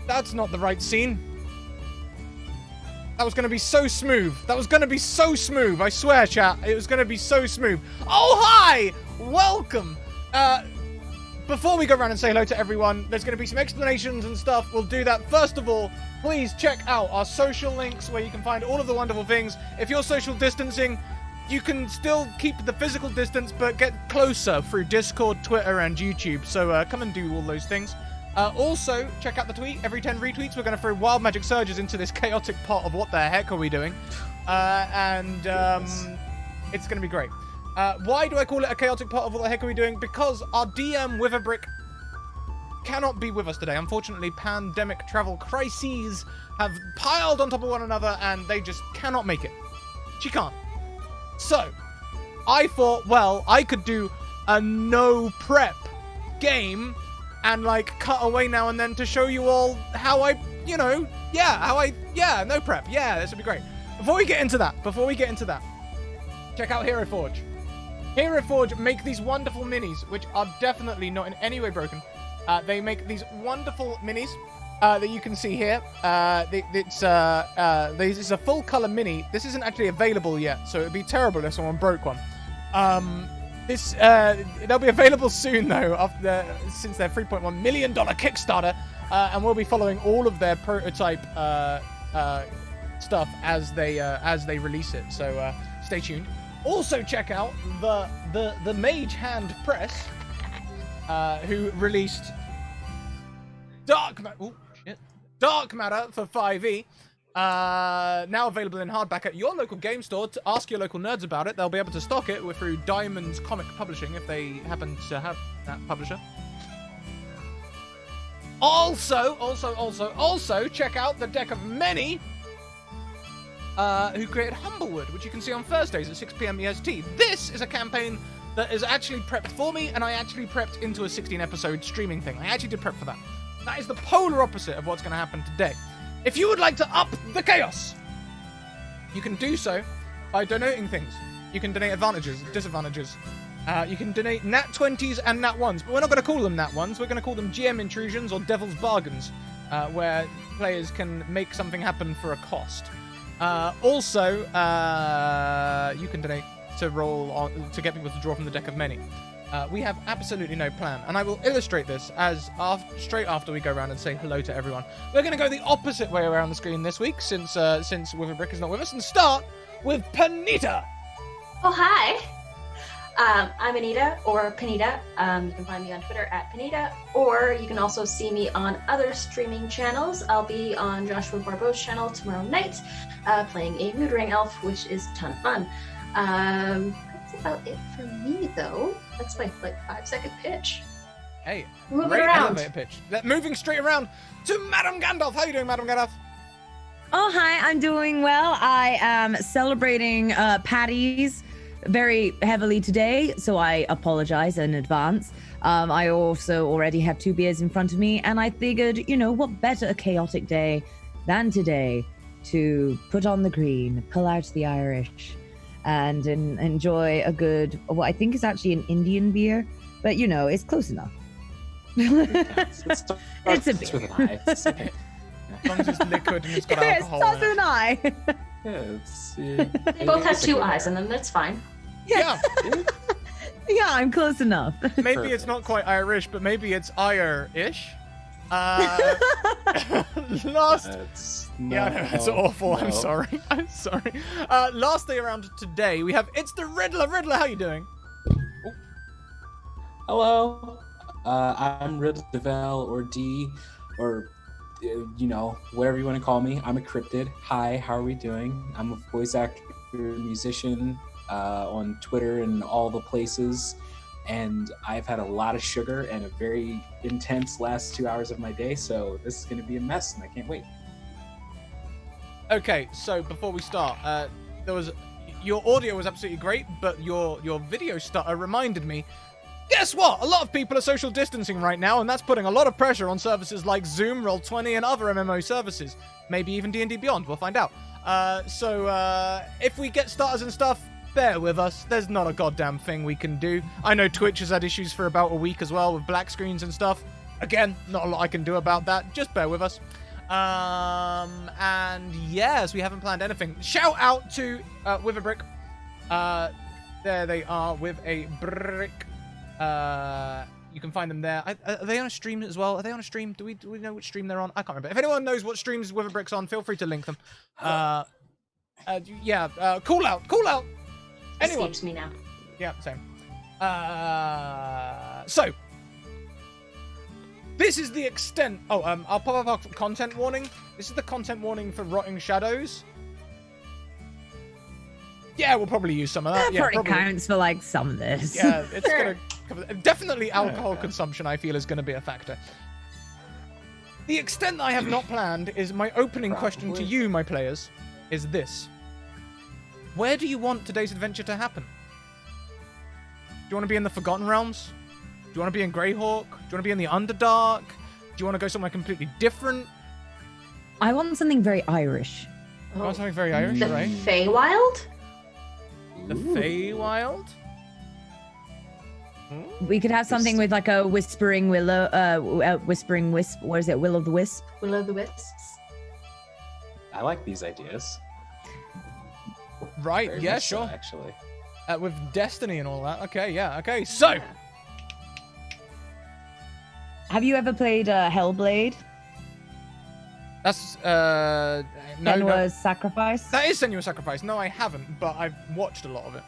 That's not the right scene. That was going to be so smooth. That was going to be so smooth. I swear, chat. It was going to be so smooth. Oh, hi! Welcome. Before we go around and say hello to everyone, there's going to be some explanations and stuff. We'll do that. First of all, please check out our social links where you can find all of the wonderful things. If you're social distancing, you can still keep the physical distance, but get closer through Discord, Twitter, and YouTube. So come and do all those things. Also, check out the tweet. Every 10 retweets, we're going to throw wild magic surges into this chaotic pot of what the heck are we doing. It's going to be great. Why do I call it a chaotic pot of what the heck are we doing? Because our DM, Witherbrick, cannot be with us today. Unfortunately, pandemic travel crises have piled on top of one another, and they just cannot make it. She can't. So, I thought, well, I could do a no prep game and, like, cut away now and then to show you all how I, no prep. Yeah, this would be great. Before we get into that, check out Hero Forge. Hero Forge make these wonderful minis, which are definitely not in any way broken. They make these wonderful minis that you can see here. This is a full color mini. This isn't actually available yet, so it'd be terrible if someone broke one. They'll be available soon though, since their $3.1 million Kickstarter, and we'll be following all of their prototype stuff as they release it. So stay tuned. Also check out the Mage Hand Press, who released Dark Matter for 5e. Now available in hardback at your local game store. To ask your local nerds about it. They'll be able to stock it through Diamond's Comic Publishing if they happen to have that publisher. Also, check out the Deck of Many, who created Humblewood, which you can see on Thursdays at 6 p.m. EST. This is a campaign that is actually prepped for me, and I actually prepped into a 16-episode streaming thing. I actually did prep for that. That is the polar opposite of what's going to happen today. If you would like to up the chaos, you can do so by donating things. You can donate advantages, disadvantages. You can donate Nat 20s and Nat 1s, but we're not going to call them Nat 1s. We're going to call them GM intrusions or Devil's Bargains, where players can make something happen for a cost. Also, you can donate to roll on, to get people to draw from the Deck of Many. We have absolutely no plan, and I will illustrate this straight after we go around and say hello to everyone. We're going to go the opposite way around the screen this week, since Witherbrick is not with us, and start with Panita. Oh, hi. I'm Anita, or Panita. You can find me on Twitter at Panita, or you can also see me on other streaming channels. I'll be on Joshua Barbeau's channel tomorrow night, playing a Mood Ring Elf, which is a ton of fun. That's about it for me, though. That's my 5-second pitch. Hey, moving great around. Elevator pitch. Moving straight around to Madame Gandalf. How are you doing, Madame Gandalf? Oh, hi, I'm doing well. I am celebrating Patty's very heavily today, so I apologize in advance. I also already have 2 beers in front of me, and I figured, what better a chaotic day than today to put on the green, pull out the Irish, and enjoy a good, what I think is actually an Indian beer, but it's close enough. It's a beer. As long as it's liquid and it's got alcohol It starts in with an I. They both have 2 eyes in them, that's fine. Yeah. Yeah, I'm close enough. Maybe it's not quite Irish, but maybe it's Irish. Last. That's awful. No. I'm sorry. Last day around today, we have It's the Riddler. Riddler, how you doing? Oh. Hello. I'm Riddler or D, or whatever you want to call me. I'm a cryptid. Hi, how are we doing? I'm a voice actor, musician, on Twitter and all the places. And I've had a lot of sugar and a very intense last 2 hours of my day, so this is going to be a mess, and I can't wait. Okay, so before we start, your audio was absolutely great, but your video stutter reminded me. Guess what? A lot of people are social distancing right now, and that's putting a lot of pressure on services like Zoom, Roll20, and other MMO services. Maybe even D&D Beyond. We'll find out. So if we get stutters and stuff, bear with us. There's not a goddamn thing we can do. I know Twitch has had issues for about a week as well with black screens and stuff. Again, not a lot I can do about that. Just bear with us. And yes, we haven't planned anything. Shout out to With a Brick. There they are with a brick. You can find them there. Are they on a stream as well? Are they on a stream? Do we know which stream they're on? I can't remember. If anyone knows what streams With a Brick's on, feel free to link them. Call out. Anyone? Escapes me now. Yeah, same. So this is the extent. Oh, I'll pop up our content warning. This is the content warning for Rotting Shadows. Yeah, we'll probably use some of that. That probably counts for like some of this. Yeah, it's gonna cover. Definitely alcohol consumption, I feel, is gonna be a factor. The extent that I have not planned is my opening question to you, my players, is this. Where do you want today's adventure to happen? Do you want to be in the Forgotten Realms? Do you want to be in Greyhawk? Do you want to be in the Underdark? Do you want to go somewhere completely different? I want something very Irish. You want something very Irish, The right? Feywild? The Feywild? We could have something with like a whispering willow, whispering wisp. What is it? Will of the Wisp? Will o' the Wisps? I like these ideas. Right, Very yeah, much so, sure. actually. With Destiny and all that. Okay, yeah, okay. So, Yeah. Have you ever played Hellblade? that's, no, Senua's Sacrifice? That is Senua's Sacrifice. No, I haven't, but I've watched a lot of it.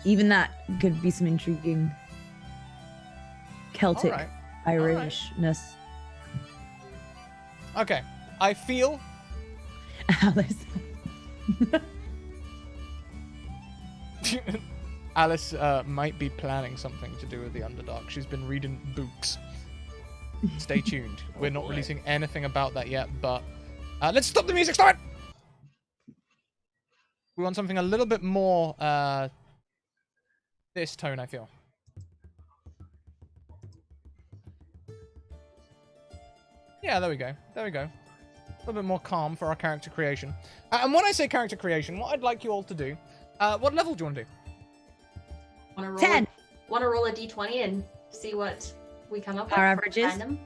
Even that could be some intriguing Celtic Alright. Irishness. Okay, I feel... Alice. Alice might be planning something to do with the Underdark. She's been reading books. Stay tuned. We're not releasing anything about that yet, but let's stop the music. Stop it! We want something a little bit more this tone, I feel. Yeah, there we go. There we go. A little bit more calm for our character creation. And when I say character creation, what I'd like you all to do, what level do you want to do? Want to roll 10. Want to roll a d20 and see what we come up with? Our for averages? random?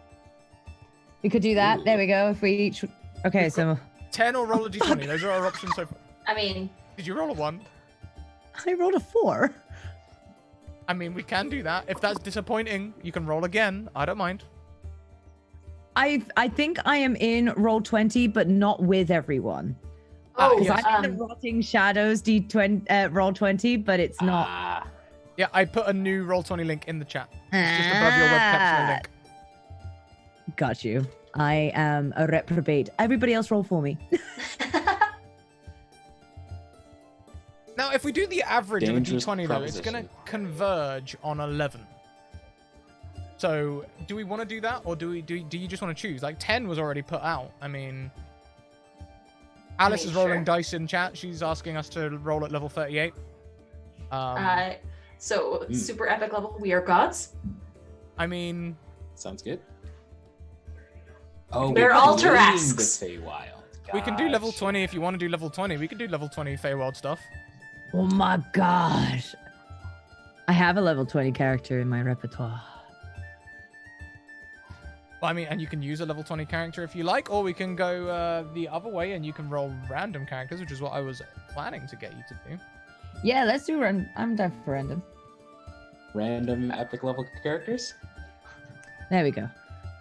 We could do that. There we go. If we each... Okay, so... 10 or roll a d20. Those are our options so far. I mean, Did you roll a 1? I rolled a 4. I mean, we can do that. If that's disappointing, you can roll again. I don't mind. I think I am in roll 20, but not with everyone. oh, yes. I'm in the Rotting Shadows D20 roll 20, but it's not. Yeah, I put a new Roll20 link in the chat. It's just above your web capture link. Got you. I am a reprobate. Everybody else roll for me. Now, if we do the average Dangerous of a d20, though, it's going to proposition. converge on 11. So, do we want to do that, or do you just want to choose? Like, 10 was already put out. I mean, Alice is rolling sure. dice in chat. She's asking us to roll at level 38. So super epic level. We are gods. I mean, Sounds good. Oh, They're we're Altarasks. creating the Feywild. we can do level Gotcha. 20 if you want to do level 20. We can do level 20 Feywild stuff. Oh my gosh. I have a level 20 character in my repertoire. Well, I mean, and you can use a level 20 character if you like, or we can go the other way and you can roll random characters, which is what I was planning to get you to do. Yeah, let's do random. I'm down for random. Random epic level characters? There we go.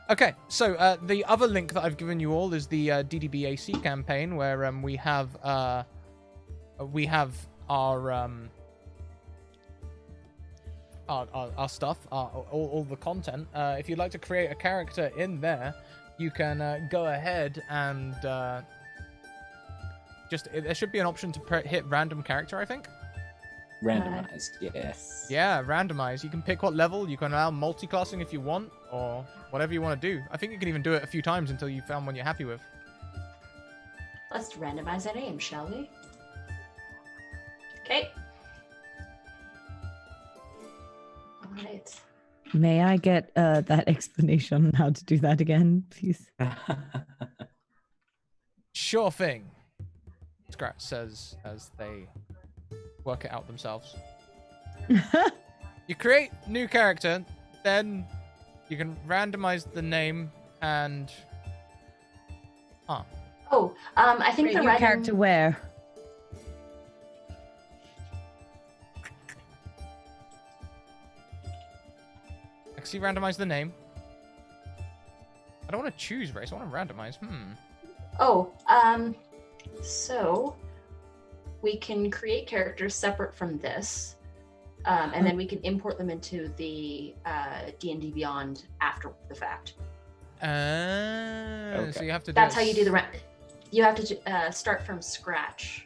Okay, so the other link that I've given you all is the DDBAC campaign, where we have our stuff, all the content. If you'd like to create a character in there, you can go ahead and there should be an option to hit random character, I think. Randomized, yes. Yeah, randomize. You can pick what level. You can allow multi-classing if you want, or whatever you want to do. I think you can even do it a few times until you found one you're happy with. Let's randomize our name, shall we? Okay. All right. May I get that explanation on how to do that again, please? Sure thing. Scratch says as they work it out themselves. You create new character, then you can randomize the name and Huh. Oh, I think Create the new random character where? Actually, randomize the name. I don't want to choose race. I want to randomize. Oh, so we can create characters separate from this, and then we can import them into the D&D Beyond after the fact. So you have to. That's how you do the. You have to start from scratch.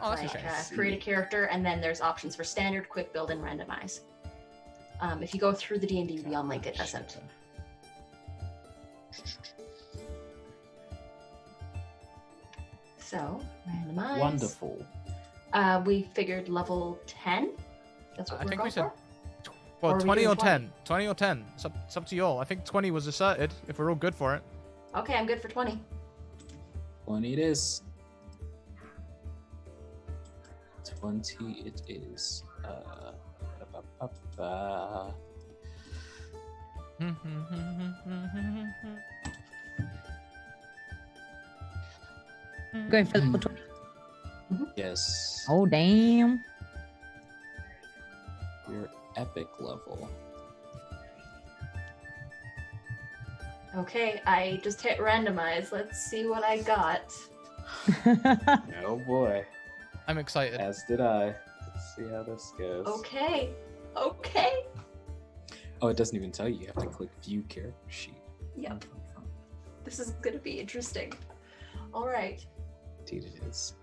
Oh, that's Like, a shame. create a character, and then there's options for standard, quick build, and randomize. If you go through the D&D Beyond link, it doesn't. So, randomize. Wonderful. We figured level 10. That's what I we're think going we said. for. Well, Or are we 20 doing or 20? 10. 20 or 10. It's up to you all. I think 20 was asserted. If we're all good for it. Okay, I'm good for 20. 20 it is. 20 it is. Ba-ba-ba-ba. Going for level 20. Yes. Oh, damn. Your epic level. Okay, I just hit randomize. Let's see what I got. Oh boy. I'm excited. As did I. Let's see how this goes. Okay. Okay. Oh, it doesn't even tell you. You have to click view character sheet. Yep. This is going to be interesting. All right. Indeed it is.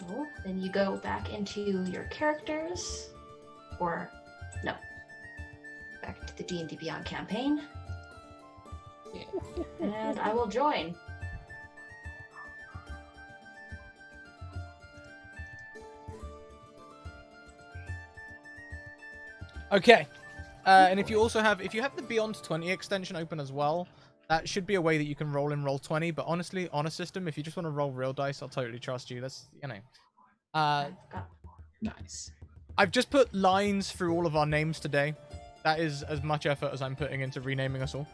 So then you go back into your characters, or no, back to the D&D Beyond campaign, Yeah. and I will join. Okay. And if you have the Beyond 20 extension open as well, that should be a way that you can roll in roll 20. But honestly, on a system, if you just want to roll real dice, I'll totally trust you. That's, you know. I've got- Nice. I've just put lines through all of our names today. That is as much effort as I'm putting into renaming us all.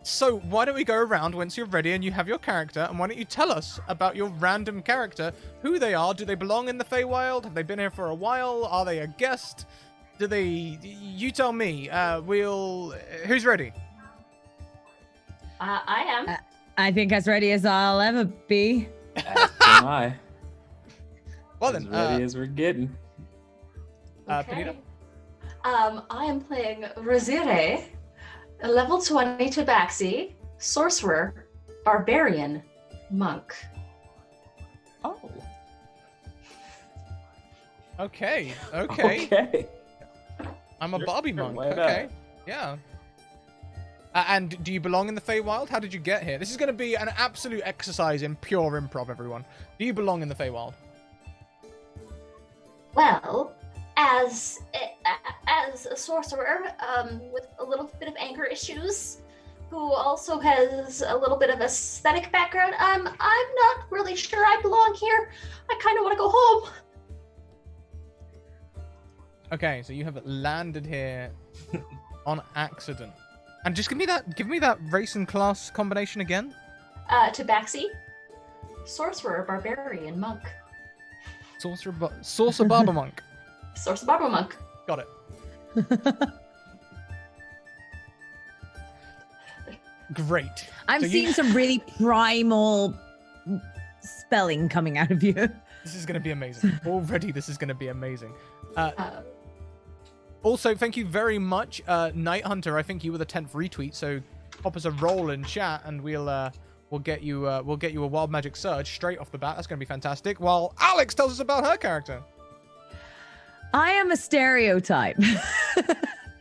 So why don't we go around once you're ready and you have your character, and why don't you tell us about your random character, who they are, do they belong in the Feywild, have they been here for a while, are they a guest, do they, you tell me, who's ready? I am. I think as ready as I'll ever be. As am I. Well As then, ready as we're getting. Panita? I am playing Razire, a level 20 Tabaxi, sorcerer, barbarian, monk. Oh. Okay. Okay. I'm a Barbie monk. why not? Okay. Yeah. And do you belong in the Feywild? How did you get here? This is going to be an absolute exercise in pure improv, everyone. Do you belong in the Feywild? Well, as a sorcerer with a little bit of anger issues, who also has a little bit of aesthetic background, I'm not really sure I belong here. I kind of want to go home. Okay, so you have landed here on accident. And just give me that race and class combination again. Tabaxi, sorcerer, barbarian, monk. Saucer Barber Monk. Sorcerer, barber, monk. Got it. Great. I'm So you- seeing some really primal spelling coming out of you. This is going to be amazing. Already, this is going to be amazing. Uh, Also, thank you very much, Night Hunter. I think you were the 10th retweet, so pop us a roll in chat, and we'll get you a Wild Magic Surge straight off the bat. That's going to be fantastic. While Alex tells us about her character. I am a stereotype.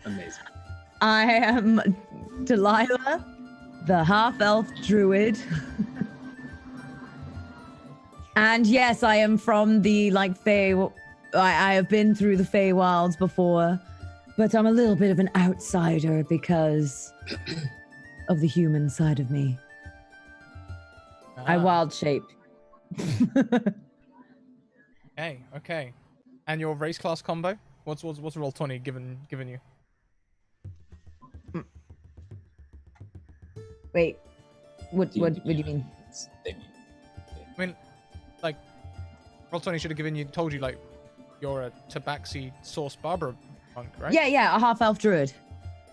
Amazing. I am Delilah, the half-elf druid. And yes, I am from the Fey. I have been through the Feywilds before, but I'm a little bit of an outsider because of the human side of me. I wild shape. Okay. And your race class combo? What's roll 20 given you? Wait, what do you mean? I mean, like, roll 20 should have told you like you're a Tabaxi Source Barbara monk, right? Yeah, a half elf druid.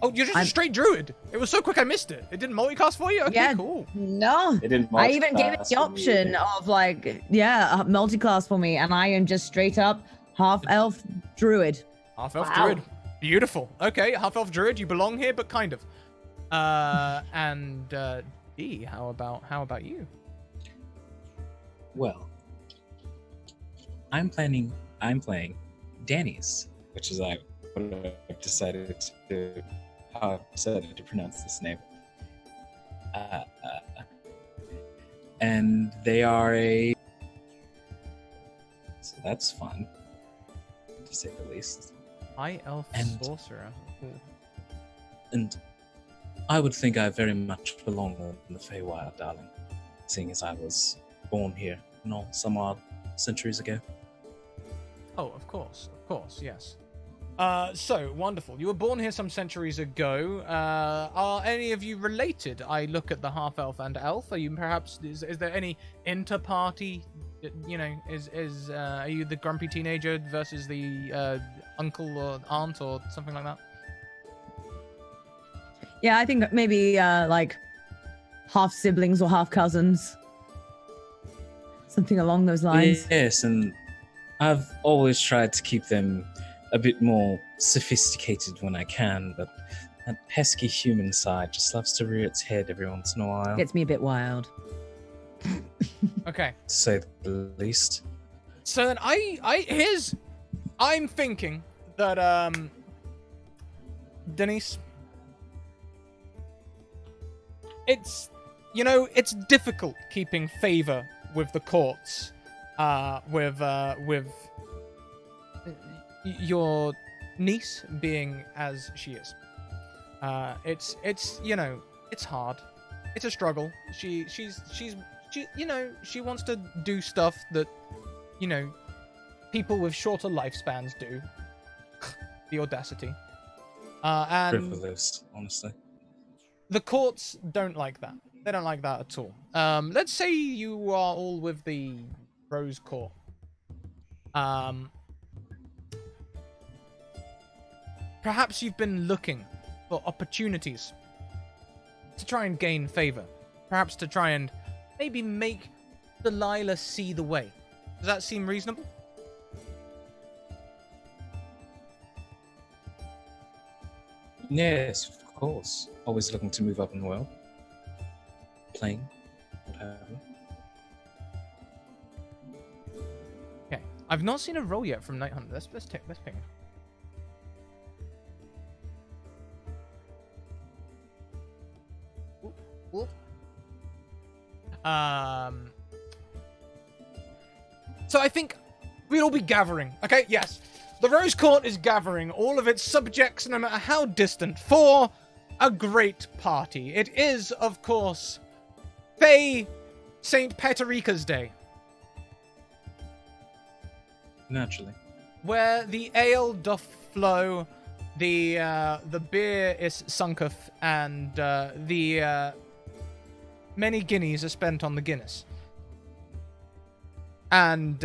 Oh, you're just a straight druid. It was so quick I missed it. It didn't multicast for you? Okay, Yeah, cool. No. It didn't I even gave it the option of like, a multi-class for me, and I am just straight up half elf druid. Half elf Wow. druid. Beautiful. Okay, half elf druid, you belong here, but kind of. And D, how about you? Well, I'm playing Danny's, which is what I've decided to pronounce this name. And they are so that's fun, to say the least. High elf And- sorcerer. Cool. And I would think I very much belong in the Feywild, darling, seeing as I was born here, some odd centuries ago. Oh, of course, yes. So wonderful. You were born here some centuries ago. Are any of you related? I look at the half elf and elf. Are you perhaps? Is there any inter-party? Are you the grumpy teenager versus the uncle or aunt or something like that? Yeah, I think maybe like half siblings or half cousins. Something along those lines. Yes, and I've always tried to keep them a bit more sophisticated when I can, but that pesky human side just loves to rear its head every once in a while, Gets me a bit wild. Okay. to say the least. So then I'm thinking that Denise, it's difficult keeping favor with the courts, with your niece being as she is. It's hard. It's a struggle. She wants to do stuff that people with shorter lifespans do. The audacity. And Frivolous, honestly. the courts don't like that. They don't like that at all. Let's say you are all with the Rose Court. Perhaps you've been looking for opportunities to try and gain favor. Perhaps to try and maybe make Delilah see the way. Does that seem reasonable? Yes, of course. Always looking to move up in the world. Playing, what have you. Okay. I've not seen a roll yet from Night Hunter. Let's ping. Whoop. So I think we'll all be gathering. Okay, yes. The Rose Court is gathering all of its subjects, no matter how distant, for a great party. It is, of course, Fey St. Peterica's Day, Naturally. where the ale doth flow, the beer is sunketh, and the many guineas are spent on the Guinness. And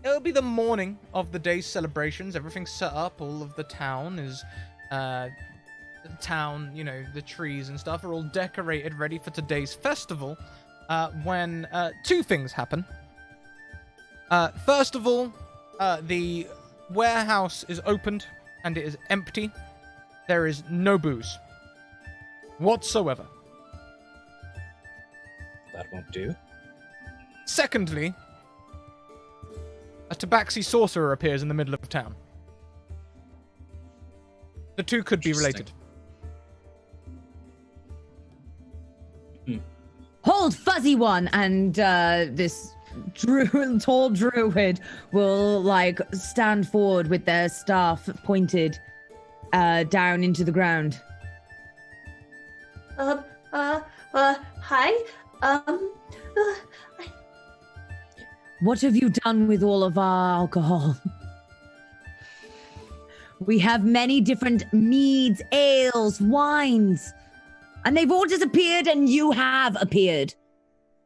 it'll be the morning of the day's celebrations. Everything's set up. All of the town is, the trees and stuff are all decorated, ready for today's festival. When two things happen. First of all, the warehouse is opened and it is empty. There is no booze whatsoever. That won't do. Secondly, a Tabaxi sorcerer appears in the middle of town. The two could be related. Hold, fuzzy one, and this tall druid will stand forward with their staff pointed down into the ground. Hi. What have you done with all of our alcohol? We have many different meads, ales, wines, and they've all disappeared and you have appeared.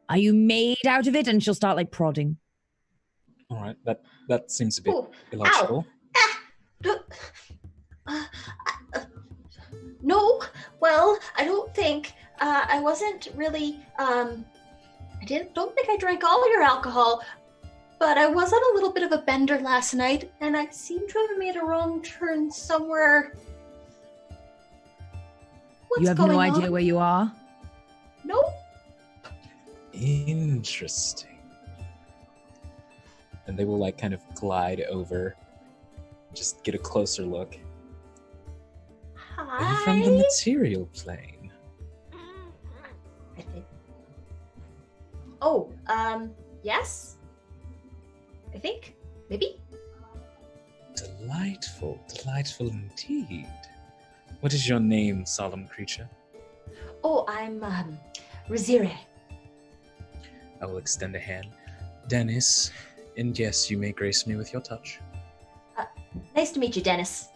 Are you made out of it? And she'll start like prodding. All right, that seems a bit Ooh, illogical. ow. Uh, no, well, I don't think, I wasn't really, I don't think I drank all your alcohol, but I was on a little bit of a bender last night, and I seem to have made a wrong turn somewhere. What's You have going no on? idea where you are? Nope. Interesting. And they will like kind of glide over, just get a closer look. Are you from the Hi. material plane? I think. Oh, yes. I think. Maybe. Delightful, delightful indeed. What is your name, solemn creature? Oh, I'm, Razire. I will extend a hand. Dennis, and yes, you may grace me with your touch. Nice to meet you, Dennis.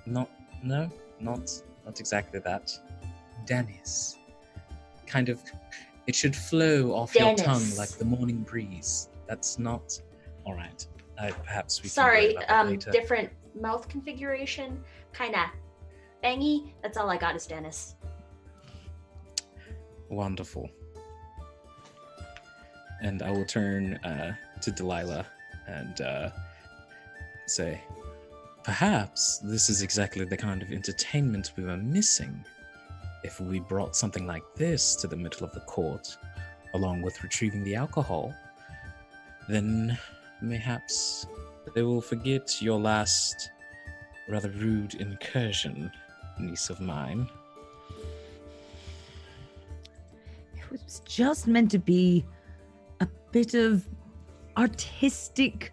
Not exactly that. Dennis. Kind of, it should flow off your Dennis. tongue like the morning breeze. That's not... All right. Perhaps we can Sorry, worry about that later. different mouth configuration, kinda bangy. That's all I got is Dennis. Wonderful. And I will turn to Delilah and say, perhaps this is exactly the kind of entertainment we were missing. If we brought something like this to the middle of the court, along with retrieving the alcohol, then mayhaps they will forget your last rather rude incursion, niece of mine. It was just meant to be a bit of artistic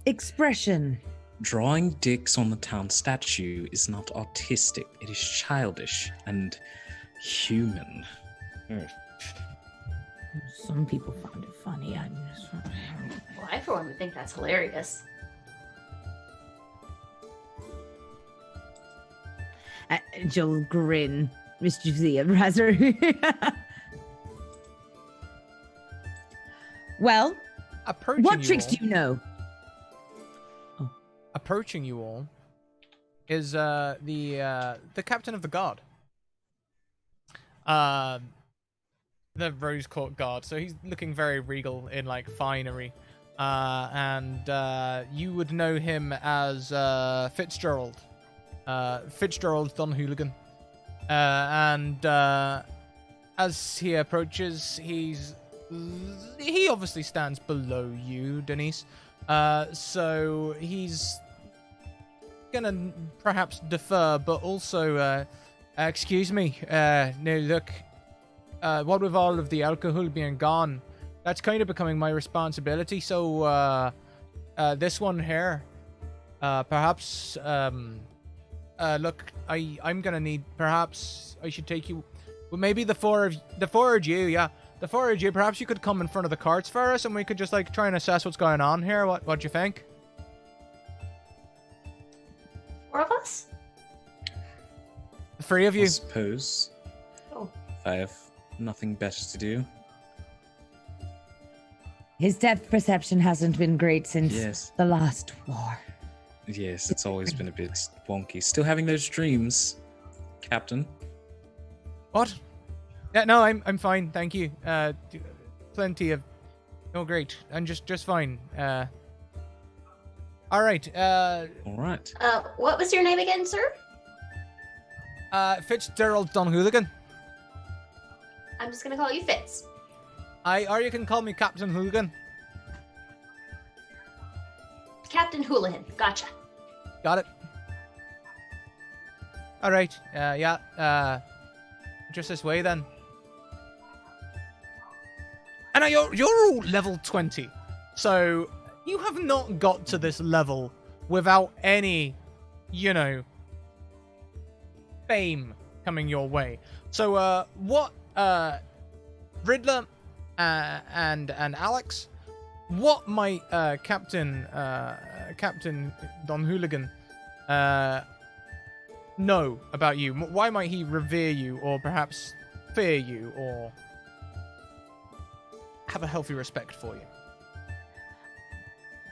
expression. Drawing dicks on the town statue is not artistic. It is childish and human. Some people found it funny. Well, I for one would think that's hilarious. She'll grin mischievously at Razor. Well, Approaching what you tricks all, do you know? Approaching you all is the captain of the guard. The Rose Court guard. So he's looking very regal in like finery. And you would know him as Fitzgerald. Fitzgerald Don Hooligan. And as he approaches, he obviously stands below you, Denise. So he's gonna perhaps defer, but also, excuse me. No, look. What with all of the alcohol being gone, that's kind of becoming my responsibility. So, this one here, perhaps, look, I'm gonna need, perhaps I should take you, well, maybe the four of you, yeah. The four of you, perhaps you could come in front of the carts for us and we could just like try and assess what's going on here. What do you think? 4 of us? The 3 of I you. suppose. Oh. If I have nothing better to do. His depth perception hasn't been great since Yes. the last war. Yes, it's always been a bit wonky. Still having those dreams, Captain. What? Yeah, no, I'm fine, thank you. Plenty of, oh great, I'm just fine. All right. All right. What was your name again, sir? Fitzgerald Don Hooligan. I'm just gonna call you Fitz. Or you can call me Captain Hooligan. Captain Houlihan. Gotcha. Got it. All right. Yeah. Just this way then. And now you're all level 20, so you have not got to this level without any, fame coming your way. So what Riddler, and Alex, what might Captain Don Hooligan know about you? Why might he revere you, or perhaps fear you, or have a healthy respect for you?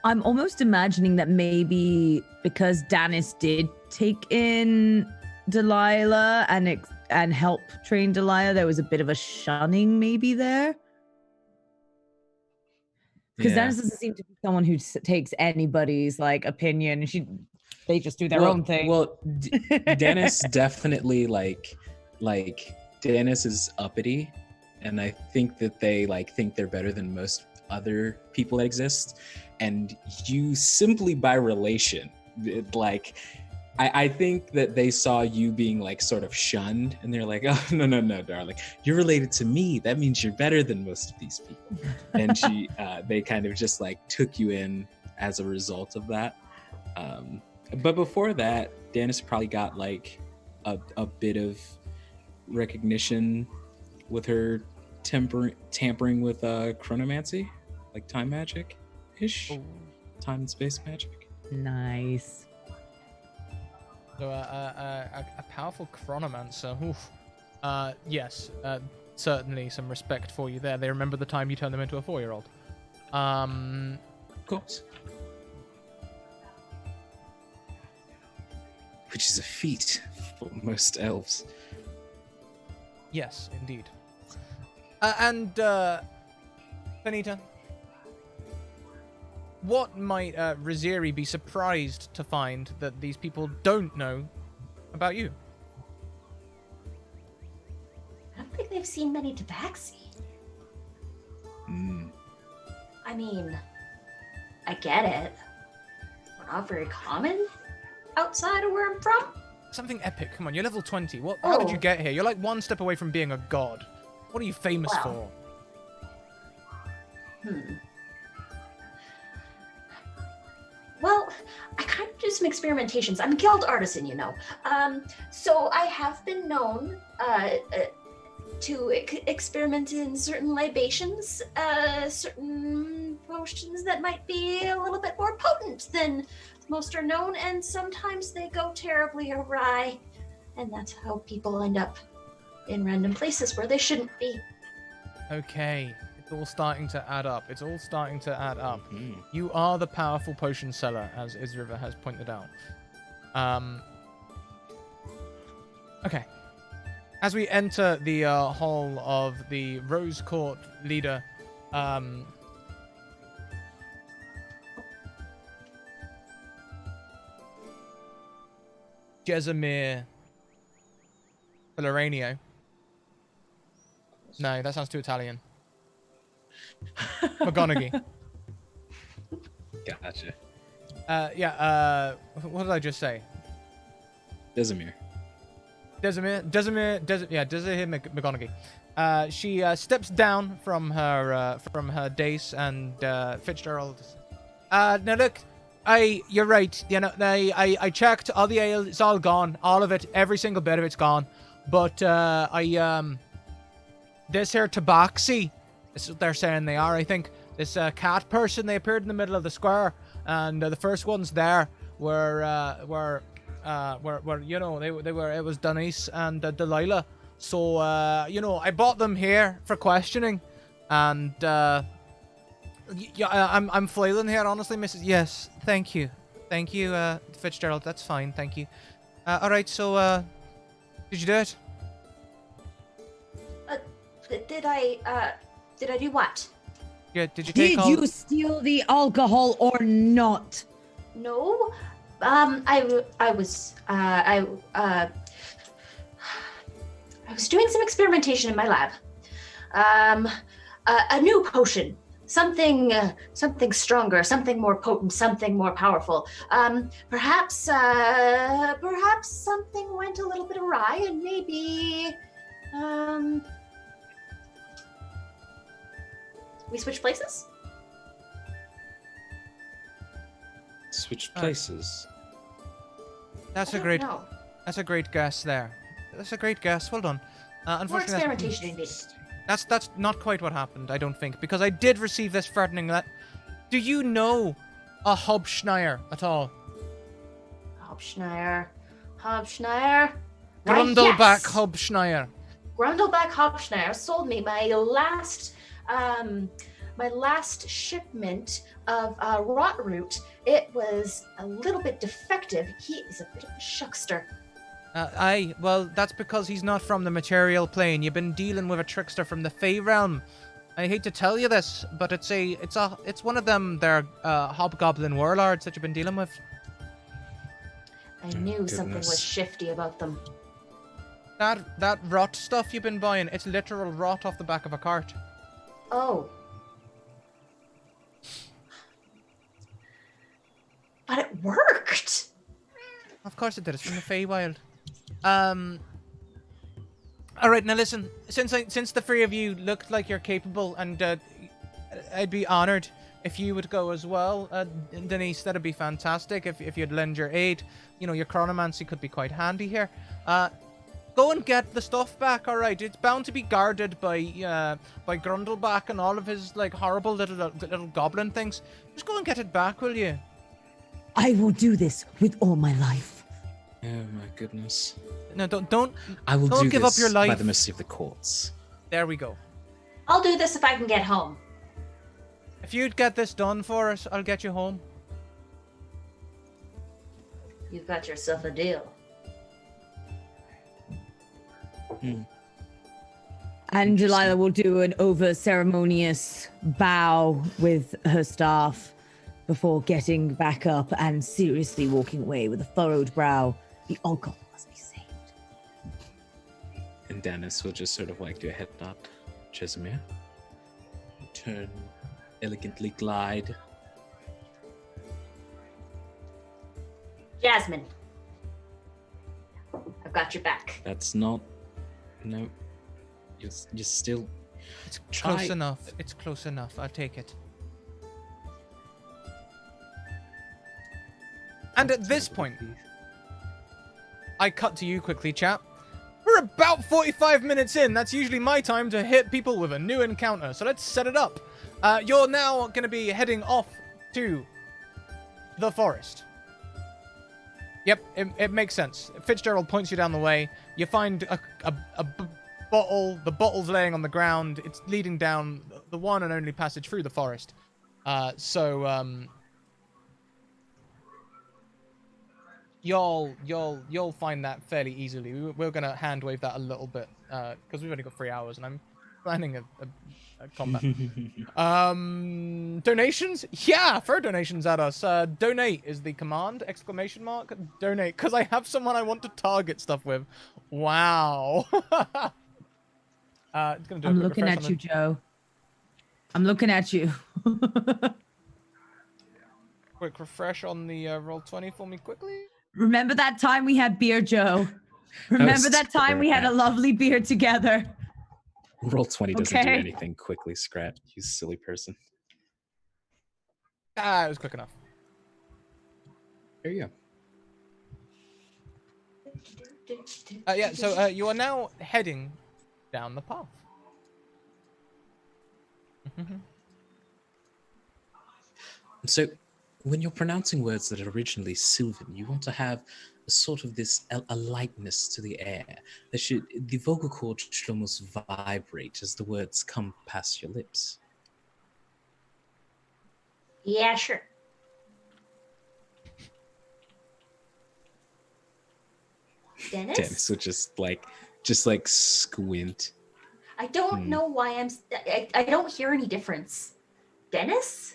I'm almost imagining that maybe because Danis did take in Delilah and help train Delilah, there was a bit of a shunning maybe there. Because Danis doesn't seem to be someone who takes anybody's like opinion. They just do their own thing. Well, Dennis definitely like Dennis is uppity, and I think that they think they're better than most other people that exist. And you simply by relation, I think that they saw you being sort of shunned, and they're like, oh no, darling, you're related to me. That means you're better than most of these people. And they kind of just took you in as a result of that. But before that, Danis probably got a bit of recognition with her tampering with chronomancy, time magic ish, time and space magic. Nice. So a powerful chronomancer. Oof. Yes, certainly some respect for you there. They remember the time you turned them into a 4-year-old. Of course. Which is a feat for most elves. Yes, indeed. And Benita, what might Riziri be surprised to find that these people don't know about you? I don't think they've seen many tabaxi. I mean, I get it. We're not very common outside of where I'm from. Something epic. Come on, you're level 20. How did you get here? You're one step away from being a god. What are you famous for? Well, I kind of do some experimentations. I'm a guild artisan, you know. So I have been known to experiment in certain libations, certain potions that might be a little bit more potent than most are known, and sometimes they go terribly awry, and that's how people end up in random places where they shouldn't be. Okay, it's all starting to add up. Mm-hmm. You are the powerful potion seller, as Isriva has pointed out. Okay. As we enter the hall of the Rose Court leader, Jesamir Valeranio. No, that sounds too Italian. McGonaghy. Gotcha. What did I just say? Desmir McGonaghy. She steps down from her dais, and Fitzgerald. Now look, you're right. You know, I checked all the ale. It's all gone. All of it. Every single bit of it's gone. But this here tabaxi. This is what they're saying they are. I think this cat person. They appeared in the middle of the square, and the first ones there were you know, they were, it was Denise and Delilah. So I bought them here for questioning, and I'm flailing here, honestly, Mrs. Yes, thank you, Fitzgerald. That's fine, thank you. All right, so did you do it? Did I do what? Yeah, did you take Did you steal the alcohol or not? No. I was doing some experimentation in my lab. A new potion, something stronger, something more potent, something more powerful. Perhaps something went a little bit awry, and maybe we switched places. Switch places. That's a great guess there. That's a great guess. Well done. More Unfortunately, experimentation indeed. That's not quite what happened, I don't think, because I did receive this threatening that. Do you know a Hobschneier at all? Hobschneier. Why, Grundleback yes. Hobschneier. Grundleback Hobschneier sold me my last shipment of rot root. It was a little bit defective. He is a bit of a shuckster. Aye, well, that's because he's not from the material plane. You've been dealing with a trickster from the Fey realm. I hate to tell you this, but it's one of them. They're hobgoblin warlords that you've been dealing with. I knew something goodness. was shifty about them. That rot stuff you've been buying, it's literal rot off the back of a cart. Oh. But it worked. Of course it did. It's from the Feywild. All right, now listen. Since the three of you look like you're capable, and I'd be honored if you would go as well, Denise. That'd be fantastic. If you'd lend your aid, your chronomancy could be quite handy here. Go and get the stuff back. All right, it's bound to be guarded by Grundleback and all of his like horrible little goblin things. Just go and get it back, will you? I will do this with all my life. Oh my goodness. No, don't. I will Don't do give this up your life. by the mercy of the courts. There we go. I'll do this if I can get home. If you'd get this done for us, I'll get you home. You've got yourself a deal. And Delilah will do an over ceremonious bow with her staff before getting back up and seriously walking away with a furrowed brow. The alcohol must be saved. And Dennis will just sort of like do a head nod. Chesimir. Turn, elegantly glide. Jasmine. I've got your back. That's not. No. You're still. It's Try- close enough. It's close enough. I'll take it. And at this point, I cut to you quickly, chap. We're about 45 minutes in. That's usually my time to hit people with a new encounter. So let's set it up. You're now going to be heading off to the forest. Yep, it makes sense. Fitzgerald points you down the way. You find a bottle. The bottle's laying on the ground. It's leading down the one and only passage through the forest. You'll find that fairly easily. We're gonna hand wave that a little bit because we've only got 3 hours, and I'm planning a combat. Donations? Yeah, throw donations at us. Donate is the command! ! Donate, because I have someone I want to target stuff with. Wow. It's gonna do I'm looking at you, Joe. I'm looking at you. Quick refresh on the Roll20 for me quickly. Remember that time we had beer, Joe? Remember that time we had a lovely beer together? Roll20 doesn't do Okay. anything quickly, Scrat. You silly person. It was quick enough. There you go. Yeah, so you are now heading down the path. So, when you're pronouncing words that are originally Sylvan, you want to have a sort of this a lightness to the air. The vocal cord should almost vibrate as the words come past your lips. Yeah, sure. Dennis would just like squint. I don't know why I don't hear any difference. Dennis?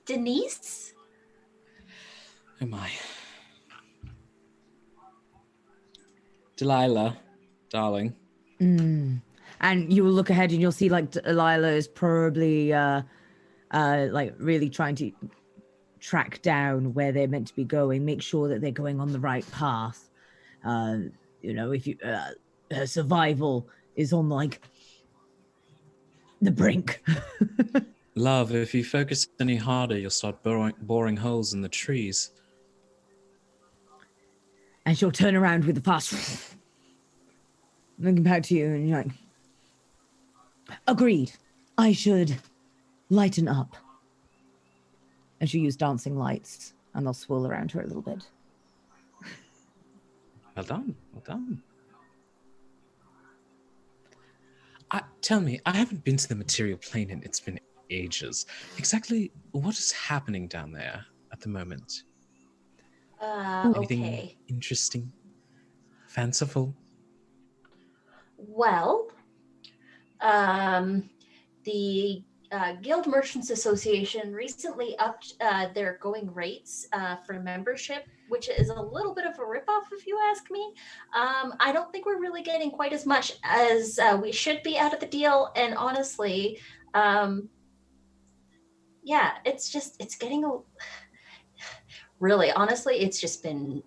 Denise? Oh my. Delilah, darling. And you will look ahead and you'll see like Delilah is probably like really trying to track down where they're meant to be going, make sure that they're going on the right path. If you her survival is on like the brink. Love, if you focus any harder, you'll start boring holes in the trees. And she'll turn around with the fast looking back to you and you're like, Agreed. I should lighten up. And she'll use dancing lights, and they'll swirl around her a little bit. Well done. Well done. Tell me, I haven't been to the material plane and it's been ages. Exactly what is happening down there at the moment? Anything Okay. interesting? Fanciful? Well, the Guild Merchants Association recently upped their going rates for membership, which is a little bit of a ripoff, if you ask me. I don't think we're really getting quite as much as we should be out of the deal, and honestly, yeah, it's getting really honestly, it's just been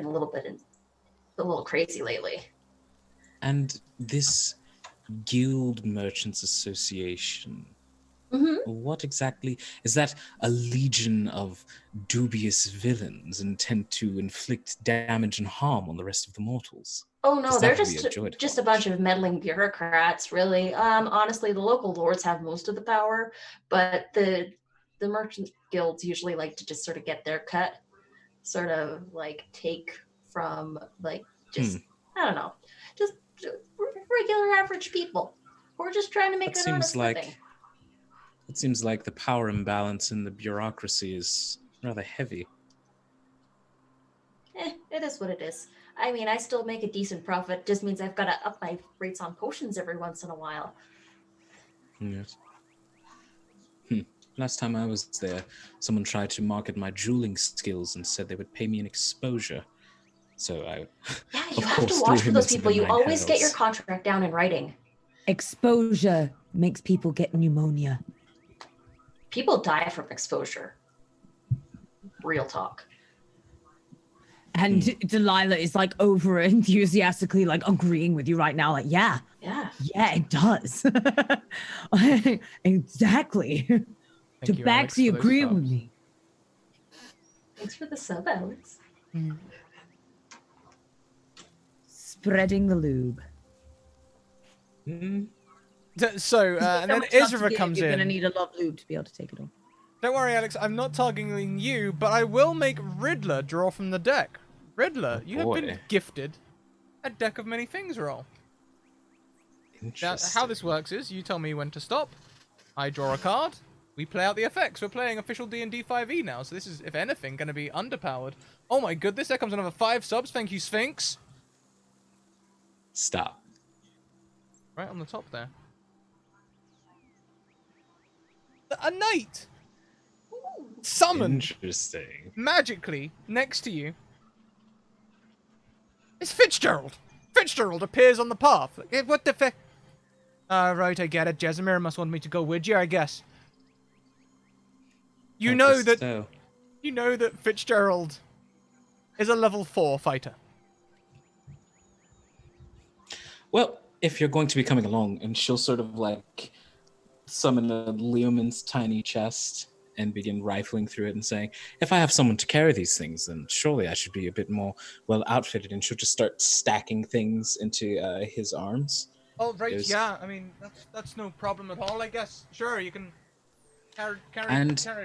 a little crazy lately. And this Guild Merchants Association, what exactly is that? A legion of dubious villains intent to inflict damage and harm on the rest of the mortals? Oh no, they're Really just a bunch of meddling bureaucrats, really. Honestly, the local lords have most of the power, but the merchant guilds usually like to just sort of get their cut, sort of like take from like just I don't know, just regular average people who are just trying to make an honest living. It seems like the power imbalance in the bureaucracy is rather heavy. It is what it is. I mean, I still make a decent profit. Just means I've got to up my rates on potions every once in a while. Yes. Last time I was there, someone tried to market my dueling skills and said they would pay me an exposure. So I, yeah, you have to watch for those people. You always get your contract down in writing. Exposure makes people get pneumonia. People die from exposure. Real talk. And Delilah is like over enthusiastically like agreeing with you right now. Like, yeah, it does. Exactly. Tabaxi agreeing with me. Thanks for the sub, Alex. Spreading the lube. So, and then Isra comes in. You're gonna need a lot of lube to be able to take it off. Don't worry, Alex. I'm not targeting you, but I will make Riddler draw from the deck. Riddler, you have been gifted a deck of many things roll. Now, how this works is you tell me when to stop. I draw a card. We play out the effects. We're playing official D&D 5e now, so this is, if anything, going to be underpowered. Oh my goodness, there comes another 5 subs. Thank you, Sphinx. Stop. Right on the top there. A knight! Summoned. Interesting. Magically, next to you. It's Fitzgerald. Fitzgerald appears on the path. What the fuck? Right, I get it. Jesimir must want me to go with you, I guess. You know that Fitzgerald is a level 4 fighter. Well, if you're going to be coming along, and she'll sort of like summon a Leoman's tiny chest and begin rifling through it and saying, if I have someone to carry these things, then surely I should be a bit more well outfitted. And she'll just start stacking things into his arms. Oh, right, yeah. I mean, that's no problem at all, I guess. Sure, you can carry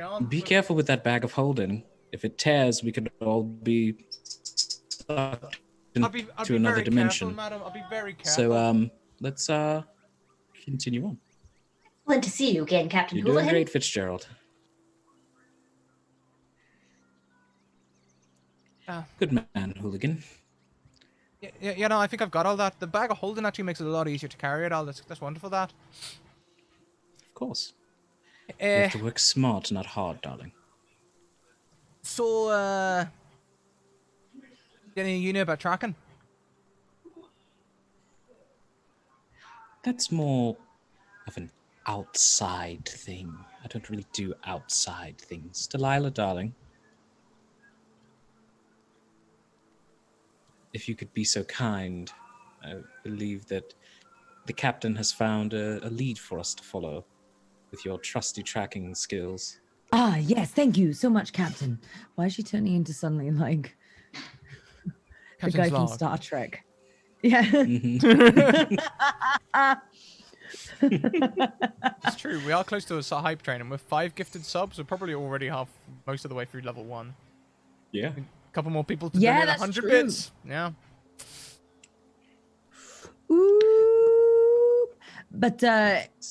on. Be careful with that bag of holding. If it tears, we could all be sucked into another dimension. Careful, madam. I'll be very careful. So, let's continue on. Excellent to see you again, Captain You're Houlihan. doing great, Fitzgerald. Good man, Hooligan. Yeah, you know, I think I've got all that. The bag of holding actually makes it a lot easier to carry it all. That's wonderful, that. Of course. You have to work smart, not hard, darling. So, anything you know about tracking? That's more of an outside thing. I don't really do outside things. Delilah, darling. If you could be so kind, I believe that the captain has found a lead for us to follow with your trusty tracking skills. Ah, yes, thank you so much, Captain. Why is she turning into suddenly like the guy from Star Trek? Yeah. It's true. We are close to a hype train, and with 5 gifted subs, we're probably already most of the way through level 1. Yeah. A couple more people to Yeah, donate that's 100 true. bits. Yeah. Ooh. But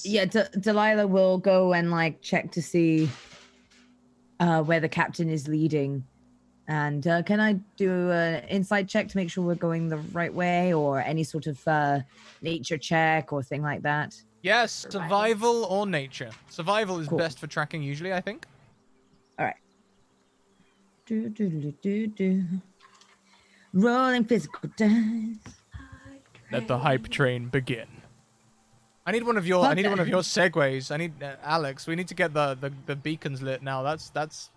yeah, Delilah will go and like check to see where the captain is leading. And can I do an insight check to make sure we're going the right way, or any sort of nature check or thing like that? Yes, survival or nature. Survival is Cool. best for tracking usually, I think. All right. Do. Rolling physical dice. Let the hype train begin. I need one of your segues. I need Alex. We need to get the beacons lit now. That's.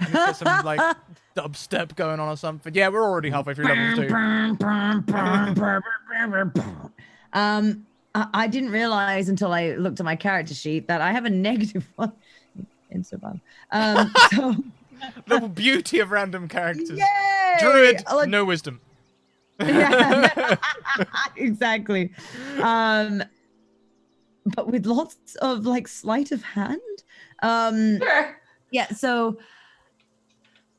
I need to get some like dubstep going on or something. Yeah, we're already halfway through level 2. I didn't realize until I looked at my character sheet that I have a negative one in survival. So The beauty of random characters. yay! Druid, no wisdom. Yeah, exactly. But with lots of like sleight of hand. Sure. Yeah, so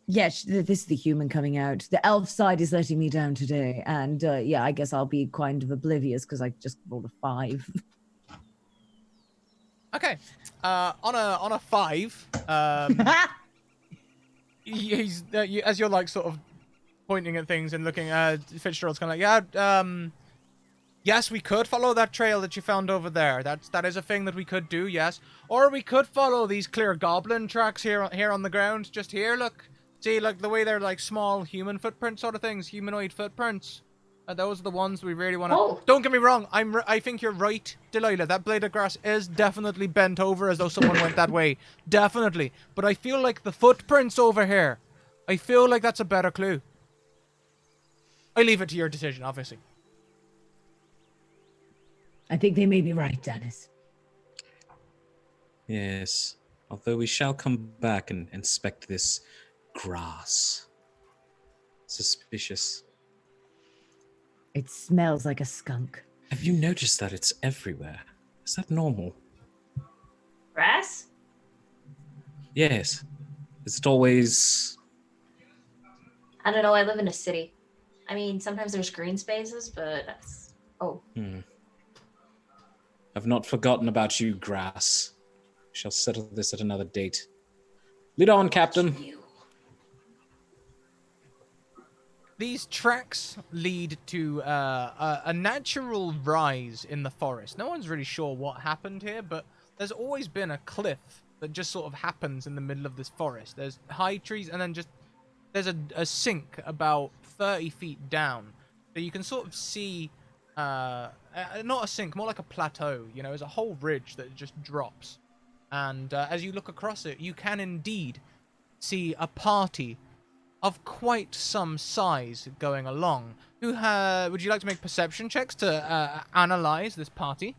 yeah, this is the human coming out. The elf side is letting me down today, and yeah, I guess I'll be kind of oblivious because I just rolled a 5. Okay, on a 5, he's as you're like sort of pointing at things and looking. Fitzgerald's kind of like, yeah, yes, we could follow that trail that you found over there. That is a thing that we could do, yes. Or we could follow these clear goblin tracks here on the ground. Just here, look. See, like the way they're like small human footprint sort of things, humanoid footprints. Those are the ones we really want to. Oh. Don't get me wrong. I think you're right, Delilah. That blade of grass is definitely bent over as though someone went that way. Definitely. But I feel like the footprints over here. I feel like that's a better clue. I leave it to your decision, obviously. I think they may be right, Dennis. Yes. Although we shall come back and inspect this grass. Suspicious. It smells like a skunk. Have you noticed that it's everywhere? Is that normal? Grass? Yes. Is it always... I don't know. I live in a city. I mean, sometimes there's green spaces, but that's... Oh. I've not forgotten about you, grass. We shall settle this at another date. Lead on, Captain. These tracks lead to a natural rise in the forest. No one's really sure what happened here, but there's always been a cliff that just sort of happens in the middle of this forest. There's high trees, and then just there's a sink about 30 feet down. So you can sort of see, not a sink, more like a plateau. You know, there's a whole ridge that just drops. And as you look across it, you can indeed see a party of quite some size going along. Would you like to make perception checks to analyze this party?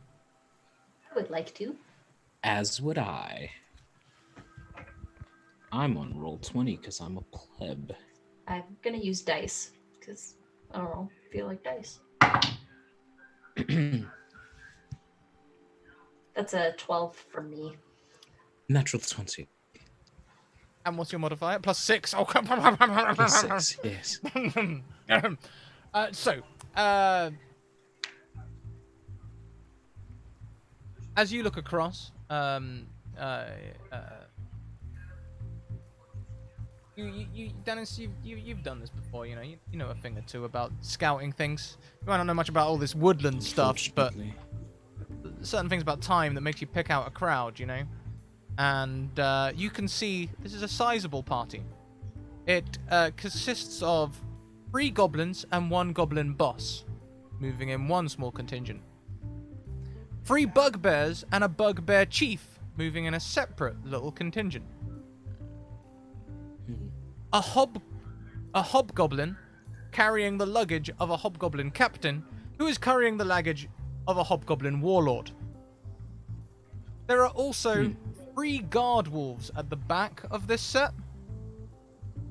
I would like to. As would I. I'm on roll 20 because I'm a pleb. I'm gonna use dice because I don't know. Feel like dice. That's a 12 for me. Natural 20. And what's your modifier? +6. Oh, come Plus 6, yes. As you look across, Dennis, you've done this before. You know a thing or two about scouting things. You might not know much about all this woodland stuff, but certain things about time that makes you pick out a crowd. You know. And you can see this is a sizable party. It consists of 3 goblins and 1 goblin boss, moving in 1 small contingent. 3 bugbears and a bugbear chief, moving in a separate little contingent. A hobgoblin carrying the luggage of a hobgoblin captain, who is carrying the luggage of a hobgoblin warlord. There are also 3 guard wolves at the back of this set,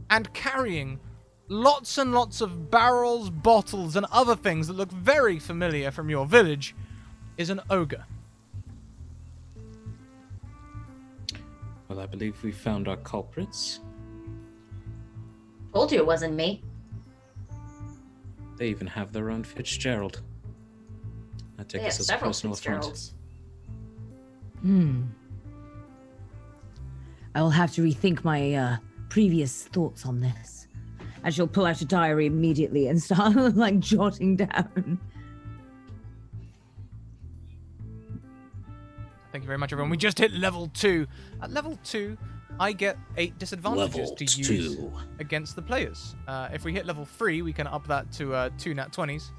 and carrying lots and lots of barrels, bottles, and other things that look very familiar from your village is an ogre. Well, I believe we found our culprits. Told you it wasn't me. They even have their own Fitzgerald. I take They have this as a several personal affront. Fitzgeralds. I will have to rethink my previous thoughts on this. I shall pull out a diary immediately and start like jotting down. Thank you very much, everyone. We just hit level 2. At level 2, I get 8 disadvantages Level to use 2. against the players. If we hit level 3, we can up that to 2 nat 20s.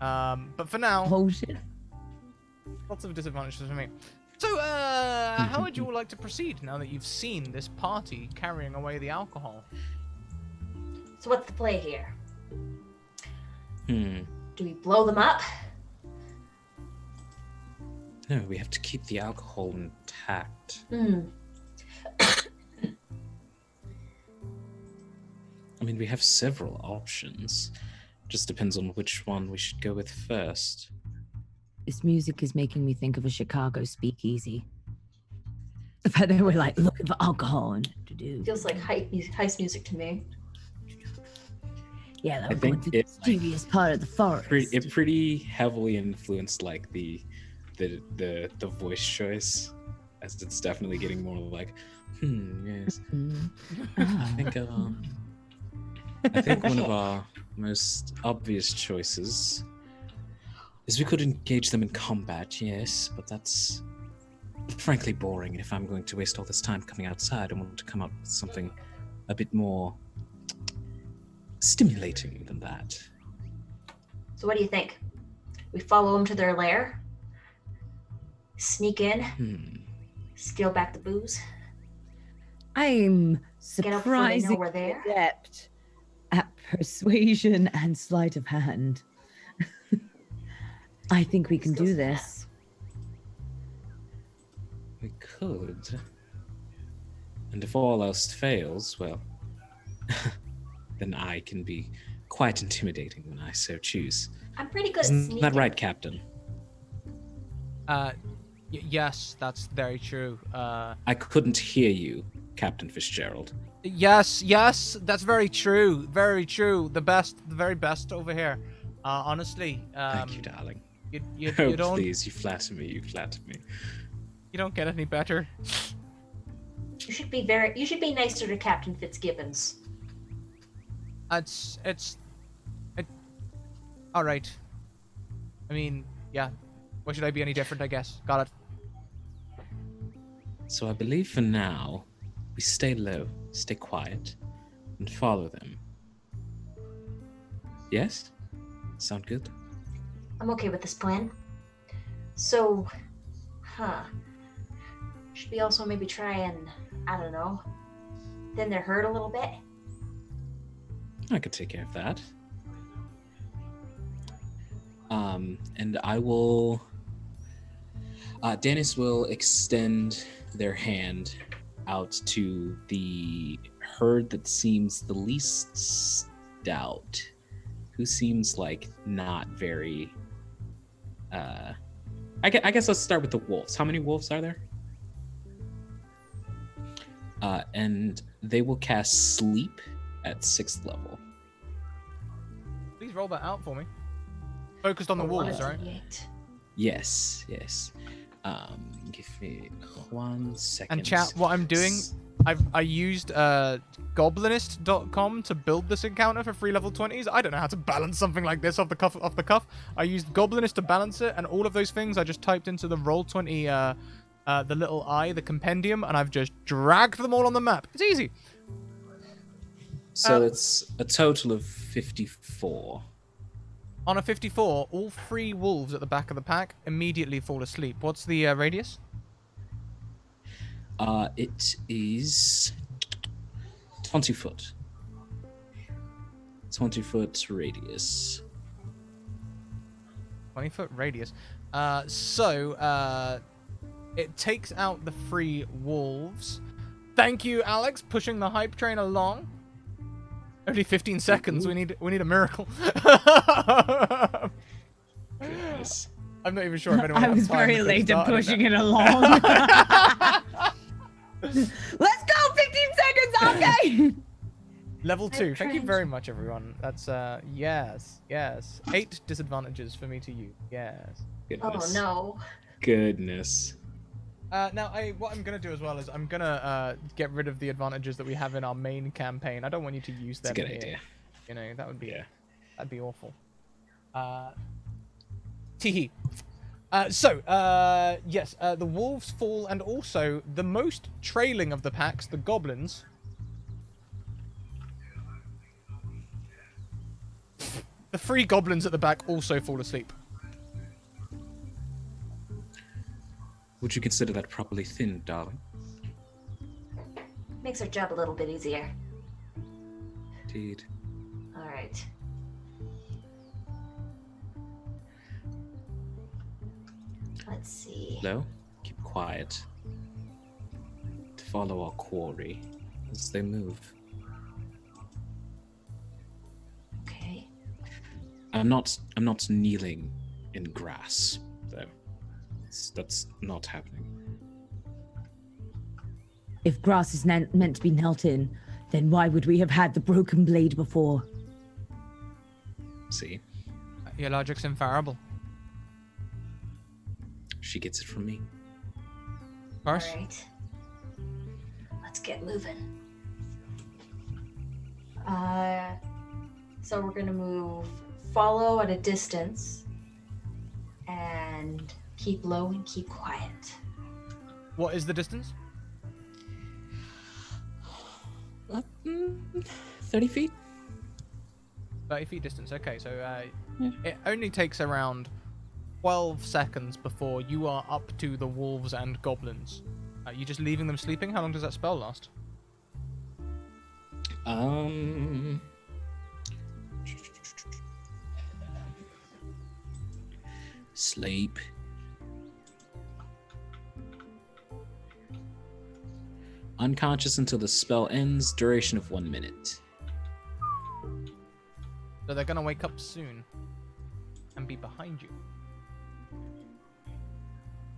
But for now, Bullshit. lots of disadvantages for me. So, how would you all like to proceed now that you've seen this party carrying away the alcohol? So what's the play here? Hmm. Do we blow them up? No, we have to keep the alcohol intact. I mean, we have several options. Just depends on which one we should go with first. This music is making me think of a Chicago speakeasy. The fact that we're like looking for alcohol and to-do. Feels like heist music to me. Yeah, that I we're going think to the mysterious part of the forest. It pretty heavily influenced like the voice choice, as it's definitely getting more like, yes. I think one of our most obvious choices is we could engage them in combat, yes, but that's frankly boring. And if I'm going to waste all this time coming outside, I want to come up with something a bit more stimulating than that. So what do you think? We follow them to their lair, sneak in, steal back the booze. I'm Get up before they know surprisingly we're there. adept at persuasion and sleight of hand. I think we can do this. We could. And if all else fails, well, then I can be quite intimidating when I so choose. I'm pretty good at Isn't sneaking. that right, Captain? Yes, that's very true. I couldn't hear you, Captain Fitzgerald. Yes, that's very true. Very true. The very best over here. Honestly. Thank you, darling. You Oh, don't. please, you flatter me. You don't get any better. You should be nicer to Captain Fitzgibbons. All right. I mean, yeah. Why should I be any different? I guess. Got it. So I believe for now, we stay low, stay quiet, and follow them. Yes? Sound good? I'm okay with this plan. So, should we also maybe try and, I don't know, thin their herd a little bit? I could take care of that. And I will... Dennis will extend their hand out to the herd that seems the least stout, who seems like not very... I guess let's start with the wolves. How many wolves are there? And they will cast Sleep at 6th level. Please roll that out for me. Focused on the wolves, right? Yes. Give me 1 second. And chat, what I'm doing, I used goblinist.com to build this encounter for free level 20s. I don't know how to balance something like this off the cuff. I used Goblinist to balance it, and all of those things I just typed into the Roll20, the little the compendium, and I've just dragged them all on the map. It's easy. So it's a total of 54. On a 54, all 3 wolves at the back of the pack immediately fall asleep. What's the radius? It is 20 foot. 20 foot radius. 20-foot radius. It takes out the 3 wolves. Thank you, Alex, pushing the hype train along. Only 15 seconds. We need a miracle. Goodness. I'm not even sure if anyone I had was time very to late in start pushing it. it along. Let's go! 15 seconds! Okay! Level 2. Thank you cringe. very much, everyone. That's, yes. 8 disadvantages for me to use. Yes. Goodness. Oh no. Goodness. Now, what I'm going to do as well is I'm going to get rid of the advantages that we have in our main campaign. I don't want you to use It's a them good here. idea. You know, that would be, Yeah. that'd be awful. Yes, the wolves fall, and also the most trailing of the packs, the goblins. The 3 goblins at the back also fall asleep. Would you consider that properly thinned, darling? Makes our job a little bit easier. Indeed. All right. Let's see. Hello? Keep quiet. To follow our quarry as they move. Okay. I'm not kneeling in grass, though. That's not happening. If grass is meant to be knelt in, then why would we have had the broken blade before? See? Your logic's infallible. She gets it from me. Of course. All right. Let's get moving. So we're gonna move, follow at a distance, and keep low and keep quiet. What is the distance? 30 feet? 30 feet distance. Okay, so Yeah. it only takes around 12 seconds before you are up to the wolves and goblins. Are you just leaving them sleeping? How long does that spell last? Sleep. Unconscious until the spell ends. Duration of 1 minute. So they're gonna wake up soon and be behind you.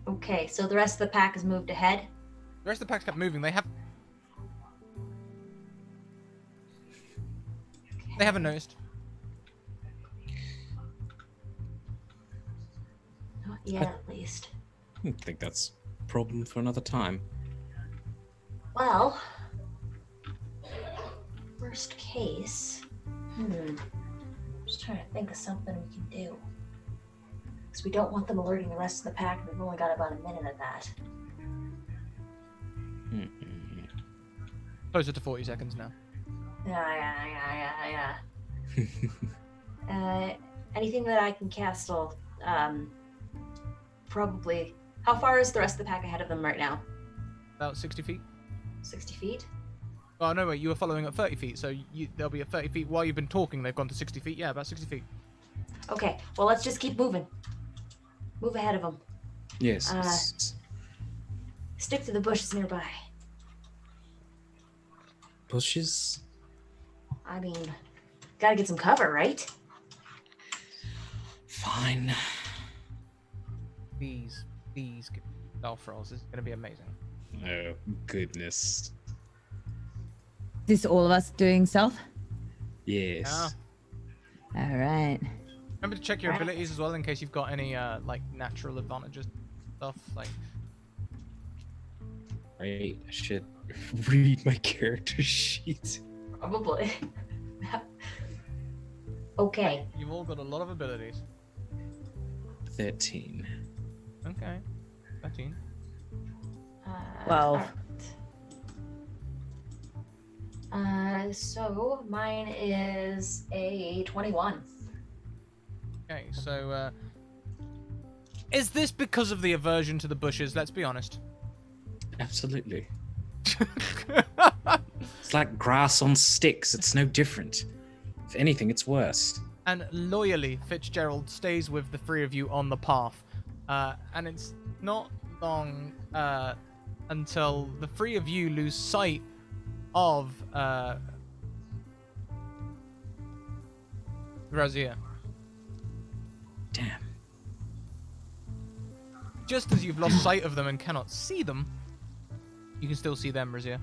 Okay, so the rest of the pack has moved ahead. The rest of the pack's kept moving. They haven't noticed. Not yet, at least. I think that's a problem for another time. Well, worst case. Just trying to think of something we can do. Because we don't want them alerting the rest of the pack, and we've only got about a minute of that. Closer to 40 seconds now. Yeah. Anything that I can castle, probably. How far is the rest of the pack ahead of them right now? About 60 feet. 60 feet? Oh, no, wait. You were following at 30 feet, so they'll be at 30 feet. While you've been talking, they've gone to 60 feet. Yeah, about 60 feet. Okay, well, let's just keep moving. Move ahead of them. Yes. Stick to the bushes nearby. Bushes? I mean, gotta get some cover, right? Fine. Please give me stealth rolls. This is going to be amazing. Oh, goodness. This all of us doing stealth? Yes. Yeah. All right. Remember to check your Right. abilities as well in case you've got any, like, natural advantages stuff. Like, I should read my character sheet. Probably. Okay. you've all got a lot of abilities. 13. Okay. 13. 12. Alright. So mine is a 21. Okay, so, is this because of the aversion to the bushes? Let's be honest. Absolutely. It's like grass on sticks. It's no different. If anything, it's worse. And loyally, Fitzgerald stays with the 3 of you on the path. And it's not long until the 3 of you lose sight of Razia. Damn. just as you've lost sight of them and cannot see them, you can still see them, Razir.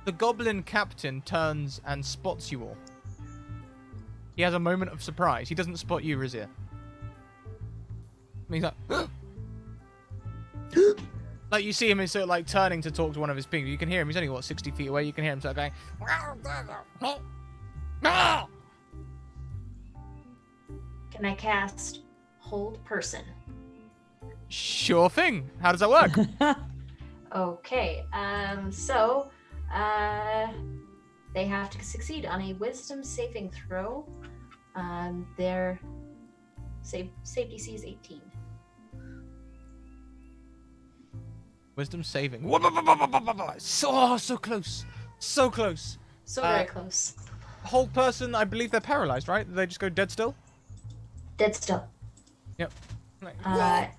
The goblin captain turns and spots you all. He has a moment of surprise. He doesn't spot you, Razir. He's like, like you see him is sort of like turning to talk to one of his people. You can hear him. He's only, what, 60 feet away. You can hear him sort of going, Can I cast Hold Person? sure thing. How does that work? Okay, they have to succeed on a Wisdom saving throw. Their save DC is 18. Wisdom saving. So close. So close. So very close. Whole person, I believe they're paralyzed, right? They just go dead still? Dead still. Yep. Like, I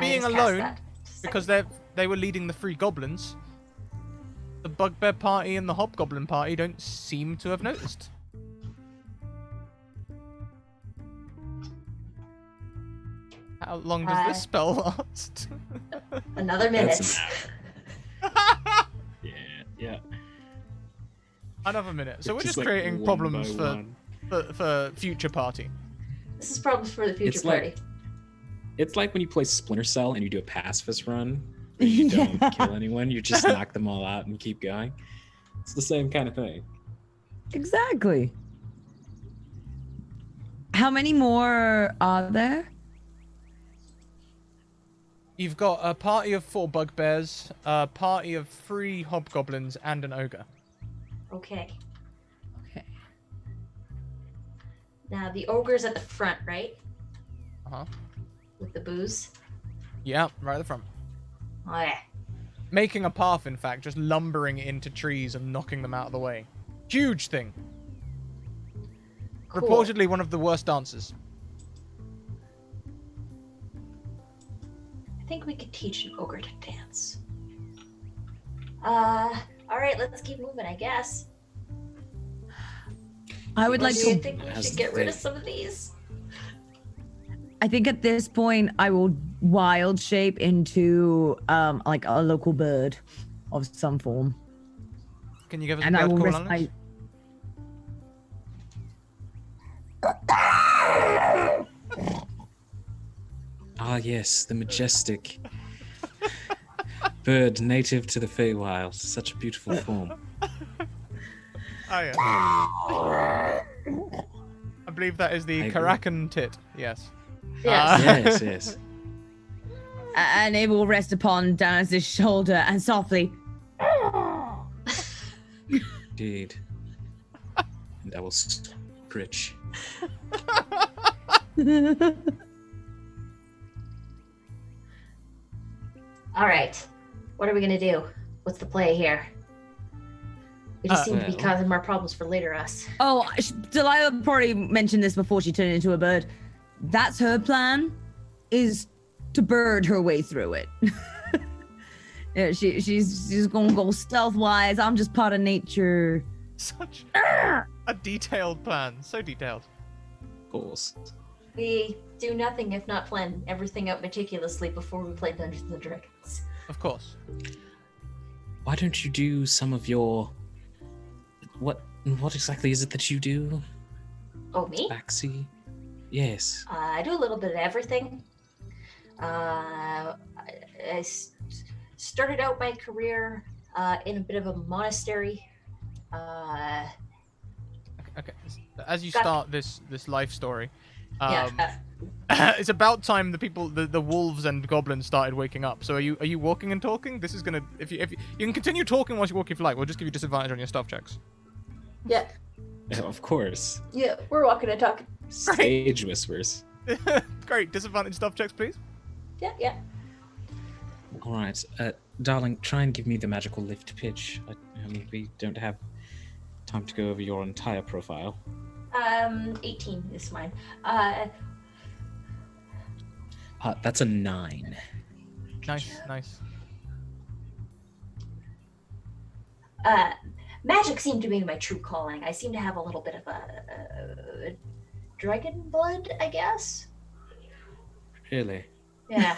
being just cast alone, that. because they were leading the 3 goblins, the bugbear party and the hobgoblin party don't seem to have noticed. How long does this spell last? Another minute. That's Yeah. Another minute. So we're Just just like creating one problems by for future party. This is problems for the future It's party. like- It's like when you play Splinter Cell and you do a pacifist run. Where you don't kill anyone, you just knock them all out and keep going. It's the same kind of thing. Exactly. How many more are there? You've got a party of 4 bugbears, a party of 3 hobgoblins, and an ogre. Okay. Okay. Now the ogre's at the front, right? Uh-huh. With the booze. Yeah, right at the front. Oh yeah. Making a path, in fact, just lumbering into trees and knocking them out of the way. Huge thing. Cool. Reportedly one of the worst dancers. I think we could teach an ogre to dance. All right, let's keep moving, I guess. I would Or like do you to. think we As should get rid of they- some of these? I think at this point I will wild shape into like a local bird of some form, Can you give us and a I bird will call, risk Alex? my. Ah, yes, the majestic bird native to the Feywild. Such a beautiful form. Oh, yeah. I believe that is the I agree. Karakan tit. Yes. Yes. Yes, yes. And it will rest upon Danaz's shoulder and softly. Indeed. And I will scritch. All right. What are we gonna do? What's the play here? We just seem to be well- causing more problems for later us. Oh, Delilah probably mentioned this before she turned into a bird. That's her plan, is to bird her way through it. Yeah, she's gonna go stealth-wise. I'm just part of nature. Such a detailed plan. So detailed. Of course. We do nothing if not plan everything out meticulously before we play Dungeons and Dragons. Of course. Why don't you do some of your... What exactly is it that you do, Oh, me? Baxi? Yes. I do a little bit of everything. I started out my career in a bit of a monastery. Okay. As you Got- start this life story, Yeah. it's about time the wolves and goblins started waking up. So are you walking and talking? This is gonna if you can continue talking while you walk if you like. We'll just give you disadvantage on your stealth checks. Yeah. Of course. Yeah. We're walking and talking. Stage whispers. Great, disadvantage stealth checks, please. Yeah. Yeah. All right. Darling, try and give me the magical lift pitch. I mean, we don't have time to go over your entire profile. 18 is mine. That's a 9. Nice. Magic seemed to be my true calling. I seem to have a little bit of a dragon blood, I guess. Really? Yeah.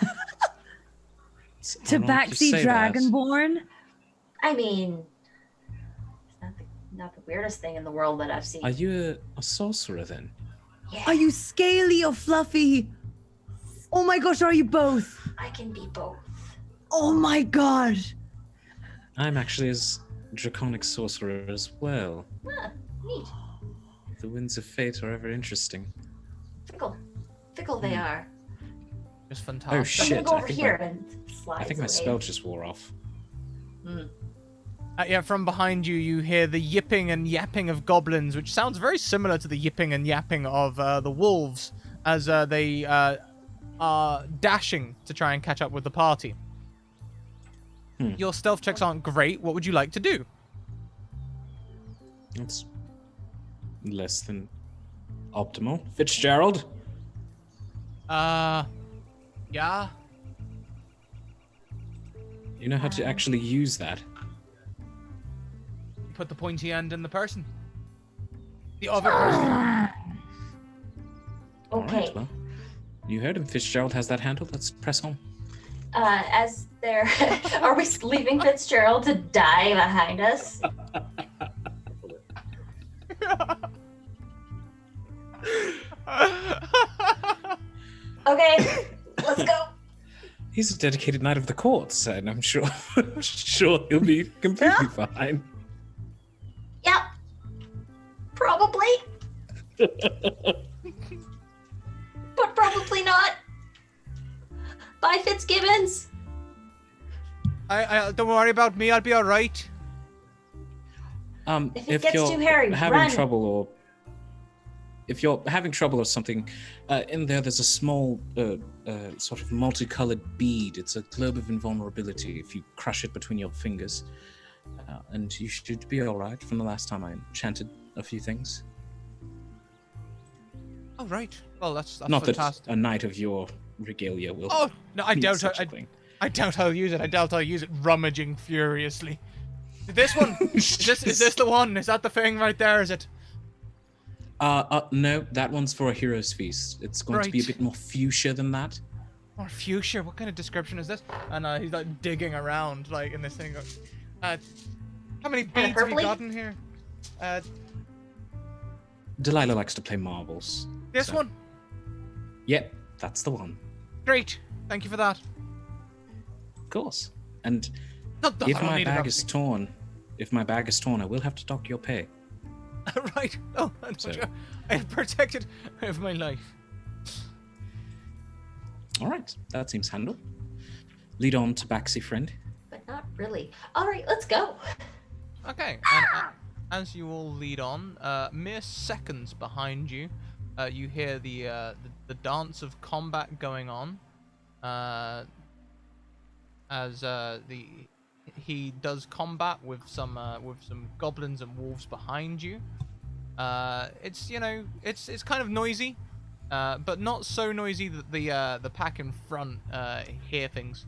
It's ironic you Tabaxi say that. Dragonborn. I mean, it's not the weirdest thing in the world that I've seen. Are you a sorcerer then? Yeah, Are you scaly or fluffy? Oh my gosh, are you both? I can be both. Oh my god. I'm actually as draconic sorcerer as well. Huh, neat. The winds of fate are ever interesting. Fickle they are. Just Oh fantastic. I'm shit! gonna go I over think here my, and slide. I think my away. spell just wore off. Yeah, from behind you, you hear the yipping and yapping of goblins, which sounds very similar to the yipping and yapping of the wolves as they are dashing to try and catch up with the party. Your stealth checks aren't great. What would you like to do? That's less than optimal. Fitzgerald? Yeah. You know how to actually use that? Put the pointy end in the person. The other person. Okay. Alright, well. You heard him. Fitzgerald has that handle. Let's press on. As they're, are we leaving Fitzgerald to die behind us? Okay, let's go. He's a dedicated knight of the courts, and I'm sure sure he'll be completely fine. Yep. Probably. But probably not. Bye, Fitzgibbons. I don't worry about me. I'll be all right. If it gets too hairy, having run. trouble, or if you're having trouble or something, in there's a small sort of multicolored bead. It's a globe of invulnerability. If you crush it between your fingers, and you should be all right. From the last time I enchanted a few things. Oh right. Well, that's Not fantastic. that a knight of your regalia will. Oh no, I need doubt. such a thing. I doubt I'll use it. I doubt I'll use it, rummaging furiously. This one. is this the one? Is that the thing right there? Is it? No, that one's for a hero's feast. It's going to be a Right. bit more fuchsia than that. Or fuchsia? What kind of description is this? And he's like digging around, like in this thing. How many beads have you purpley? got in here? Delilah likes to play marbles. This so- one. Yep, that's the one. Great. Thank you for that. Of course. And Not that if I don't my need it, bag is obviously. torn, I will have to dock your pay. Right. Oh, So- I protected with my life. All right, that seems handled. Lead on to Baxi, friend. But not really. All right, let's go. Okay, and as you all lead on, mere seconds behind you, you hear the dance of combat going on, as he does combat with some goblins and wolves behind you. It's it's kind of noisy, but not so noisy that the pack in front hear things.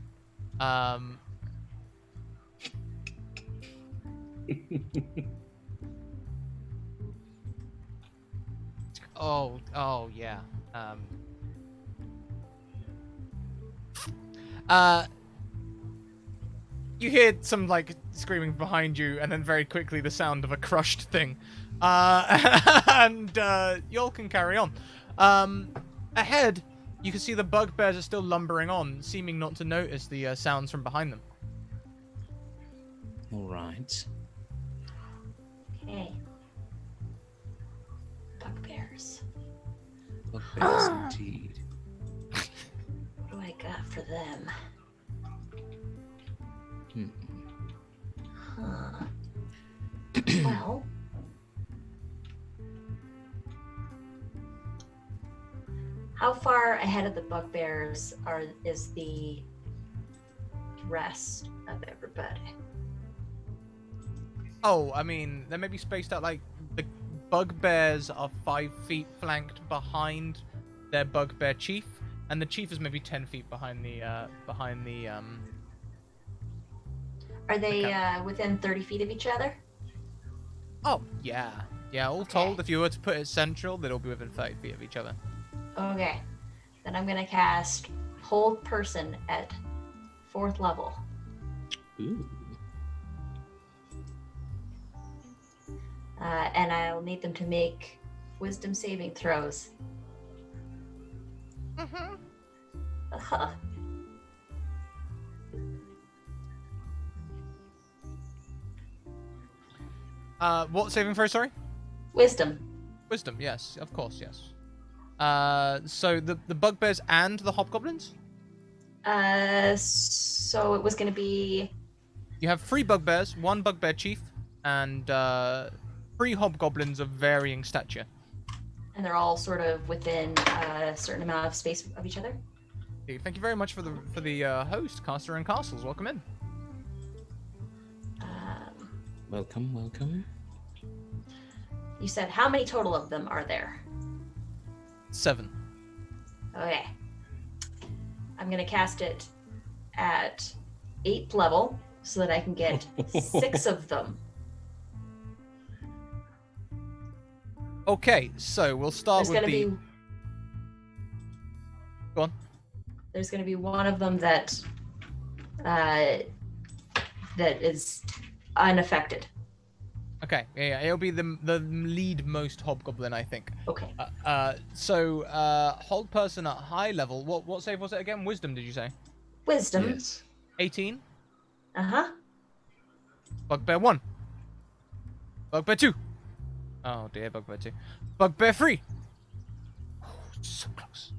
Oh yeah. You hear some like screaming behind you, and then very quickly the sound of a crushed thing, and y'all can carry on. Ahead, you can see the bugbears are still lumbering on, seeming not to notice the sounds from behind them. All right. Okay. Bugbears. Bugbears indeed. What do I got for them? Hmm. Huh. Well. How far ahead of the bugbears is the rest of everybody? Oh, I mean, they may be spaced out. Like the bugbears are 5 feet flanked behind their bugbear chief, and the chief is maybe 10 feet behind the Are they Okay. within 30 feet of each other? Oh yeah, Yeah, all told, if you were to put it central, they'd all be within 30 feet of each other. Okay. Then I'm gonna cast Hold Person at 4th level. Ooh. And I'll need them to make wisdom saving throws. Mm-hmm. Uh-huh. What saving throw, sorry? Wisdom. Wisdom, yes, of course, yes. So the bugbears and the hobgoblins? So it was gonna be You have 3 bugbears, 1 bugbear chief, and 3 hobgoblins of varying stature. and they're all sort of within a certain amount of space of each other. Okay, thank you very much for the host, Caster and Castles. Welcome in. Welcome, welcome. You said how many total of them are there? 7. Okay. I'm gonna cast it at 8th level so that I can get 6 of them. Okay, so we'll start There's with gonna the... be Go on. there's gonna be one of them that is unaffected. Okay, yeah, it'll be the lead most hobgoblin, I think. Okay. So hold person at high level. What save was it again? Wisdom, did you say? Wisdom. Yes. 18. Uh-huh. Bugbear 1. Bugbear 2. Oh dear, Bugbear 2. Bugbear 3. Oh, so close.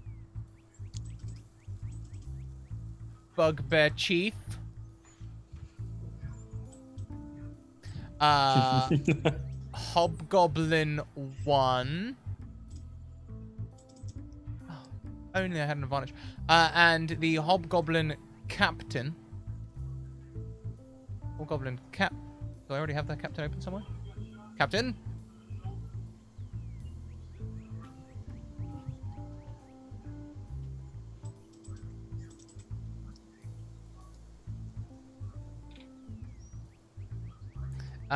Bugbear Chief. Hobgoblin 1. Oh, only I had an advantage. And the Hobgoblin Captain. Hobgoblin Cap. Do I already have that captain open somewhere? Captain?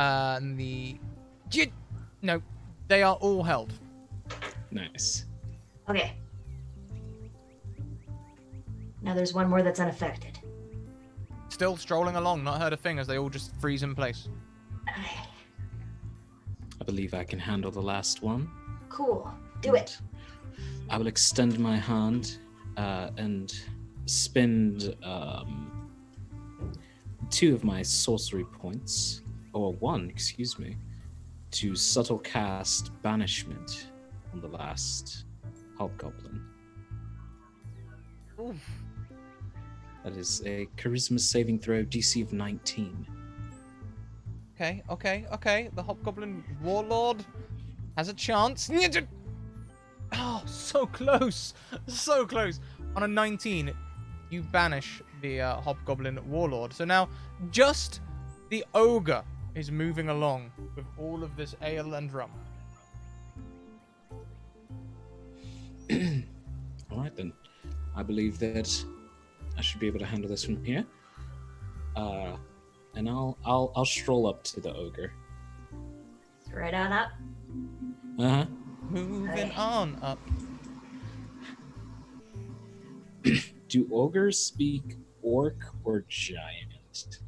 And the... No, they are all held. Nice. Okay. Now there's one more that's unaffected. Still strolling along, not heard a thing as they all just freeze in place. Okay. I believe I can handle the last one. Cool. Do it. I will extend my hand and spend 2 of my sorcery points, or 1, excuse me, to subtle cast banishment on the last hobgoblin. Oof. That is a charisma saving throw DC of 19. Okay. The Hobgoblin Warlord has a chance. Oh, so close. So close. On a 19, you banish the Hobgoblin Warlord. So now, just the Ogre is moving along with all of this ale and rum. All right, then. I believe that I should be able to handle this from here. And I'll stroll up to the ogre. Right on up. Uh-huh. Moving on up. Do ogres speak orc or giant?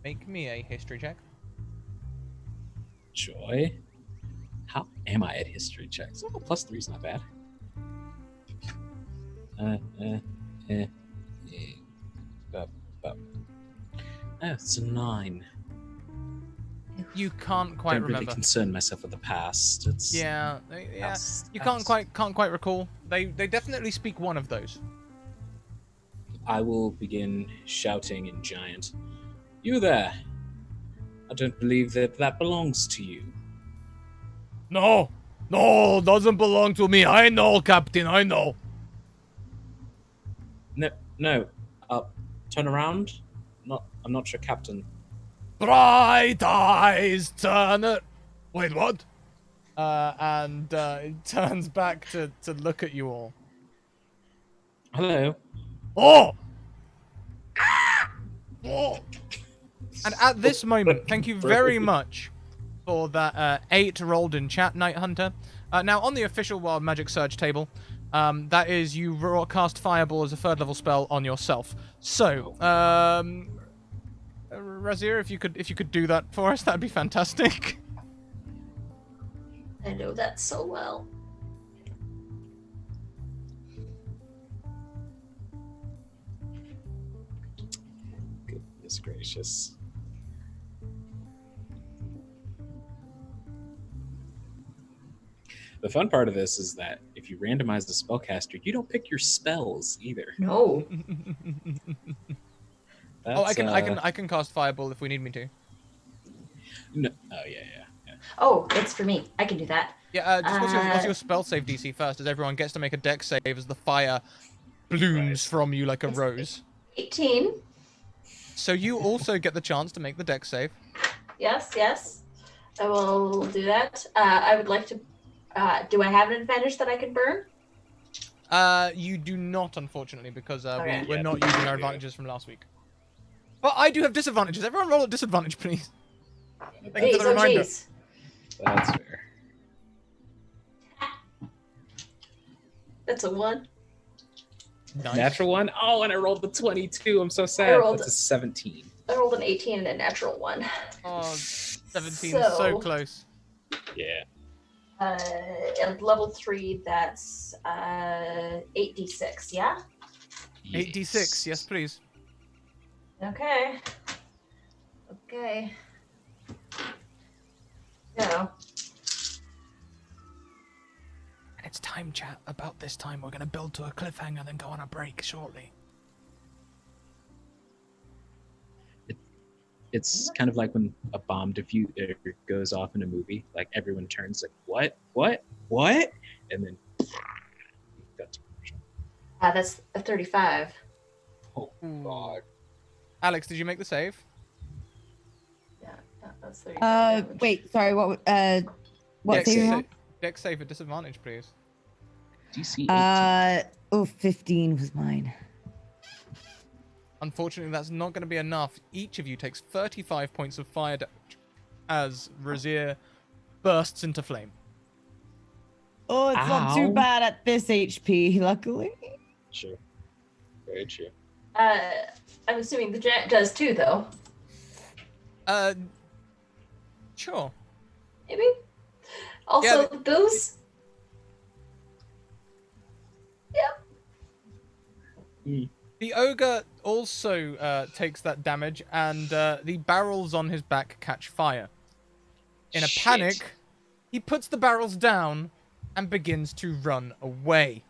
Make me a history check. Joy? How am I at history checks? Oh, +3's not bad. It's a 9. You can't quite Don't remember. really concern myself with the past. It's Yeah. past- You past. can't quite recall. They definitely speak one of those. I will begin shouting in giant. You there! I don't believe that belongs to you. No, doesn't belong to me. I know, Captain. I know. No. Turn around. I'm not your captain. Bright eyes turn it. Wait, what? And it turns back to look at you all. Hello. Oh! Oh! And at this moment, thank you very much for that 8 rolled in chat, Night Hunter. Now, on the official Wild Magic Surge table, that is you cast Fireball as a 3rd level spell on yourself. So, Razir, if you could do that for us, that'd be fantastic. I know that so well. Goodness gracious. The fun part of this is that if you randomize the spellcaster, you don't pick your spells either. No. Oh, I can cast Fireball if we need me to. No, oh yeah. Oh, it's for me. I can do that. Yeah, just what's your spell save DC first, as everyone gets to make a dex save as the fire blooms from you like a rose. 18. So you also get the chance to make the dex save. Yes. I will do that. I would like to. Do I have an advantage that I can burn? You do not, unfortunately, because Okay. we're not using our advantages from last week. But I do have disadvantages. Everyone roll at disadvantage, please. Thank you for the reminder. Jeez. That's fair. That's a 1. Nice. Natural one? Oh, and I rolled the 22. I'm so sad. rolled- That's a 17. I rolled an 18 and a natural 1. Oh, 17 is so close. Yeah. At level 3, that's 8d6, yeah? 8d6, yes, please. Okay. So, And it's time, chat. About this time, we're going to build to a cliffhanger, then go on a break shortly. It's kind of like when a bomb diffuser goes off in a movie. Like everyone turns like, what? And then that's that's a 35. oh god. Alex, did you make the save? Yeah, that's 35. Wait, sorry, what Dex saving sa- roll? Dex save at disadvantage, please. DC 18. 15 was mine. Unfortunately, that's not going to be enough. Each of you takes 35 points of fire damage as Razir bursts into flame. Oh, it's not too Ow. bad at this HP, luckily. Sure. Very true. I'm assuming the giant does too, though. Sure. Maybe? Also, Yeah, Booze? Yep. The ogre also takes that damage, and the barrels on his back catch fire. In a Shit. panic, he puts the barrels down and begins to run away.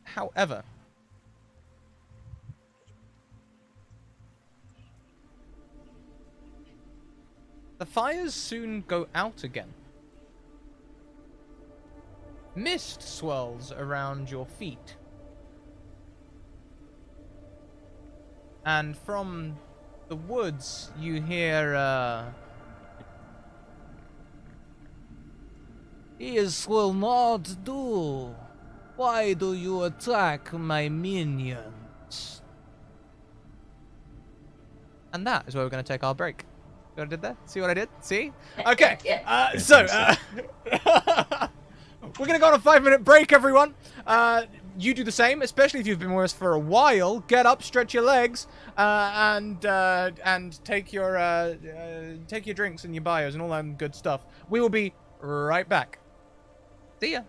However, the fires soon go out again. Mist swirls around your feet. And from the woods, you hear, This will not do. Why do you attack my minions? And that is where we're going to take our break. See what I did there? See what I did? See? Okay. Yeah. We're going to go on a 5-minute break, everyone. You do the same, especially if you've been with us for a while. Get up, stretch your legs, and take your drinks and your bios and all that good stuff. We will be right back. See ya.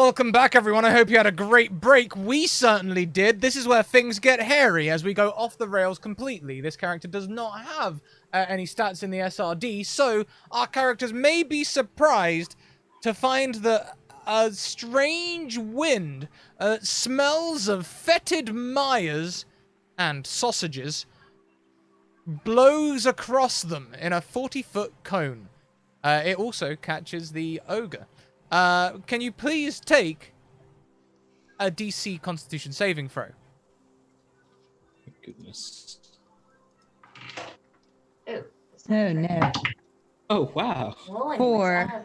Welcome back, everyone. I hope you had a great break. We certainly did. This is where things get hairy as we go off the rails completely. This character does not have any stats in the SRD, so our characters may be surprised to find that a strange wind smells of fetid mires and sausages blows across them in a 40-foot cone. It also catches the ogre. Can you please take a DC Constitution saving throw? Goodness. Oh. Oh no. Oh, wow. Well, anyways, 4.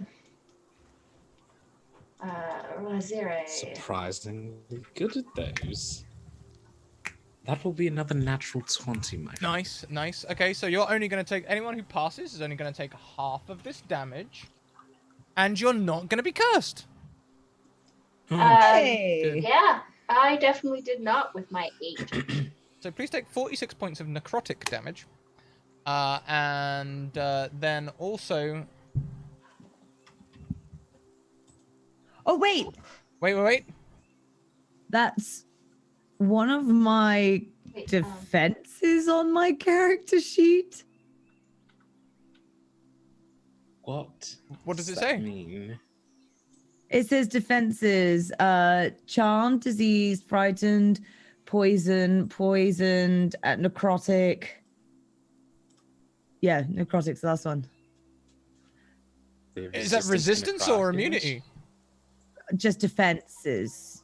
Zero. Surprisingly good at those. That will be another natural 20, my friend. Nice, nice. Okay, so you're only going to take... Anyone who passes is only going to take half of this damage. And you're not going to be cursed. Hey. Yeah, I definitely did not with my 8. So please take 46 points of necrotic damage. And then also... Oh wait, Wait. that's one of my Wait, defenses on my character sheet. What? What does it that say? mean? It says defenses: charmed, diseased, frightened, poisoned, necrotic. Yeah, necrotic's the last one. The Is that to resistance or necrotic immunity? Just defenses.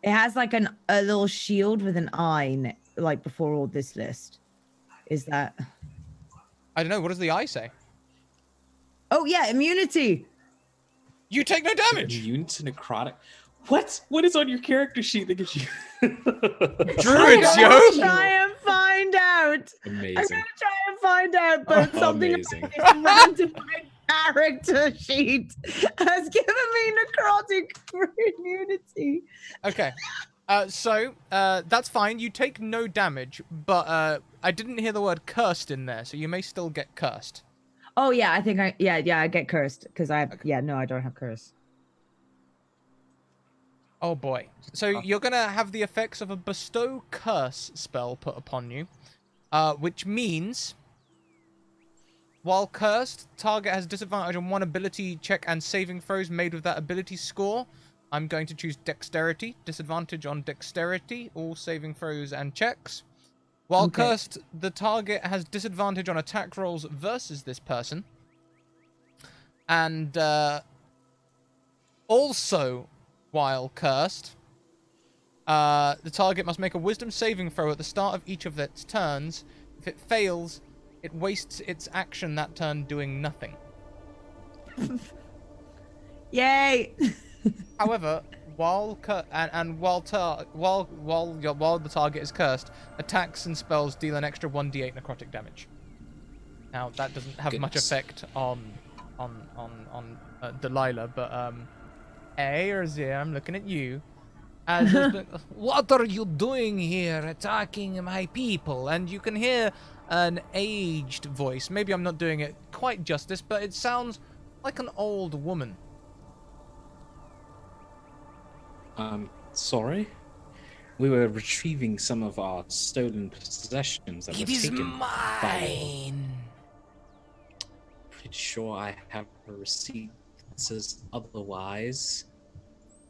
It has like a little shield with an eye, like before all this list. Is that? I don't know. What does the eye say? Oh yeah, immunity. You take no damage? damage. Immune to necrotic? What? What is on your character sheet that gives you... Druids, I'm yo! gonna try and find out. Amazing. I'm gonna try and find out, but something Amazing. about this random character sheet has given me necrotic immunity. Okay. So that's fine. You take no damage, but I didn't hear the word cursed in there, so you may still get cursed. Oh yeah, I think I get cursed because I have, I don't have curse. Oh boy. So you're gonna have the effects of a bestow curse spell put upon you, which means while cursed, target has disadvantage on one ability check and saving throws made with that ability score. I'm going to choose dexterity, disadvantage on dexterity, all saving throws and checks. While Okay. cursed, the target has disadvantage on attack rolls versus this person. And also, while cursed, the target must make a wisdom saving throw at the start of each of its turns. If it fails, it wastes its action that turn doing nothing. Yay! However, while while the target is cursed, attacks and spells deal an extra 1d8 necrotic damage. Now that doesn't have much Goodness. effect on Delilah, but hey, Erzir, I'm looking at you. As there's been, what are you doing here, attacking my people? And you can hear an aged voice. Maybe I'm not doing it quite justice, but it sounds like an old woman. Sorry? We were retrieving some of our stolen possessions that were taken. Mine. Pretty sure I have a receipt that says otherwise.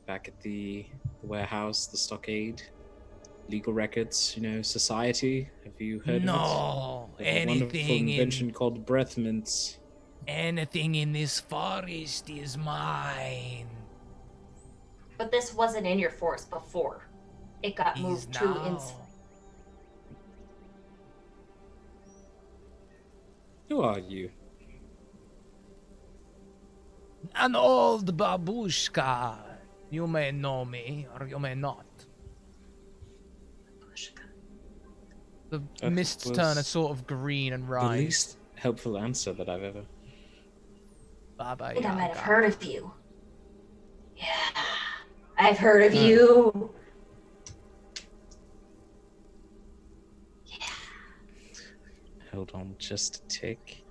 Back at the warehouse, the stockade, legal records, society. Have you heard of it? No, There's a wonderful invention called breath mints. anything in this forest is mine. But this wasn't in your forest before. It got moved to ins. Who are you? An old babushka. You may know me, or you may not. The That mists was turn a sort of green and The rise. least helpful answer that I've ever... Baba I think I might have Yaga. heard of you. Yeah, I've heard of you. Hold on just a tick.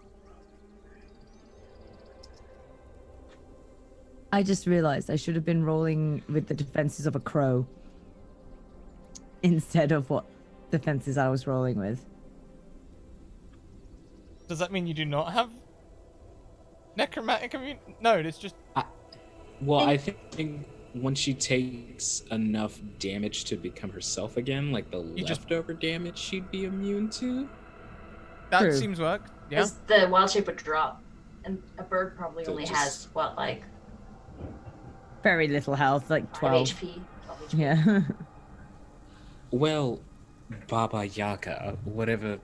I just realized I should have been rolling with the defenses of a crow instead of what defenses I was rolling with. Does that mean you do not have necromantic immune? No, it's just... Well, I think once she takes enough damage to become herself again, like the leftover damage she'd be immune to. That True. seems work. Yeah. Because the wild shape would drop, and a bird probably So only just- has what, like Very little health, like 5 12. HP. 12 HP. Yeah. Well, Baba Yaga, whatever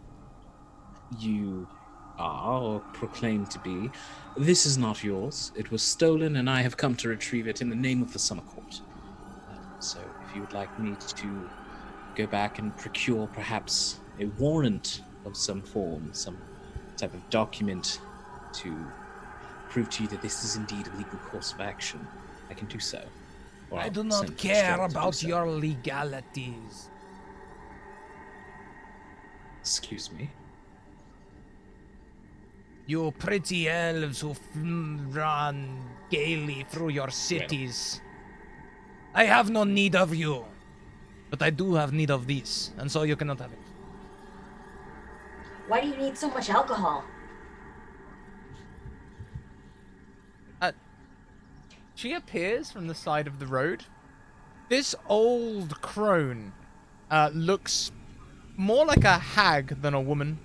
you are or proclaim to be, this is not yours. It was stolen, and I have come to retrieve it in the name of the Summer Court. So, if you would like me to go back and procure perhaps a warrant of some form, some type of document to prove to you that this is indeed a legal course of action, I can do so. Or I I'll do send not the care Strength to do about so. your legalities. Excuse me. You pretty elves who run gaily through your cities. I have no need of you. But I do have need of this, and so you cannot have it. Why do you need so much alcohol? She appears from the side of the road. This old crone looks more like a hag than a woman.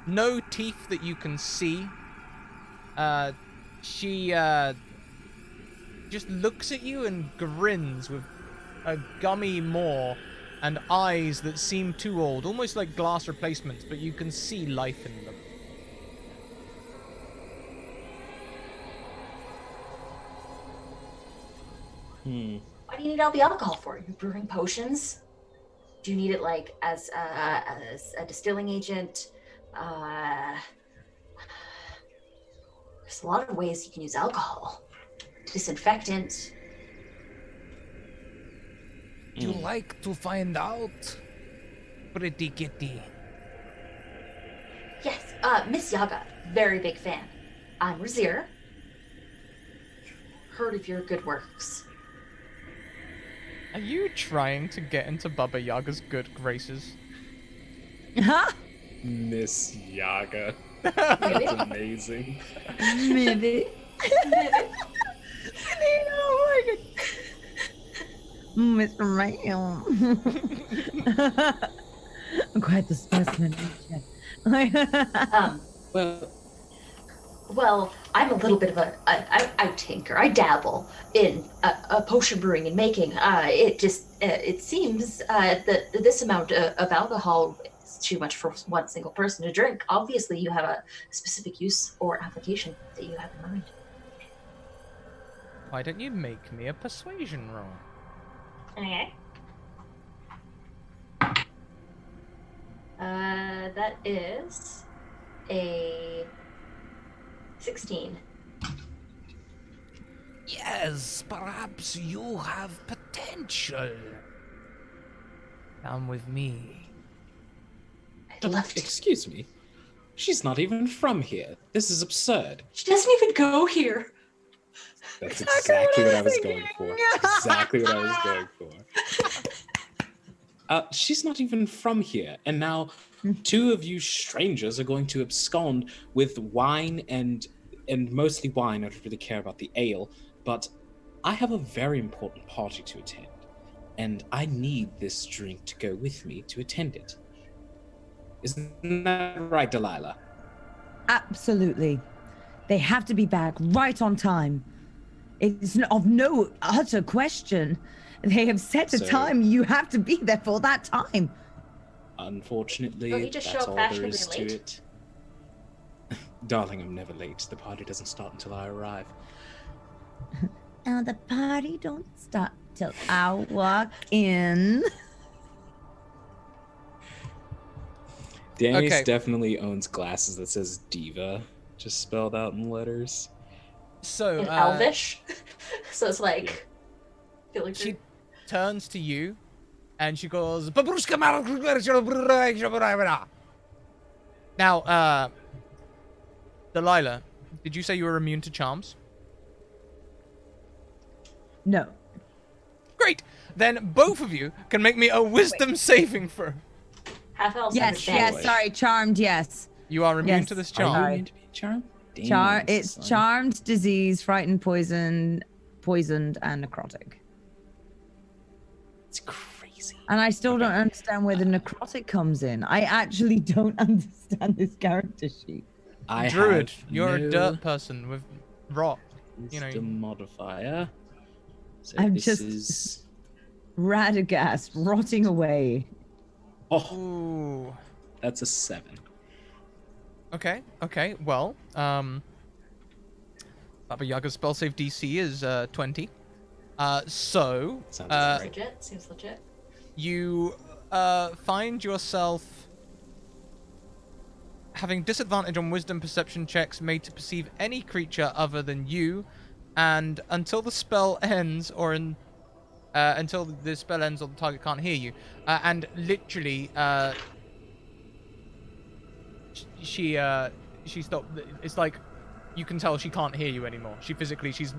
No teeth that you can see. She just looks at you and grins with a gummy maw and eyes that seem too old, almost like glass replacements, but you can see life in them. Why do you need all the alcohol for? You're brewing potions? Do you need it like as a distilling agent? There's a lot of ways you can use alcohol. Disinfectant. You like to find out? Pretty kitty. Yes, Miss Yaga, very big fan. I'm Razir. Heard of your good works. Are you trying to get into Baba Yaga's good graces? Huh? Miss Yaga. Maybe. That's amazing. Maybe. Oh my god. Mr. Mayo. I'm quite the specimen. Well, I'm a little bit of I tinker. I dabble in potion brewing and making. It seems that this amount of alcohol is too much for one single person to drink. Obviously, you have a specific use or application that you have in mind. Why don't you make me a persuasion roll? Okay. That is a 16. Yes, perhaps you have potential. Come with me. I'd love to. Excuse me. She's not even from here. This is absurd. She doesn't even go here. That's exactly what I was going for. Exactly what I was going for. She's not even from here, and now two of you strangers are going to abscond with wine and mostly wine. I don't really care about the ale, but I have a very important party to attend, and I need this drink to go with me to attend it. Isn't that right, Delilah? Absolutely. They have to be back right on time. It's of no utter question. They have set a So- time. You have to be there for that time. Don't Unfortunately, you just that's show up all there fashionably is to late? it. Darling, I'm never late. The party doesn't start until I arrive. Oh, the party don't start till I walk in. Danny's Okay. definitely owns glasses that says diva, just spelled out in letters. So, In Elvish. So it's like. Feel like she turns to you and she goes, "Babrushka Mar-" Now, Delilah, did you say you were immune to charms? No. Great. Then both of you can make me a wisdom saving throw. Half elves Yes, understand. yes, sorry, charmed, yes. You are immune Yes. to this Are you charm. Sorry. meant to be charmed? Damn, It's son. charmed, disease, frightened, poisoned, and necrotic. It's crazy. And I still Okay. don't understand where the necrotic comes in. I actually don't understand this character sheet. I Druid, have you're no a dirt person with rot. You know, wisdom modifier. So I'm this just- is Radagast, rotting away. oh, Ooh. that's a 7. Okay. Well, Baba Yaga's spell save DC is 20. So Sounds Seems right. legit. Seems legit. you find yourself having disadvantage on wisdom perception checks made to perceive any creature other than you, and until the spell ends, or until the spell ends or the target can't hear you. And literally, she stopped. It's like you can tell she can't hear you anymore. She's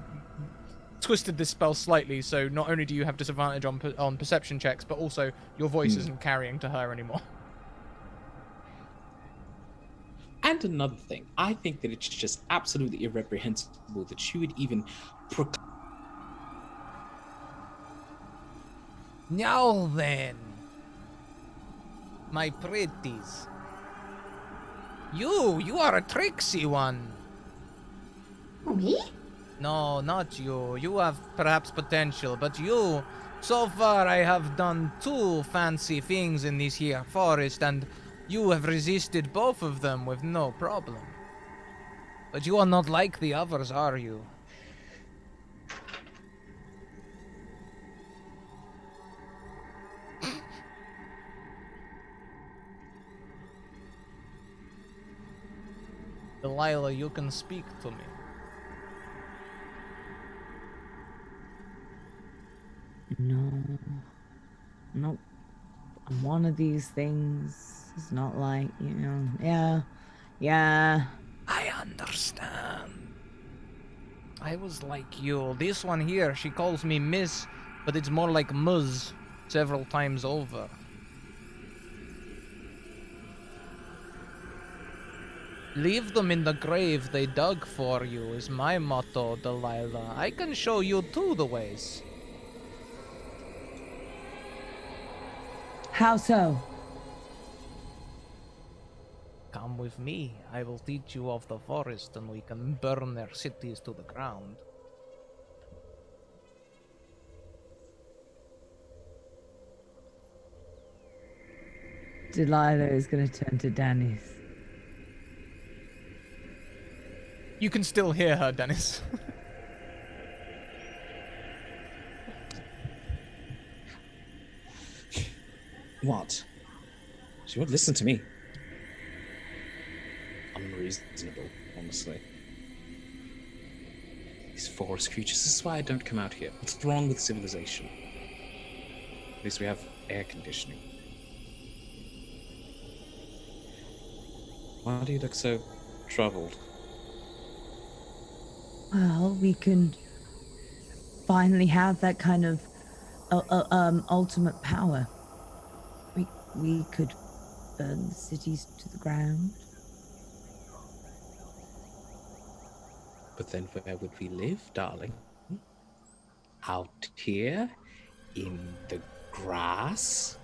twisted this spell slightly, so not only do you have disadvantage on perception checks, but also your voice isn't carrying to her anymore. And another thing, I think that it's just absolutely irreprehensible that she would even Now then, my pretties. You are a tricksy one. Me? No, not you. You have perhaps potential, but you, so far I have done 2 fancy things in this here forest, and you have resisted both of them with no problem. But you are not like the others, are you? Delilah, you can speak to me. No. Nope. I'm one of these things. It's not like, Yeah. I understand. I was like you. This one here, she calls me Miss, but it's more like Ms several times over. Leave them in the grave they dug for you is my motto, Delilah. I can show you too the ways. How so? Come with me. I will teach you of the forest and we can burn their cities to the ground. Delilah is going to turn to Dennis. You can still hear her, Dennis. What? She won't listen to me. Unreasonable, honestly. These forest creatures, this is why I don't come out here. What's wrong with civilization? At least we have air conditioning. Why do you look so troubled? Well, we can finally have that kind of ultimate power. We could burn the cities to the ground. But then where would we live, darling? Out here? In the grass?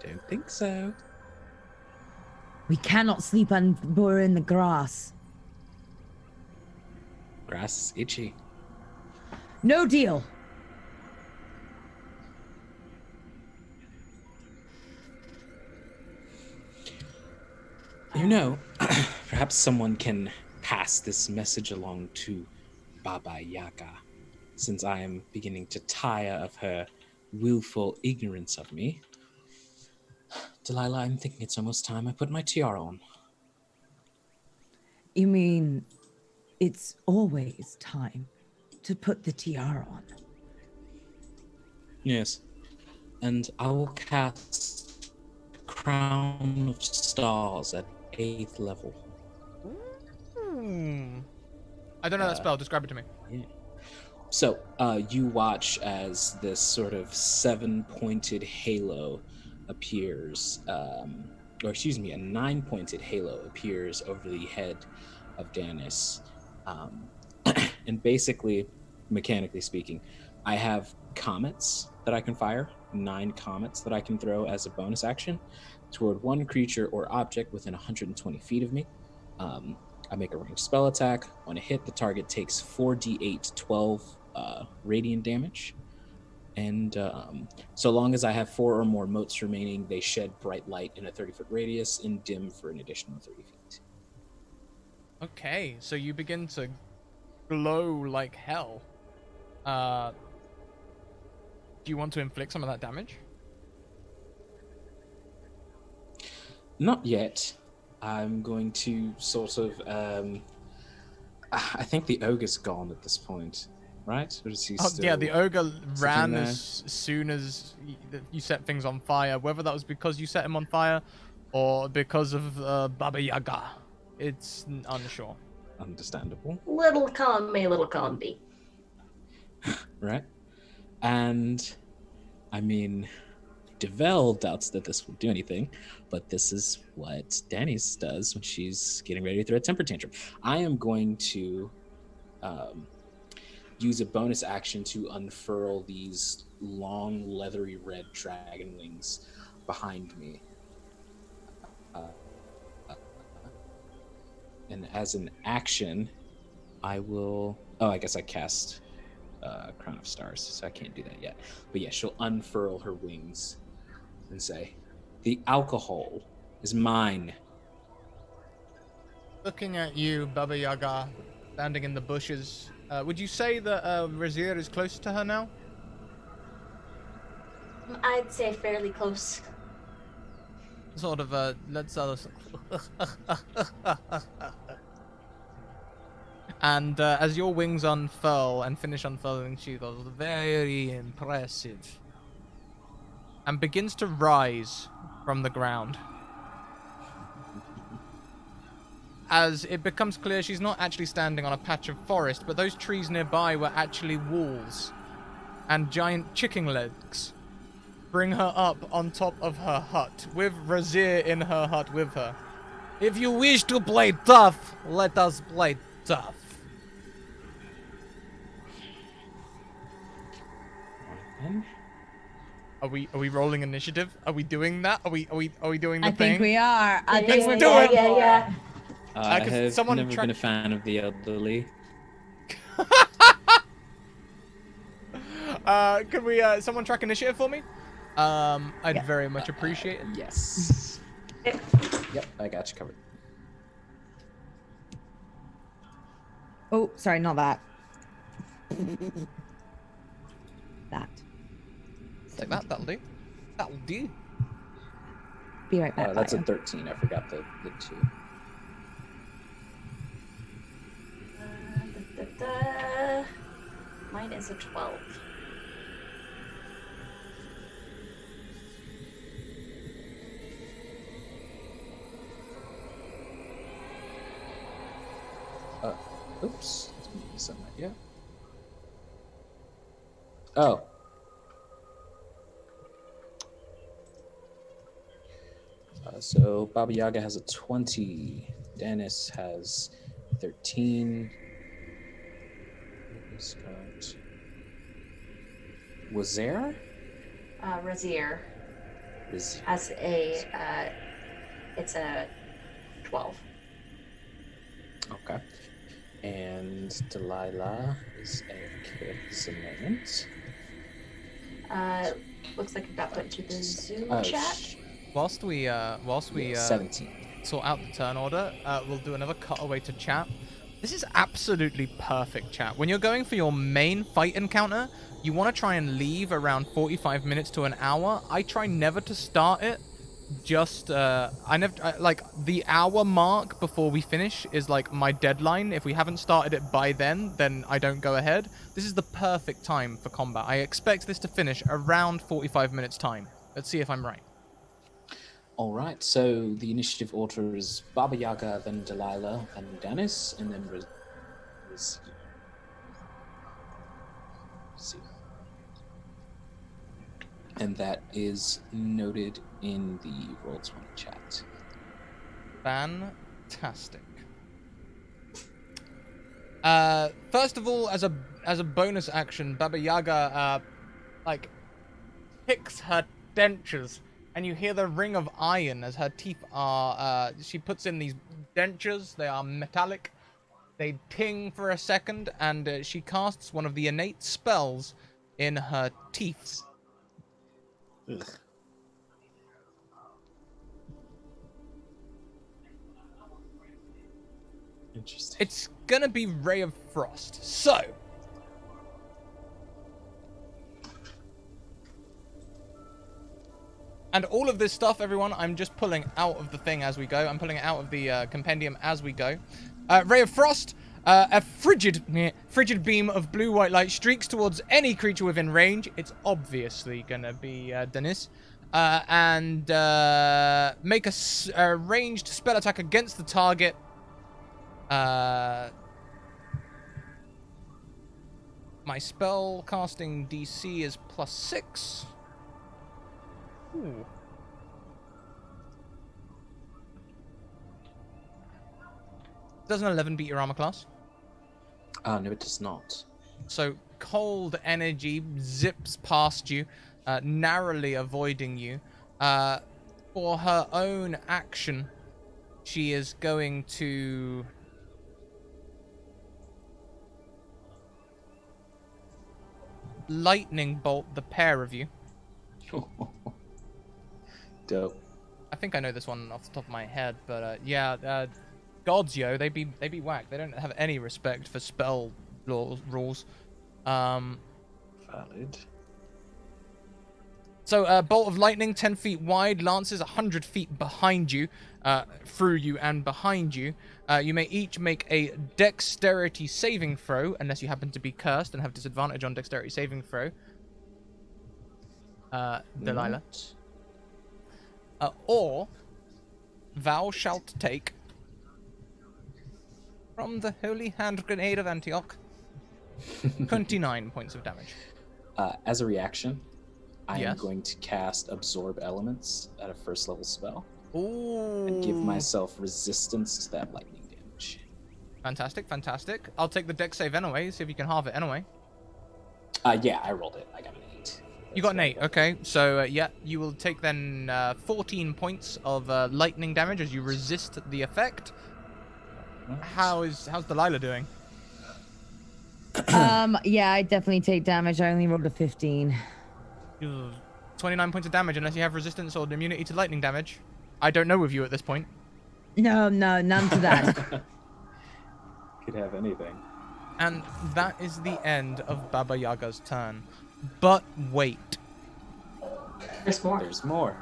Don't think so. We cannot sleep we're in the grass. Grass is itchy. No deal. You know, perhaps someone can pass this message along to Baba Yaga, since I am beginning to tire of her willful ignorance of me. Delilah, I'm thinking it's almost time I put my tiara on. You mean it's always time to put the tiara on? Yes. And I will cast Crown of Stars at 8th level. I don't know that spell. Describe it to me. Yeah. So you watch as this sort of 7-pointed halo appears, or excuse me, a 9-pointed halo appears over the head of Danis. Um, and basically, mechanically speaking, I have comets that I can fire, 9 comets that I can throw as a bonus action toward one creature or object within 120 feet of me. Um, I make a ranged spell attack. On a hit, the target takes 4d8 12 radiant damage. And so long as I have 4 or more motes remaining, they shed bright light in a 30-foot radius and dim for an additional 30 feet. Okay, so you begin to glow like hell. Do you want to inflict some of that damage? Not yet. I'm going to sort of... I think the ogre's gone at this point, right? Or is he still Yeah, the ogre ran there? as soon as you set things on fire. Whether that was because you set him on fire or because of Baba Yaga, it's unsure. Understandable. Little column A, little column B. Right? And, I mean, Devel doubts that this will do anything, but this is what Danny's does when she's getting ready to throw a temper tantrum. I am going to use a bonus action to unfurl these long, leathery red dragon wings behind me. And as an action, I will... Oh, I guess I cast Crown of Stars, so I can't do that yet. But yeah, she'll unfurl her wings and say, "The alcohol is mine." Looking at you, Baba Yaga, standing in the bushes, would you say that Razir is close to her now? I'd say fairly close. Sort of, let's And as your wings unfurl and finish unfurling, she goes, "Very impressive," and begins to rise from the ground. As it becomes clear she's not actually standing on a patch of forest, but those trees nearby were actually walls and giant chicken legs. Bring her up on top of her hut, with Razir in her hut with her. "If you wish to play tough, let us play tough." And Are we rolling initiative? Are we doing that? Are we doing the I thing? think we are. I Yeah, think yeah, we're yeah, doing. yeah, yeah. I 'Cause have someone never tra- been a fan of the elderly. Could we someone track initiative for me? I'd Yeah. very much appreciate it. Yes. Yep, I got you covered. Oh, sorry, not that. That. Take that, that'll do. That'll do. Be right back. That's a Bio. 13. I forgot the 2. Mine is a 12. Oops. Let's move this up. Yeah. Oh. So Baba Yaga has a 20. Dennis has 13. He's got... Was there? Razir Is has a, it's a 12. okay. And Delilah is AFK at this moment. Looks like it got put into the Zoom Oh, chat. Whilst we 17. sort out the turn order, we'll do another cutaway to chat. This is absolutely perfect, chat. When you're going for your main fight encounter, you want to try and leave around 45 minutes to an hour. I try never to start it. Just, like, the hour mark before we finish is, like, my deadline. If we haven't started it by then I don't go ahead. This is the perfect time for combat. I expect this to finish around 45 minutes time. Let's see if I'm right. All right, so the initiative order is Baba Yaga, then Delilah, then Dennis, and then Riz. See. And that is noted in the Roll20 chat. Fantastic. First of all, as a bonus action, Baba Yaga picks her dentures, and you hear the ring of iron as her teeth are. She puts in these dentures. They are metallic. They ting for a second, and she casts one of the innate spells in her teeth. Ugh. Interesting. It's gonna be Ray of Frost. So. And all of this stuff, everyone, I'm just pulling out of the thing as we go. I'm pulling it out of the compendium as we go. Ray of Frost, a frigid beam of blue-white light streaks towards any creature within range. It's obviously gonna be Dennis. And make a ranged spell attack against the target. My spell casting DC is +6. Ooh. Does an 11 beat your armor class? No, it does not. So cold energy zips past you, narrowly avoiding you. For her own action, she is going to... lightning bolt the pair of you. Dope. I think I know this one off the top of my head, but yeah, gods, yo, they be whack. They don't have any respect for spell rules. Valid. So, bolt of lightning, 10 feet wide, lances 100 feet behind you, through you and behind you. You may each make a dexterity saving throw, unless you happen to be cursed and have disadvantage on dexterity saving throw. Delilah. Or thou shalt take from the Holy Hand Grenade of Antioch 29 points of damage. As a reaction, I am Yes. going to cast Absorb Elements at a first level spell Ooh. and give myself resistance to that lightning damage. Fantastic, fantastic. I'll take the dex save anyway, see if you can halve it anyway. Yeah, I rolled it. I got an 8. You got an 8, okay. So, yeah, you will take then 14 points of lightning damage as you resist the effect. How's Delilah doing? Yeah, I definitely take damage. I only rolled a 15. 29 points of damage unless you have resistance or immunity to lightning damage. I don't know with you at this point. No, none to that. Could have anything. And that is the end of Baba Yaga's turn. But wait. There's more. There's more.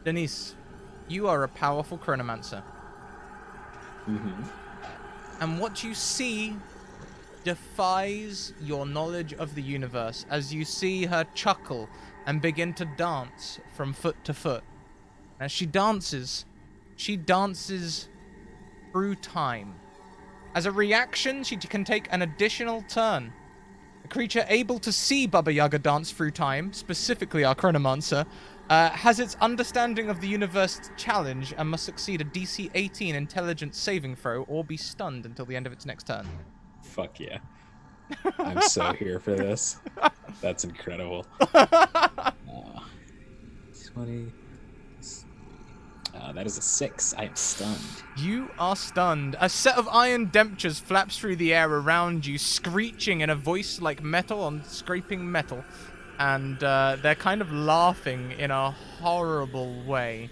Denise, you are a powerful chronomancer. Mm-hmm. And what you see defies your knowledge of the universe as you see her chuckle and begin to dance from foot to foot. As she dances through time. As a reaction, she can take an additional turn. A creature able to see Baba Yaga dance through time, specifically our chronomancer, has its understanding of the universe challenge and must succeed a DC 18 intelligence saving throw or be stunned until the end of its next turn. Fuck yeah. I'm so here for this. That's incredible. 20. That is a 6. I am stunned. You are stunned. A set of iron dentures flaps through the air around you, screeching in a voice like metal on scraping metal. And they're kind of laughing in a horrible way.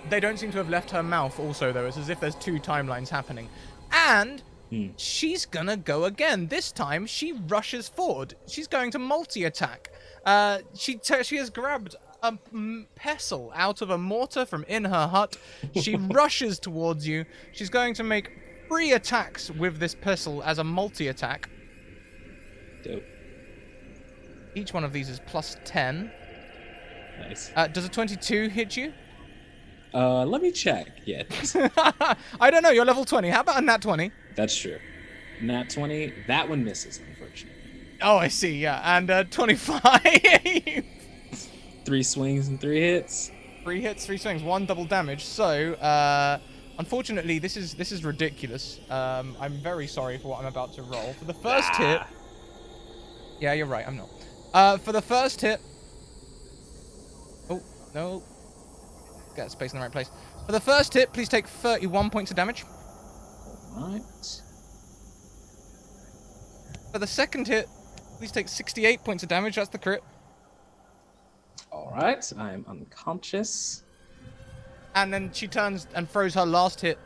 They don't seem to have left her mouth also, though. It's as if there's two timelines happening. And she's gonna go again. This time, she rushes forward. She's going to multi-attack. She has grabbed a pestle out of a mortar from in her hut. She rushes towards you. She's going to make 3 attacks with this pestle as a multi-attack. Dope. Each one of these is plus 10. Nice. Does a 22 hit you? Let me check. Yeah, I don't know. You're level 20. How about a nat 20? that's true. Nat 20. That one misses, unfortunately. Oh, I see. Yeah, and 25. 3 swings and 3 hits. 3 hits, 3 swings, 1 double damage. So, unfortunately, this is ridiculous. I'm very sorry for what I'm about to roll. For the first hit... Yeah, you're right, I'm not. For the first hit... Oh, no. Get space in the right place. For the first hit, please take 31 points of damage. Alright. For the second hit, please take 68 points of damage. That's the crit. Alright, I'm unconscious. And then she turns and throws her last hit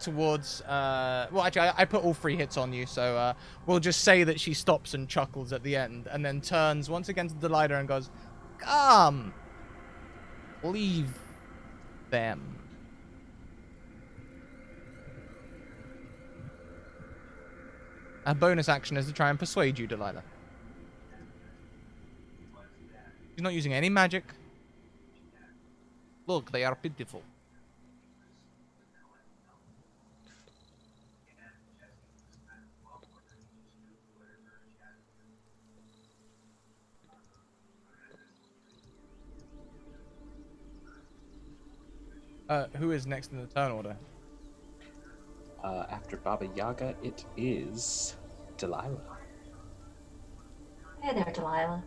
towards... well, actually, I put all 3 hits on you, so we'll just say that she stops and chuckles at the end, and then turns once again to Delilah and goes, "Come! Leave them." A bonus action is to try and persuade you, Delilah. She's not using any magic. Look, they are pitiful. Who is next in the turn order? After Baba Yaga, it is Delilah. Hey there, Delilah.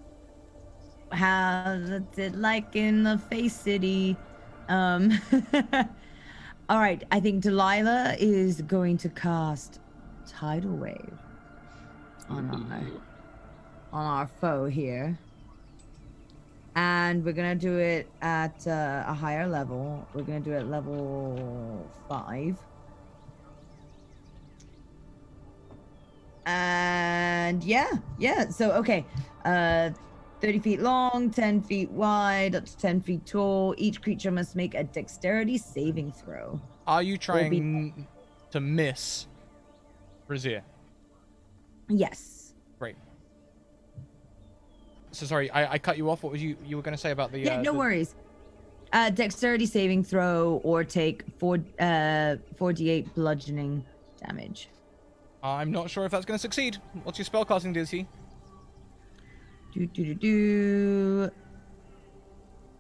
How's it like in the Face City? All right, I think Delilah is going to cast Tidal Wave on our foe here. And we're gonna do it at a higher level. We're gonna do it at level 5. And yeah. So okay, 30 feet long, 10 feet wide, up to 10 feet tall. Each creature must make a dexterity saving throw. Are you trying to miss Brazier? Yes. Great. So sorry, I cut you off. What was you were going to say about the... Yeah, no worries. Dexterity saving throw or take 4d8 bludgeoning damage. I'm not sure if that's going to succeed. What's your spellcasting DC?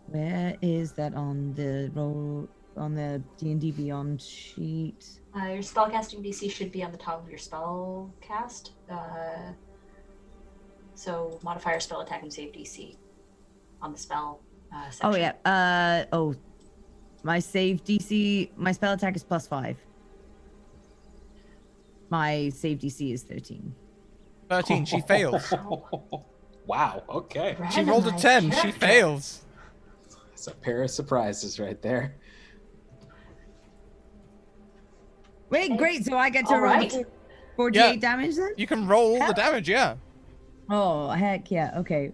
Where is that on the roll on the D&D Beyond sheet? Your spellcasting DC should be on the top of your spell cast. So modifier spell attack and save DC on the spell section. Oh yeah. My save DC, my spell attack is +5. My save DC is 13. 13. She fails. Wow, okay. She rolled a 10. She fails. It's a pair of surprises right there. Wait, great. So I get to roll 48 damage then? You can roll the damage, yeah. Oh, heck yeah. Okay.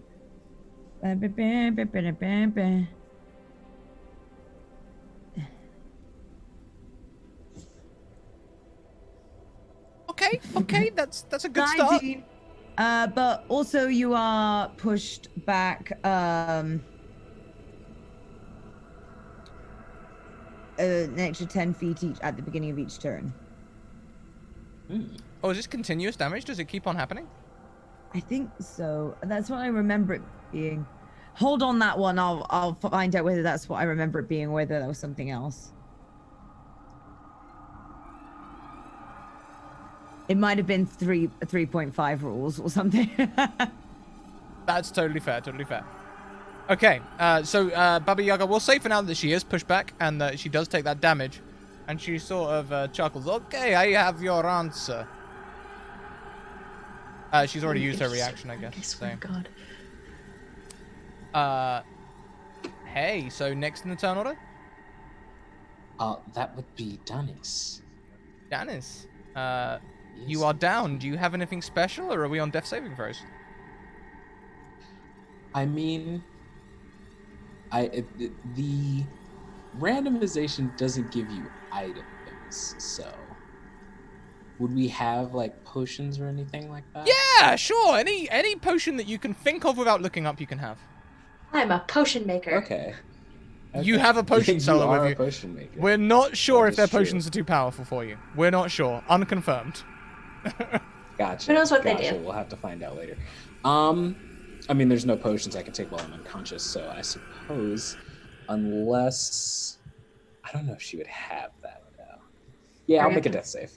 Okay, that's a good start. 19. But also you are pushed back an extra 10 feet each at the beginning of each turn. Oh, is this continuous damage? Does it keep on happening? I think so. That's what I remember it being. Hold on that one. I'll find out whether that's what I remember it being or whether that was something else. It might have been 3.5 rules or something. That's totally fair, totally fair. Okay, so Baba Yaga, we'll say for now that she is pushed back and that she does take that damage. And she sort of chuckles. Okay, I have your answer. She's already used her reaction, I guess. I swear to So. God. Hey, so next in the turn order? That would be Danis. Danis, you are down. Do you have anything special, or are we on death saving throws? I mean, the randomization doesn't give you items, so would we have like potions or anything like that? Yeah, sure. Any potion that you can think of without looking up, you can have. I'm a potion maker. Okay. You have a potion You seller are with a you. potion maker. We're not sure That if their is true. potions are too powerful for you. We're not sure. Unconfirmed. Gotcha. Who knows what they Gotcha. do? We'll have to find out later. I mean, there's no potions I can take while I'm unconscious, so I suppose, unless I don't know if she would have that though. Yeah, I'll make a death save.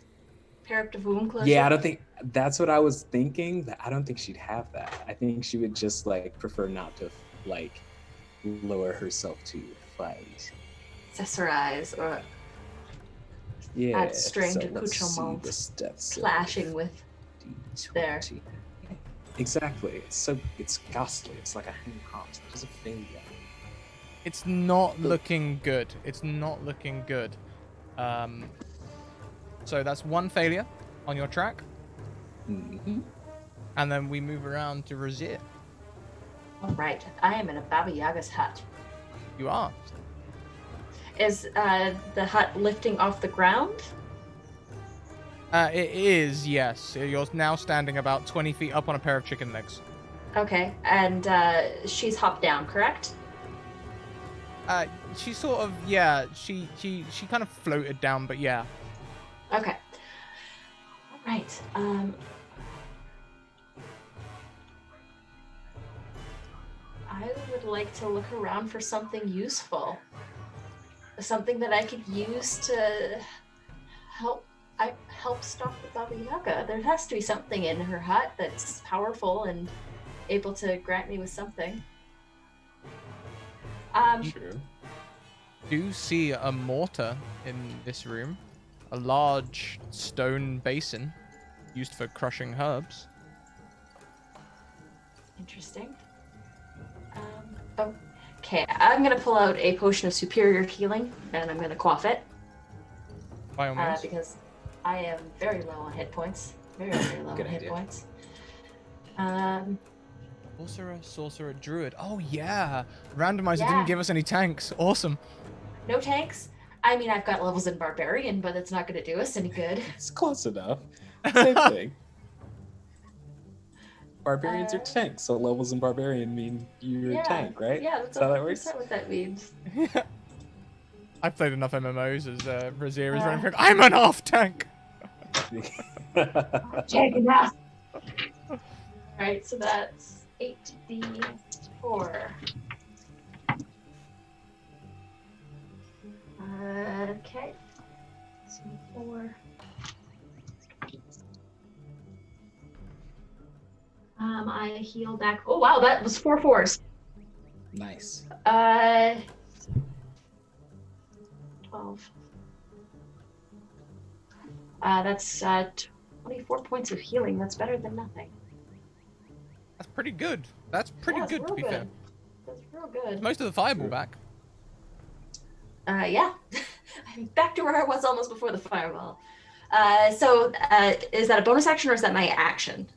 Preemptive wound closure. Yeah, I don't think that's what I was thinking. That I don't think she'd have that. I think she would just like prefer not to like lower herself to fight. Accessorize or Yeah. add strange so let's see accoutrement, this death save. clashing with D20. there. Exactly. It's ghastly. It's like a hang heart. It's a failure. It's not looking good. It's not looking good. So that's one failure on your track. Mm-hmm. And then we move around to Razir. All right, I am in a Baba Yaga's hut. You are. Is the hut lifting off the ground? It is, yes. You're now standing about 20 feet up on a pair of chicken legs. Okay, and she's hopped down, correct? She sort of, yeah, she kind of floated down, but yeah. Okay. All right. I would like to look around for something useful. Something that I could use to help stop the Baba Yaga. There has to be something in her hut that's powerful and able to grant me with something. True. Do see a mortar in this room. A large stone basin used for crushing herbs. Interesting. Okay, I'm gonna pull out a potion of superior healing and I'm gonna quaff it. By all means. Because I am very low on hit points. Very, very low Good on hit idea. points. Sorcerer, druid. Oh yeah. Randomizer Yeah. didn't give us any tanks. Awesome. No tanks. I mean, I've got levels in barbarian, but it's not gonna do us any good. It's close enough. Same thing. Barbarians are tanks, so levels in barbarian mean you're a tank, right? Yeah, that's how that works. what that means. I've played enough MMOs as Razir is running through. I'm an half tank. Check it out. Alright, so that's 8d4. Okay. So 4. I heal back. Oh wow, that was 4 4s. Nice. 12. That's 24 points of healing. That's better than nothing. That's pretty good. That's pretty Yeah, it's good, to real be fair. That's real good. Most of the fireball back. Yeah. I'm back to where I was almost before the fireball. So is that a bonus action or is that my action?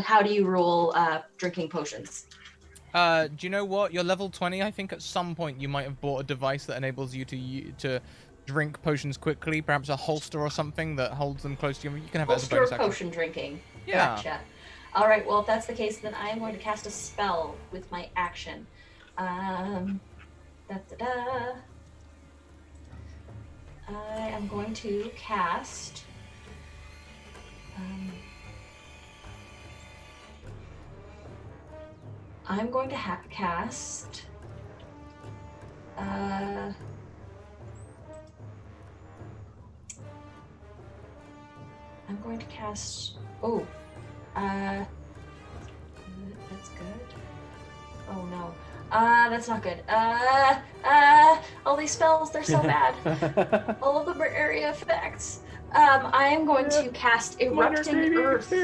How do you roll drinking potions? Do you know what? You're level 20. I think at some point you might have bought a device that enables you to drink potions quickly. Perhaps a holster or something that holds them close to you. You can have it as a Holster bonus action. potion drinking. Yeah. Gotcha. All right. Well, if that's the case, then I am going to cast a spell with my action. I am going to cast. I'm going to cast. I'm going to cast. Oh, that's good. Oh no, that's not good. All these spells, they're so bad. All of them are area effects. I am going to cast Erupting Earth.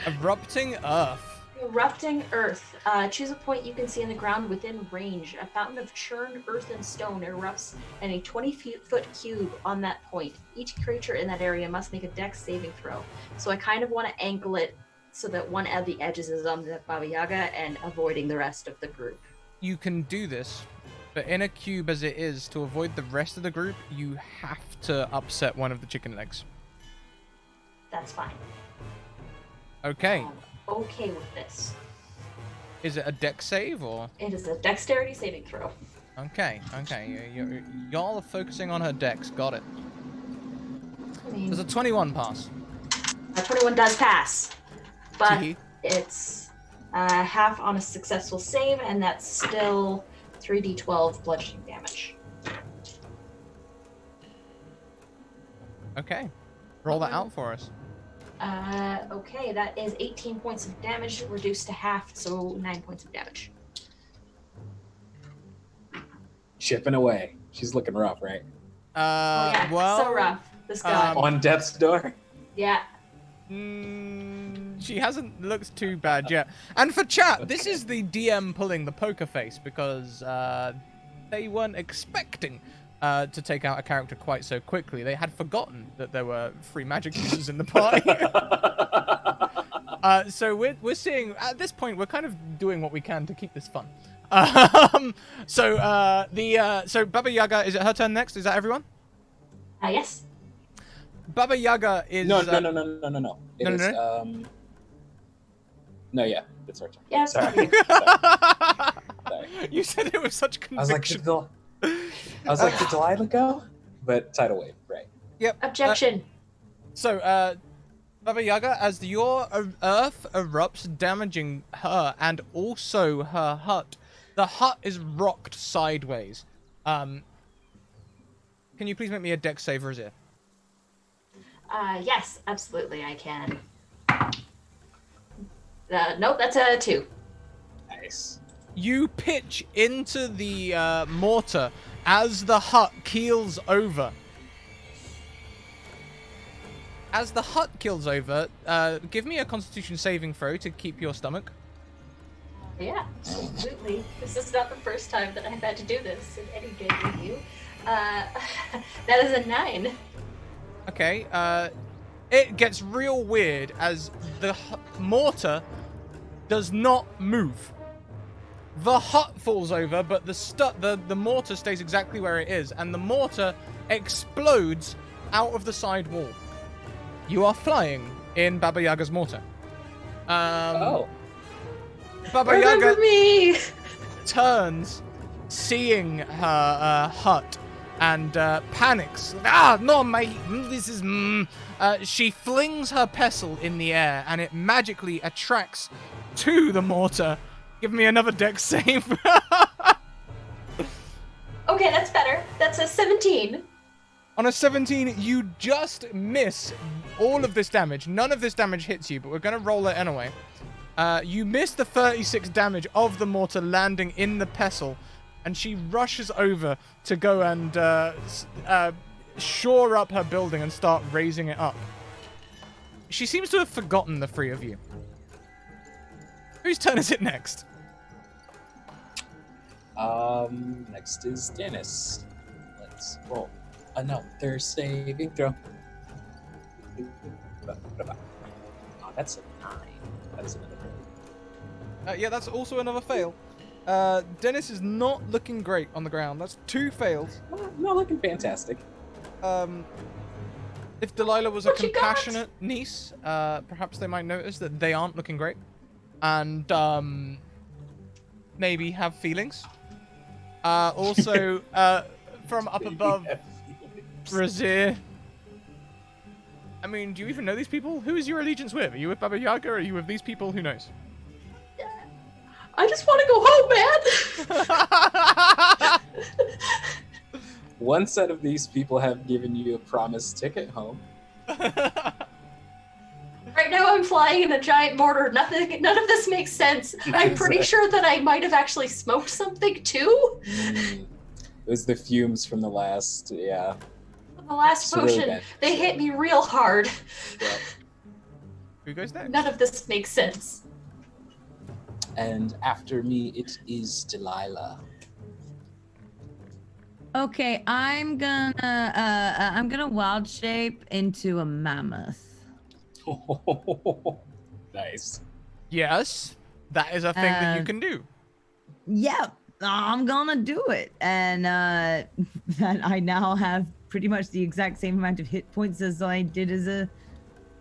Erupting Earth. Erupting Earth. Choose a point you can see in the ground within range. A fountain of churned earth and stone erupts in a 20-foot cube on that point. Each creature in that area must make a dex saving throw. So I kind of want to angle it so that one of the edges is on the Baba Yaga and avoiding the rest of the group. You can do this, but in a cube as it is, to avoid the rest of the group, you have to upset one of the chicken legs. That's fine. Okay. Okay with this. Is it a dex save or? It is a dexterity saving throw. Okay. Y'all are focusing on her dex. Got it. I mean, There's a 21 pass. a 21 does pass, but Tee-hee. it's half on a successful save, and that's still 3d12 bludgeoning damage. Okay. Roll that out for us. Okay, that is 18 points of damage reduced to half, so 9 points of damage. Chipping away. She's looking rough, right? Oh yeah, Well, so rough. This god. On death's door. Yeah. She hasn't looked too bad yet. And for chat, this is the DM pulling the poker face because they weren't expecting to take out a character quite so quickly. They had forgotten that there were free magic users in the party. So we're seeing, at this point, we're kind of doing what we can to keep this fun. So Baba Yaga, is it her turn next? Is that everyone? Yes. Baba Yaga is... No. It No. is, no, yeah. It's her turn. Yeah. Sorry. Sorry. You said it with such I was like, conviction. did Delilah go? But tidal wave, right? Yep. Objection. So, Baba Yaga, as your earth erupts, damaging her and also her hut, the hut is rocked sideways. Can you please make me a dex save, Razir? Yes, absolutely, I can. Nope, that's a 2. Nice. You pitch into the mortar as the hut keels over. As the hut keels over, give me a Constitution saving throw to keep your stomach. Yeah, absolutely. This is not the first time that I've had to do this in any game with you. That is a 9. Okay, it gets real weird as the mortar does not move. The hut falls over, but the mortar stays exactly where it is, and the mortar explodes out of the side wall. You are flying in Baba Yaga's mortar. Oh. Baba Remember Yaga me! turns, seeing her hut, and panics. Ah, no, mate, this is... she flings her pestle in the air, and it magically attracts to the mortar. Give me another dex save. Okay, that's better. That's a 17. On a 17, you just miss all of this damage. None of this damage hits you, but we're going to roll it anyway. You miss the 36 damage of the mortar landing in the pestle, and she rushes over to go and shore up her building and start raising it up. She seems to have forgotten the three of you. Whose turn is it next? Next is Dennis. Let's roll another saving throw. Oh, that's a 9. That is another fail. Yeah, that's also another fail. Dennis is not looking great on the ground. That's 2 fails. Not looking fantastic. If Delilah was a What you got? compassionate niece, perhaps they might notice that they aren't looking great. And maybe have feelings. Also, from up above, Razir. I mean, do you even know these people? Who is your allegiance with? Are you with Baba Yaga or are you with these people? Who knows? I just want to go home, man! One set of these people have given you a promised ticket home. Right now I'm flying in a giant mortar. None of this makes sense. I'm pretty sure that I might have actually smoked something too. It was the fumes from the last, yeah. The last It's really potion, bad. they hit me real hard. Yeah. Who goes next? None of this makes sense. And after me, it is Delilah. Okay, I'm gonna wild shape into a mammoth. Nice. Yes, that is a thing that you can do. Yep, I'm gonna do it, and that I now have pretty much the exact same amount of hit points as I did as a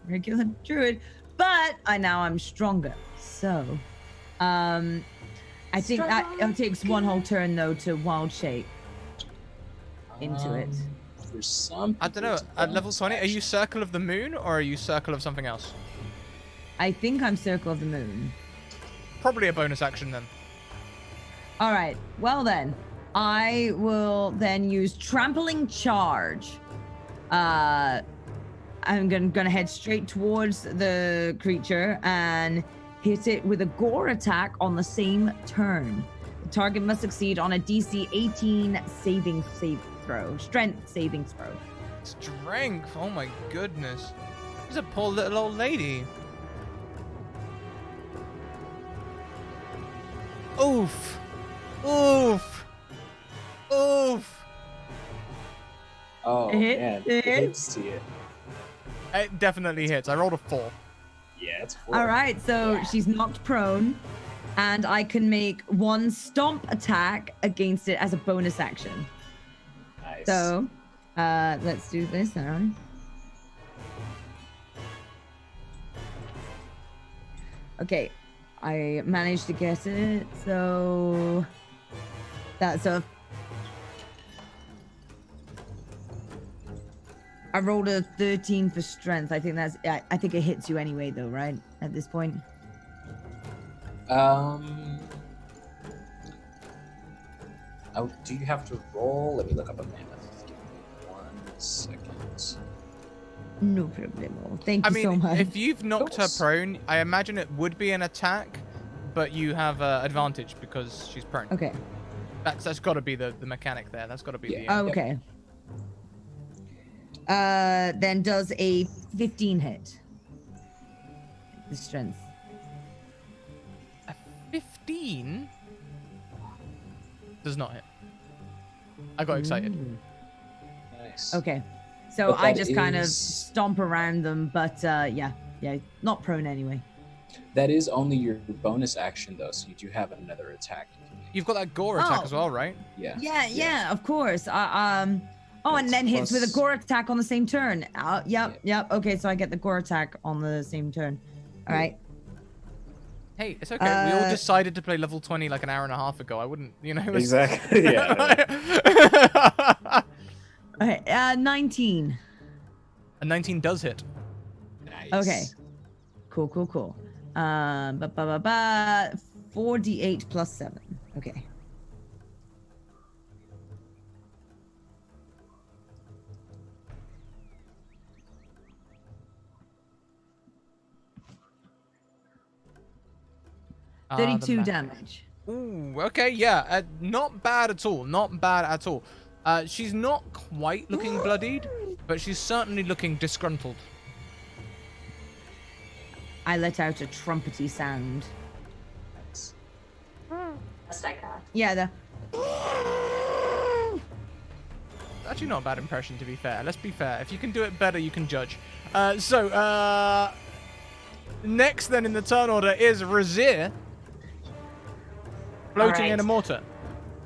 regular druid, but I'm stronger. So, I think that it takes one whole turn though to wild shape into it. For some, I don't know. people, it's At level bonus 20, are you action. Circle of the Moon or are you Circle of something else? I think I'm Circle of the Moon. Probably a bonus action then. All right. Well then, I will then use Trampling Charge. I'm gonna head straight towards the creature and hit it with a gore attack on the same turn. The target must succeed on a DC 18 strength saving throw. Strength. Oh my goodness. She's a poor little old lady. Oof. Oof. Oof. Oh It hit? man, It it hit? hits to you. It definitely hits. I rolled a 4. Yeah, it's 4. All right, so she's knocked prone, and I can make one stomp attack against it as a bonus action. Nice. So, let's do this now. Okay, I managed to get it. So that's a. I rolled a 13 for strength. I think that's. I think it hits you anyway, though, right? At this point. Oh, do you have to roll? Let me look up a mammoth. Give me 1 second. No problem. Thank I you mean, so much. if you've knocked her course. prone, I imagine it would be an attack, but you have advantage because she's prone. Okay. That's got to be the mechanic there. That's got to be the. Oh, okay. Then does a 15 hit? The strength. A 15 does not hit. I got excited. Ooh. Nice. Okay. So But I that just kind of is- stomp around them, but yeah, not prone anyway. That is only your bonus action, though, so you do have another attack. You've got that gore attack Oh. as well, right? Yeah. Yeah, of course. Oh, and That's then hits with a plus- gore attack on the same turn. Yep. Yeah. Okay, so I get the gore attack on the same turn. All right. Hey, it's okay. We all Uh, decided to play level 20 like an hour and a half ago. I wouldn't, you know. Exactly. Yeah. Okay. 19. A 19 does hit. Nice. Okay. Cool. 4d8 plus 7. Okay. The 32 math. damage. Ooh, okay, yeah. Not bad at all. Not bad at all. She's not quite looking bloodied, but she's certainly looking disgruntled. I let out a trumpety sound. Nice. Best I got. Yeah, the Actually, not a bad impression, to be fair. Let's be fair. If you can do it better, you can judge. Next, then, in the turn order is Razir. Floating Alright. in a mortar.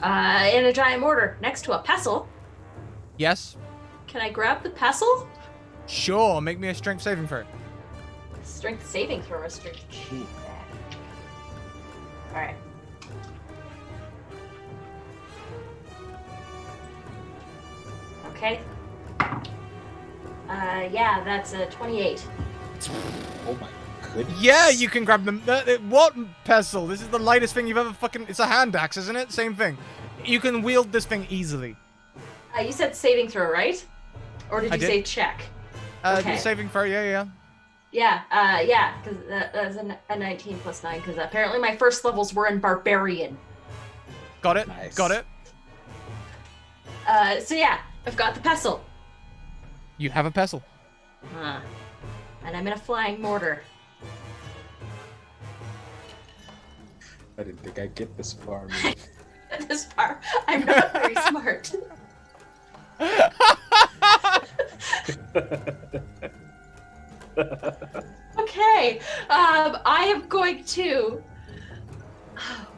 In a giant mortar next to a pestle. Yes? Can I grab the pestle? Sure, make me a strength saving throw. Strength saving throw or strength. Alright. Okay. Yeah, that's a 28. Oh my goodness. Yeah, you can grab them. What pestle? This is the lightest thing you've ever fucking... It's a hand axe, isn't it? Same thing. You can wield this thing easily. You said saving throw, right? Or did I you did. say check? The Okay. saving throw, yeah. Yeah, because that's a 19 plus 9, because apparently my first levels were in Barbarian. Got it, Nice. got it. So yeah, I've got the pestle. You have a pestle. And I'm in a flying mortar. I didn't think I'd get this far. This far, I'm not very smart. Okay, I am going to...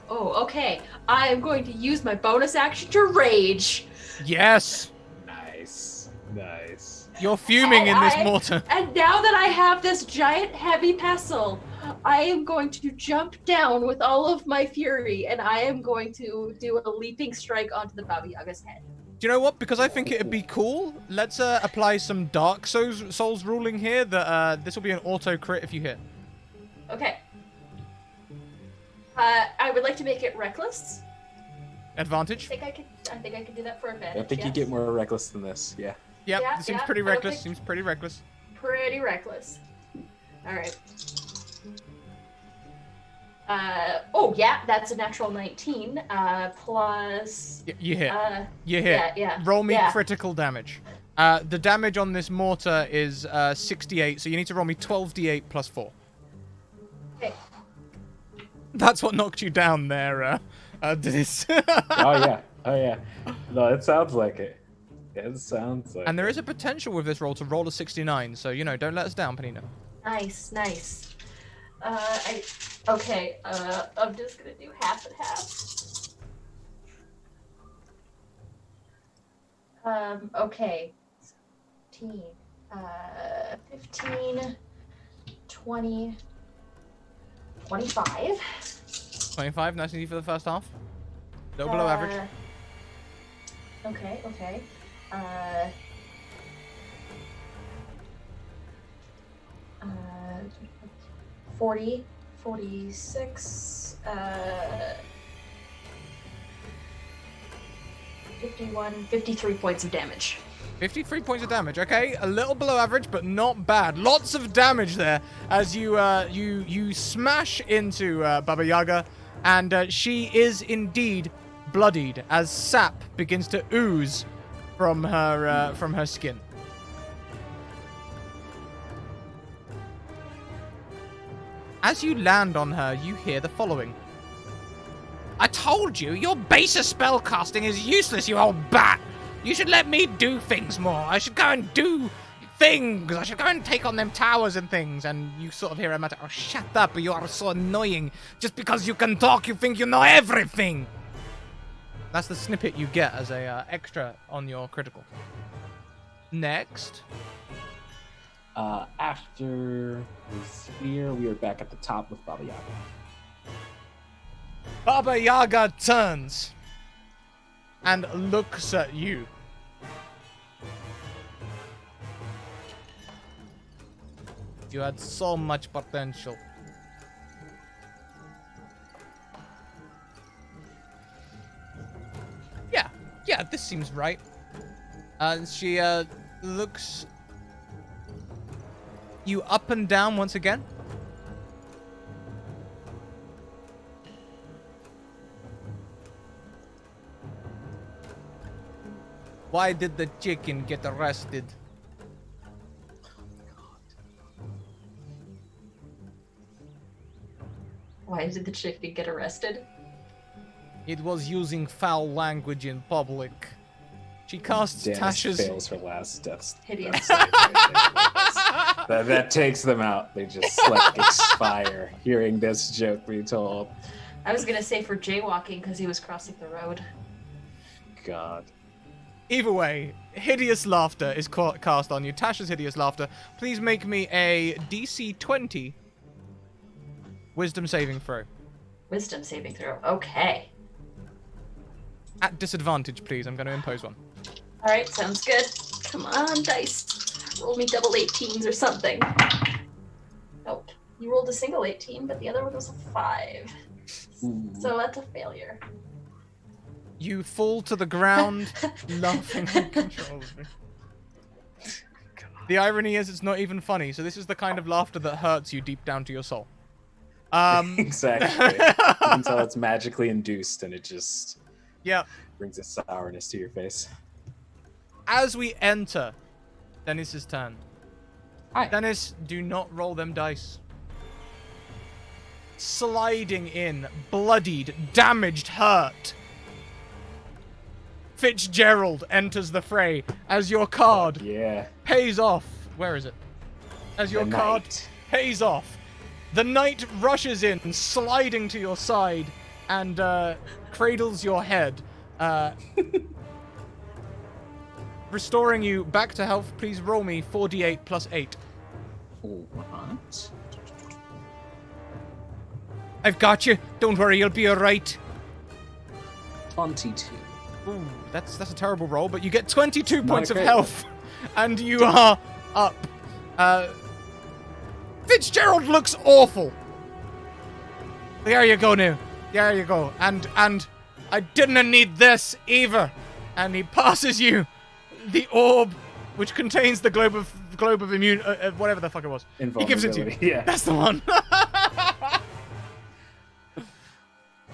Oh, okay. I am going to use my bonus action to rage. Yes! Nice. You're fuming in this And mortar. And now that I have this giant heavy pestle, I am going to jump down with all of my fury, and I am going to do a leaping strike onto the Baba Yaga's head. Do you know what? Because I think it'd be cool, let's apply some Dark Souls ruling here that this will be an auto crit if you hit. Okay. I would like to make it reckless. Advantage? I think I can do that for advantage. I think you get more reckless than this. Yeah. Yep, Yeah, this seems yeah, pretty I don't reckless. think- Seems pretty reckless. Pretty reckless. All right. Oh yeah, that's a natural 19. Plus. You hit. You hit. Yeah. Roll me yeah. critical damage. The damage on this mortar is 68, so you need to roll me 12d8 plus 4. Okay. That's what knocked you down there, Dennis. Oh yeah. No, it sounds like it. It sounds like. And there is a potential with this roll to roll a 69, so, don't let us down, Panina. Nice. Okay. I'm just gonna do half and half. Okay. 15, 15, 20, 25. 25, nice and easy for the first half. No below average. Okay. 40, 46, 51, 53 points of damage. 53 points of damage. Okay, a little below average, but not bad. Lots of damage there as you smash into Baba Yaga, and she is indeed bloodied as sap begins to ooze from her skin. As you land on her, you hear the following. I told you, your baser spellcasting is useless, you old bat! You should let me do things more. I should go and do things. I should go and take on them towers and things. And you sort of hear her mutter, oh, shut up, you are so annoying. Just because you can talk, you think you know everything. That's the snippet you get as a extra on your critical. Next. After the sphere, we are back at the top with Baba Yaga. Baba Yaga turns and looks at you. You had so much potential. Yeah, this seems right. She looks you up and down once again. Why did the chicken get arrested? Why did the chicken get arrested? It was using foul language in public. She casts Dennis Tasha's... fails her last death. Hideous. That takes them out. They just expire hearing this joke be told. I was gonna say for jaywalking because he was crossing the road. God. Either way, hideous laughter is cast on you. Tasha's hideous laughter. Please make me a DC 20 wisdom saving throw. Wisdom saving throw. Okay. At disadvantage, please. I'm going to impose one. All right, sounds good. Come on, dice. Roll me double 18s or something. Nope. You rolled a single 18, but the other one was a 5. So that's a failure. You fall to the ground, laughing uncontrollably. The irony is it's not even funny, so this is the kind of laughter that hurts you deep down to your soul. Exactly. You can tell it's magically induced, and it just brings a sourness to your face. As we enter Dennis's turn. Hi. Dennis, do not roll them dice. Sliding in, bloodied, damaged, hurt. Fitzgerald enters the fray as your card pays off. Where is it? As your card pays off. The knight rushes in, sliding to your side, and cradles your head. Restoring you back to health. Please roll me 4d8 plus 8. What? I've got you. Don't worry, you'll be alright. 22. Ooh, that's a terrible roll, but you get 22 Not points a of great health, and you are up. Fitzgerald looks awful. There you go now. There you go. And I didn't need this either. And he passes you the orb, which contains the globe of immune, whatever the fuck it was. He gives it to you. Invulnerability, yeah. That's the one.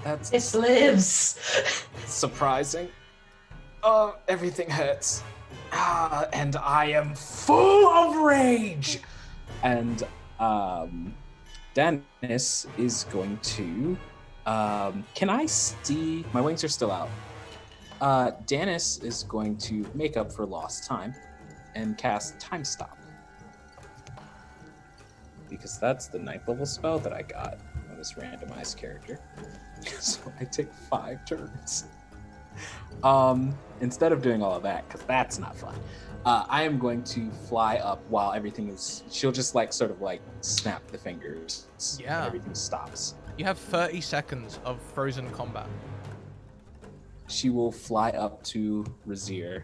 That's This lives. surprising. Oh, everything hurts. And I am full of rage. And Dennis is going to. Can I see? My wings are still out. Dennis is going to make up for lost time and cast Time Stop. Because that's the 9th level spell that I got on this randomized character. So I take 5 turns. Instead of doing all of that, because that's not fun, I am going to fly up while everything is. She'll just sort of snap the fingers. Yeah. And everything stops. You have 30 seconds of frozen combat. She will fly up to Razir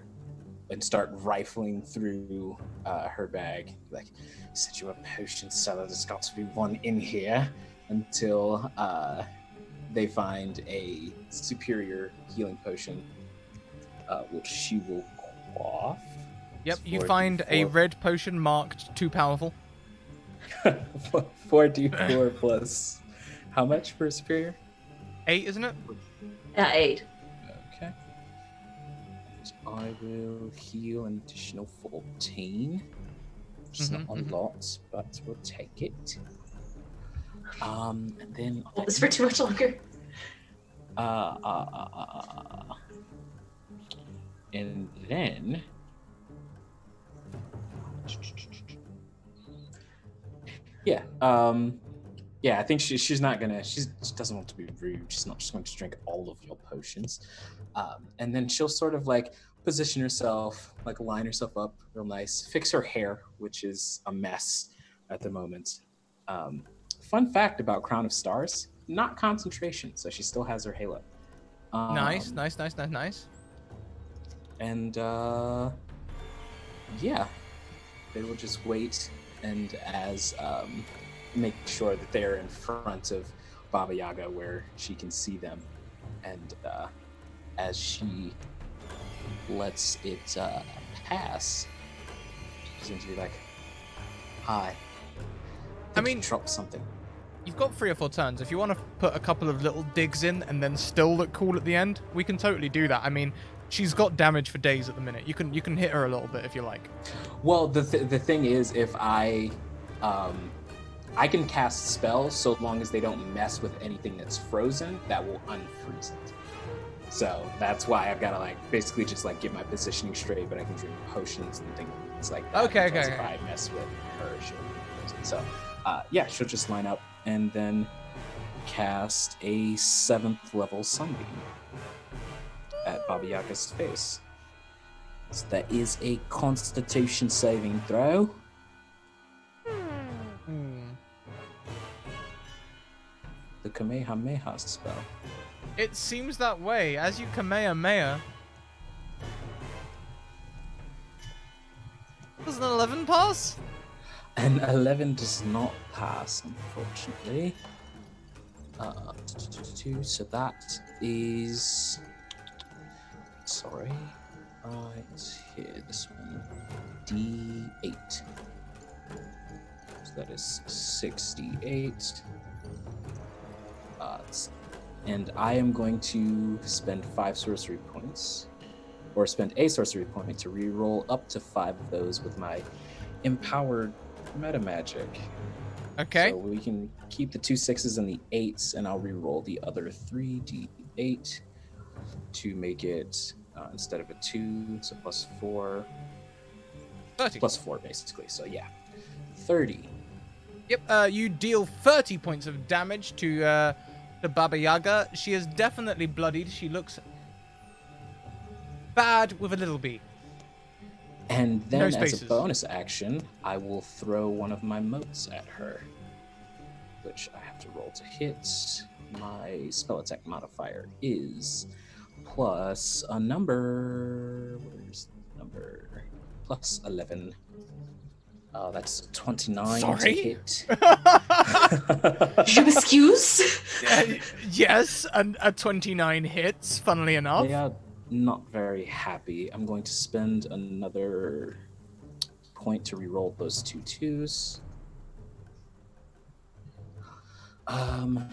and start rifling through her bag. Like, said you a potion seller, there's got to be one in here, until they find a superior healing potion, which she will quaff. Yep, you 4d4 find a red potion marked too powerful. 4d4 plus how much for a superior? 8, isn't it? Yeah, 8. Okay. And I will heal an additional 14. Which is not a lot, but we'll take it. And then Hold this for too much longer. and then I think she's not gonna, she doesn't want to be rude. She's not just going to drink all of your potions. And then she'll sort of position herself, line herself up real nice, fix her hair, which is a mess at the moment. Fun fact about Crown of Stars, not concentration, so she still has her halo. Nice. And they will just wait and as make sure that they're in front of Baba Yaga where she can see them. And as she lets it pass, she's going to be like, hi. I mean, drop something. You've got 3 or 4 turns. If you want to put a couple of little digs in and then still look cool at the end, we can totally do that. I mean, she's got damage for days at the minute. You can hit her a little bit if you like. Well, the thing is, if I can cast spells so long as they don't mess with anything that's frozen, that will unfreeze it. So that's why I've got to basically just get my positioning straight, but I can drink potions and things like that. Okay. If I mess with her, she'll be frozen. So she'll just line up and then cast a 7th level Sunbeam at Baba Yaga's face. So that is a Constitution saving throw. The Kamehameha spell. It seems that way. As you Kamehameha. Does an 11 pass? An 11 does not pass, unfortunately. So that is... Sorry. Right here, this one. D8. So that is 68. And I am going to spend 5 sorcery points, or spend a sorcery point to reroll up to 5 of those with my empowered meta magic. Okay. So we can keep the 2 6s and the 8s, and I'll reroll the other 3d8 to make it instead of a 2, it's a plus 4. 30. Plus 4, basically. So yeah, 30. Yep. You deal 30 points of damage to Baba Yaga. She is definitely bloodied. She looks bad with a little b. And then No as spaces. a bonus action, I will throw one of my motes at her. which I have to roll to hit. My spell attack modifier is plus a number. Where's the number? Plus 11. That's 29 to Sorry? hit. Je m'excuse. Yes, a 29 hits, funnily enough. They are not very happy. I'm going to spend another point to reroll those two twos.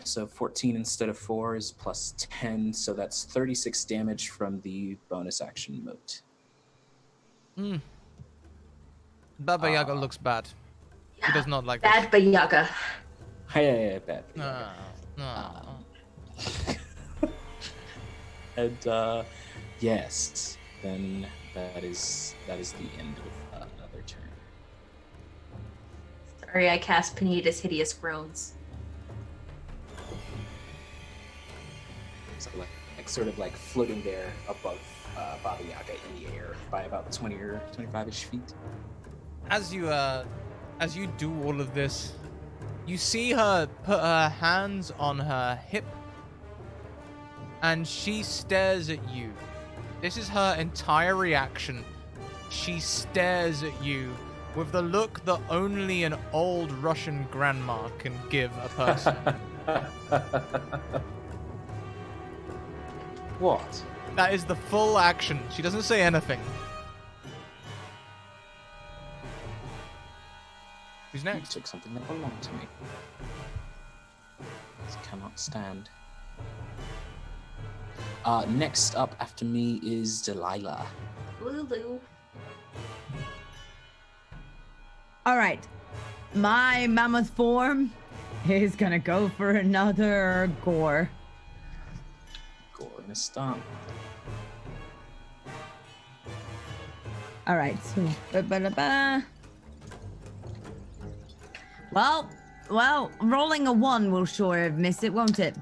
So 14 instead of 4 is plus 10, so that's 36 damage from the bonus action moat. Baba Yaga looks bad. He does not like Bad Bayaga. Hey, bad. this. No. And yes, then that is the end of another turn. Sorry, I cast Panita's Hideous Groans. So like sort of like floating there above Baba Yaga in the air by about 20 or 25-ish feet. As you do all of this, you see her put her hands on her hip, and she stares at you. This is her entire reaction. She stares at you with the look that only an old Russian grandma can give a person. What? That is the full action. She doesn't say anything. Who's You next? took something that belonged to me. This cannot stand. Next up after me is Delilah. Lulu. All right. My mammoth form is gonna go for another gore. Gore and a stomp. All right. So, well, rolling a 1 will sure miss it, won't it?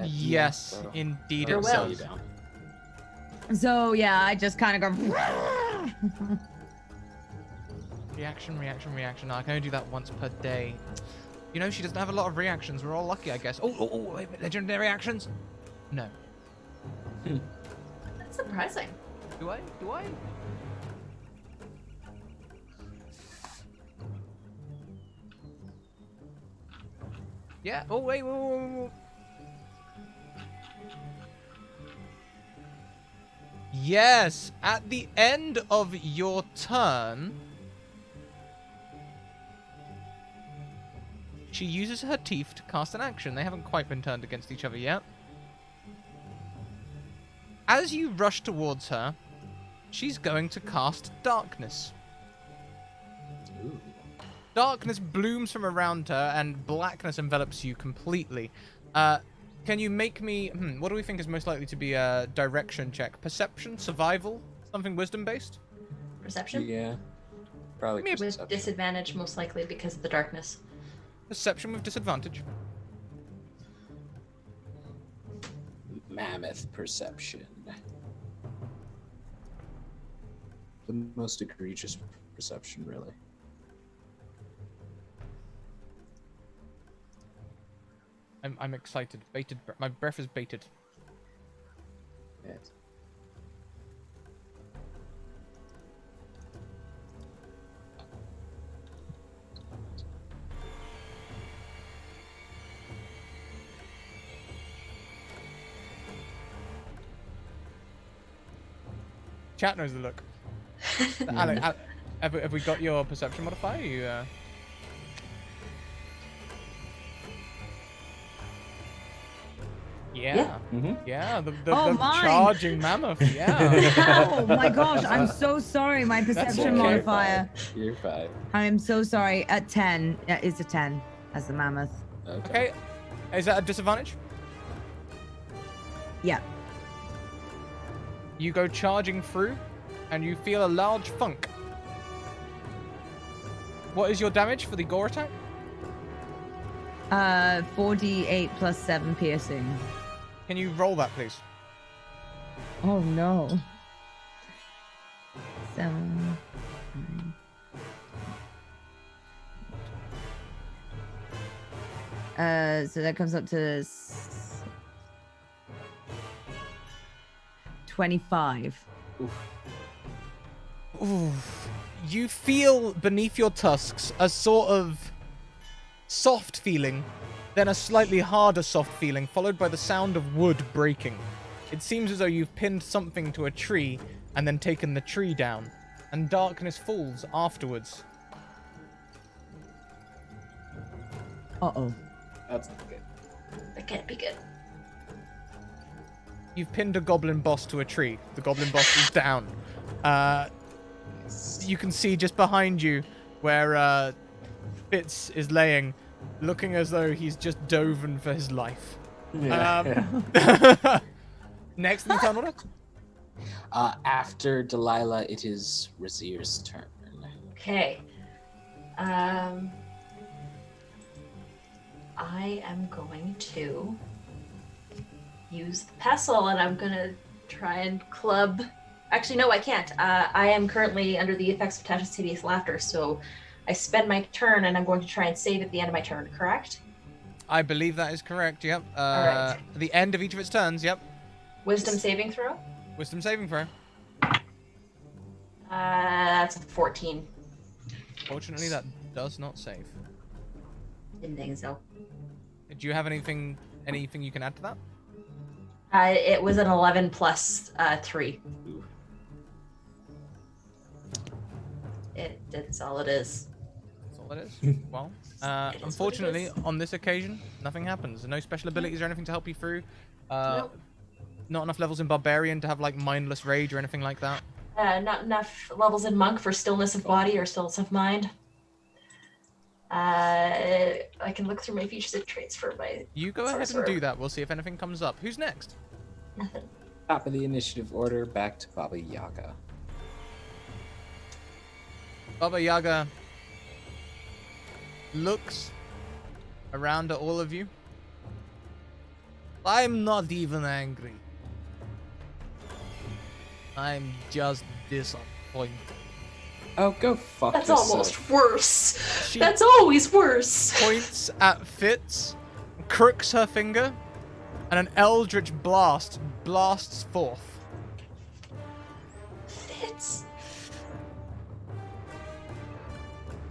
Yes, indeed Sure it will. does. You down. So yeah, I just kind of go. Reaction. No, I can only do that once per day. You know, she doesn't have a lot of reactions. We're all lucky, I guess. Oh, wait, legendary reactions? No. That's surprising. Do I? Yeah. Oh, wait. Yes. At the end of your turn, she uses her teeth to cast an action. They haven't quite been turned against each other yet. As you rush towards her, she's going to cast Darkness. Ooh. Darkness blooms from around her, and blackness envelops you completely. Can you make me... what do we think is most likely to be a direction check? Perception? Survival? Something wisdom-based? Perception? Yeah. Probably Give me a- With perception. disadvantage, most likely, because of the darkness. Perception with disadvantage. Mammoth perception. The most egregious perception, really. I'm excited. My breath is baited. Yes. Chat knows the look. Alec, have we got your perception modifier? You, Yeah. Yeah, the Oh, mine. charging mammoth, yeah. Oh my gosh, I'm so sorry. My perception okay. modifier. You're fine. I am so sorry. At 10, it's a 10 as the mammoth. Okay, is that a disadvantage? Yeah. You go charging through, and you feel a large thunk. What is your damage for the gore attack? 4d8 plus 7 piercing. Can you roll that, please? Oh no. 7, 9. So that comes up to 25. Oof. You feel beneath your tusks a sort of soft feeling, then a slightly harder soft feeling, followed by the sound of wood breaking. It seems as though you've pinned something to a tree and then taken the tree down, and darkness falls afterwards. Uh-oh. That's not good. That can't be good. You've pinned a goblin boss to a tree. The goblin boss is down. You can see just behind you where Fitz is laying, looking as though he's just doven for his life. Yeah. Next in the turn order? After Delilah, it is Razir's turn. Okay. I am going to use the pestle, and I'm gonna try and club. Actually, no, I can't. I am currently under the effects of Tasha's hideous laughter, so I spend my turn, and I'm going to try and save at the end of my turn. Correct? I believe that is correct. Yep. Alright. At the end of each of its turns. Yep. Wisdom saving throw. Wisdom saving throw. That's a 14. Fortunately, that does not save. Didn't think so. Do you have anything you can add to that? It was an 11 plus 3. That's all it is. That's all it is. Well, unfortunately, on this occasion, nothing happens. No special abilities or anything to help you through. Nope. Not enough levels in Barbarian to have like mindless rage or anything like that. Not enough levels in Monk for stillness of body or stillness of mind. I can look through my features and traits for my. You go ahead and sorcerer. do that. We'll see if anything comes up. Who's next? Nothing. Top of the initiative order, back to Baba Yaga. Baba Yaga looks around at all of you. I'm not even angry. I'm just disappointed. Oh, go fuck That's yourself. almost worse. She That's always worse. points at Fitz, crooks her finger, and an eldritch blast blasts forth. Fitz.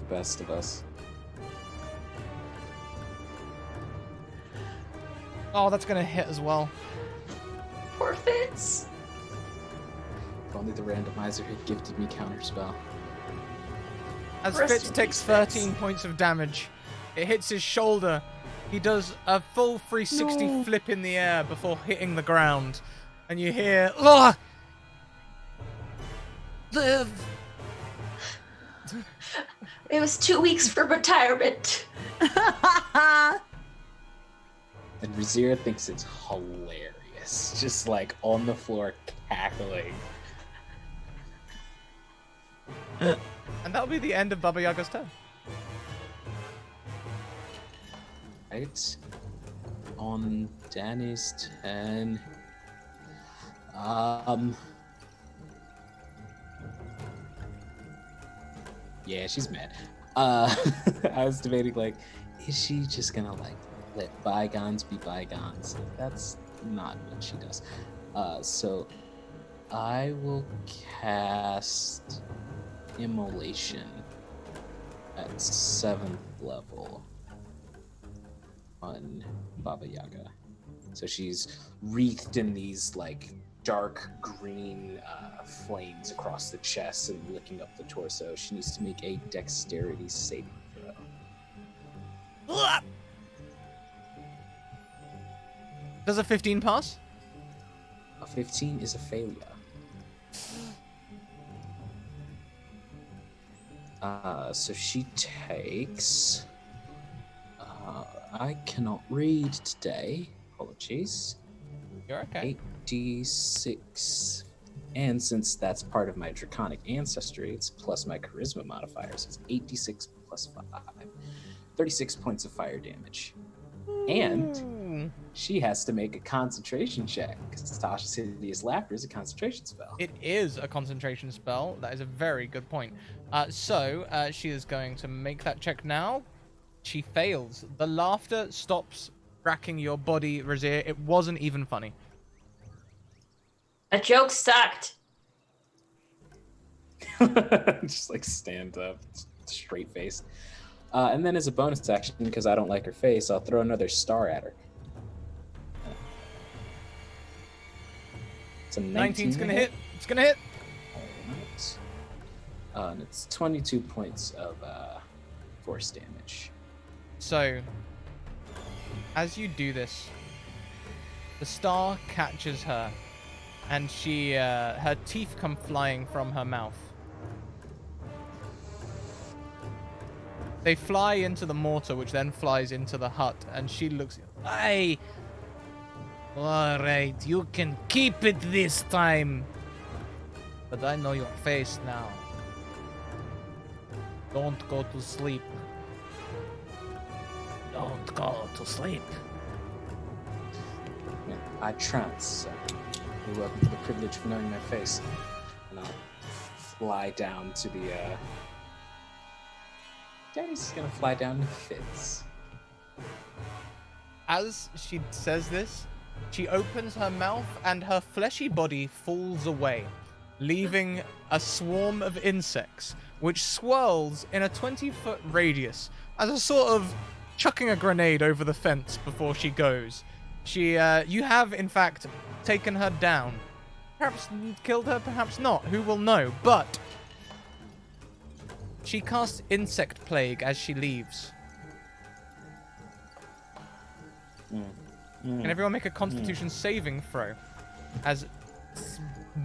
The best of us. Oh, that's gonna hit as well. Poor Fitz. If only the randomizer had gifted me counterspell. As Rest Fitz in takes peace, 13 Fitz. points of damage, it hits his shoulder. He does a full 360 flip in the air before hitting the ground. And you hear, "Ugh! Live!" It was 2 weeks for retirement. And Razir thinks it's hilarious. Just like on the floor cackling. And that'll be the end of Baba Yaga's turn. Right. On Danny's turn. Yeah, she's mad. I was debating like, is she just gonna like let bygones be bygones? That's not what she does. So I will cast Immolation at 7th level on Baba Yaga. So she's wreathed in these like dark green flames across the chest and licking up the torso. She needs to make a dexterity saving throw. Does a 15 pass? A 15 is a failure. So she takes. I cannot read today. Apologies. You're okay. 8d6. And since that's part of my draconic ancestry, it's plus my charisma modifier. So it's 8d6 plus 5. 36 points of fire damage. And Ooh. she has to make a concentration check because Tasha's hideous laughter is a concentration spell. It is a concentration spell. That is a very good point. So she is going to make that check now. She fails. The laughter stops racking your body, Razir. It wasn't even funny. A joke sucked. Just like stand up, straight face. And then as a bonus action, because I don't like her face, I'll throw another star at her. It's a 19's gonna hit. It's gonna hit. Alright. And it's 22 points of force damage. So, as you do this, the star catches her, and she, her teeth come flying from her mouth. They fly into the mortar, which then flies into the hut, and she looks. Aye. All right, you can keep it this time. But I know your face now. Don't go to sleep. Don't go to sleep. Yeah, I trance, so you're welcome to the privilege of knowing my face. And I'll fly down to the. Daddy's gonna fly down to Fitz. As she says this, she opens her mouth, and her fleshy body falls away, leaving a swarm of insects, which swirls in a 20-foot radius as a sort of chucking a grenade over the fence before she goes. You have, in fact, taken her down. Perhaps killed her, perhaps not. Who will know? But she casts Insect Plague as she leaves. Can everyone make a Constitution saving throw? As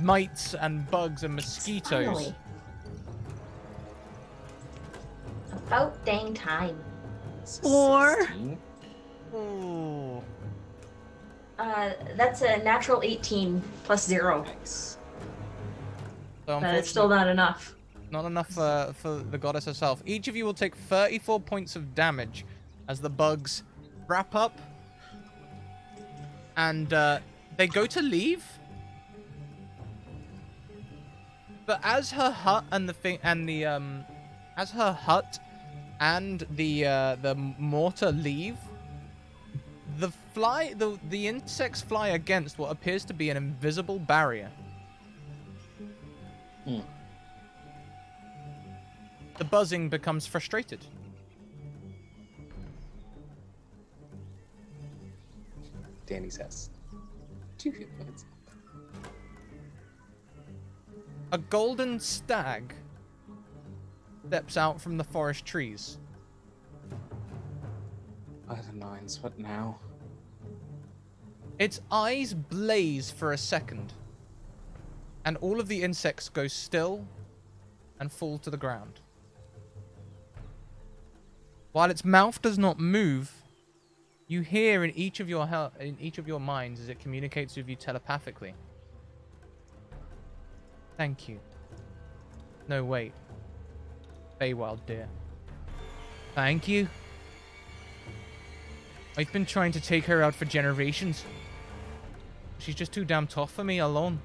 mites and bugs and mosquitoes. Finally. About dang time. 4. 16. Ooh. That's a natural 18 plus 0. Nice. So But it's still not enough. not enough for the goddess herself. Each of you will take 34 points of damage as the bugs wrap up. And they go to leave. But as her hut and as her hut and the mortar leave, the insects fly against what appears to be an invisible barrier. The buzzing becomes frustrated. Danny's has 2 hit points. A golden stag steps out from the forest trees. By the nines, what now? Its eyes blaze for a second, and all of the insects go still and fall to the ground. While its mouth does not move, you hear in each of your minds as it communicates with you telepathically. Thank you. No, wait. Feywild, dear. Thank you. I've been trying to take her out for generations. She's just too damn tough for me alone.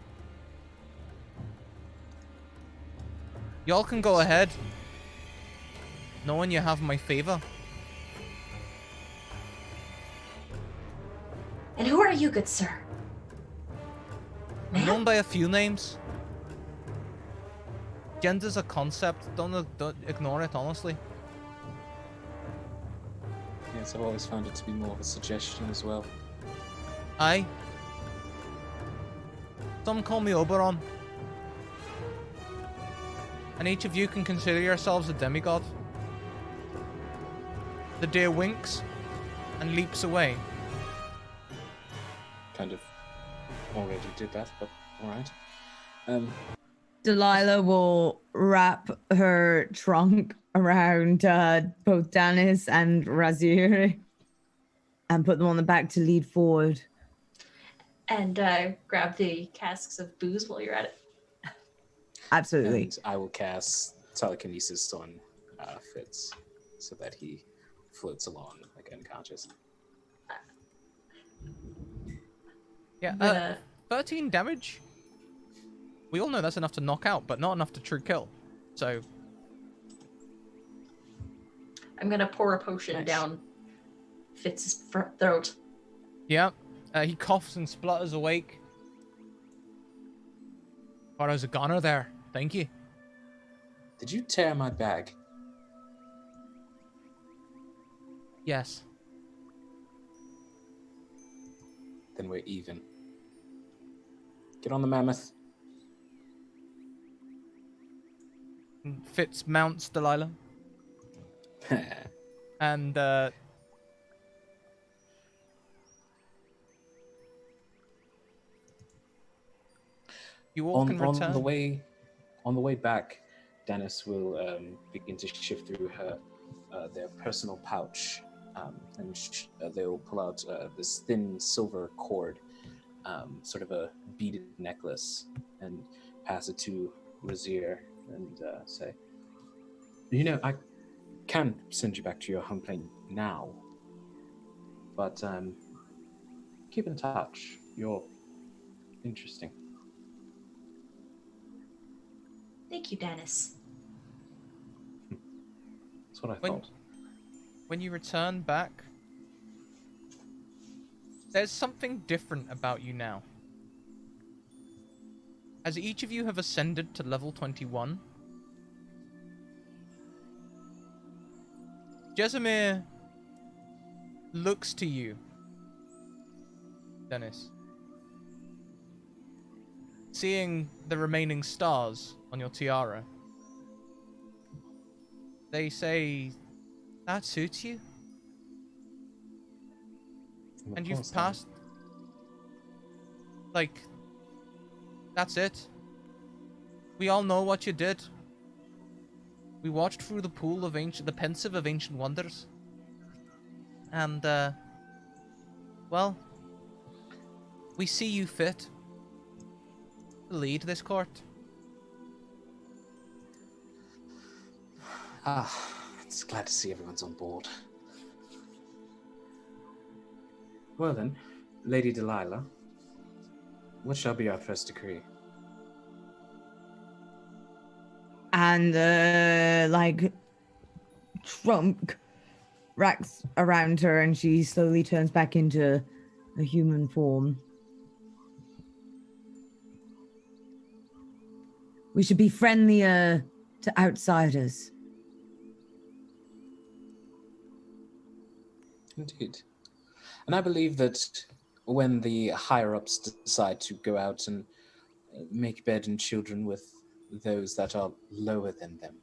Y'all can go ahead, knowing you have my favor. And who are you, good sir? I'm known by a few names. Gender's a concept. Don't ignore it, honestly. Yes, I've always found it to be more of a suggestion as well. Aye. Some call me Oberon. And each of you can consider yourselves a demigod. The deer winks and leaps away. Kind of already did that, but alright. Delilah will wrap her trunk around both Danis and Razir and put them on the back to lead forward. And grab the casks of booze while you're at it. Absolutely. And I will cast telekinesis on Fitz so that he floats along like unconscious. Yeah, 13 damage. We all know that's enough to knock out, but not enough to true kill. So I'm gonna pour a potion Nice. down Fitz's throat. Yep. He coughs and splutters awake. Thought I was a goner there. Thank you. Did you tear my bag? Yes. Then we're even. Get on the mammoth. Fitz mounts Delilah. And, you all can return. On the way back, Dennis will begin to shift through their personal pouch, and they will pull out this thin silver cord, sort of a beaded necklace, and pass it to Razier and say, I can send you back to your home plane now, but keep in touch. You're interesting. Thank you, Dennis. That's what I thought. When you return back, there's something different about you now. As each of you have ascended to level 21, Jesamir looks to you, Dennis, seeing the remaining stars on your tiara. They say, that suits you? And you've passed... Like, that's it. We all know what you did. We watched through the pool of the pensive of ancient wonders. And, well, we see you fit to lead this court. It's glad to see everyone's on board. Well then, Lady Delilah, what shall be our first decree? And trunk wraps around her and she slowly turns back into a human form. We should be friendlier to outsiders. Indeed. And I believe that when the higher-ups decide to go out and make bed and children with those that are lower than them,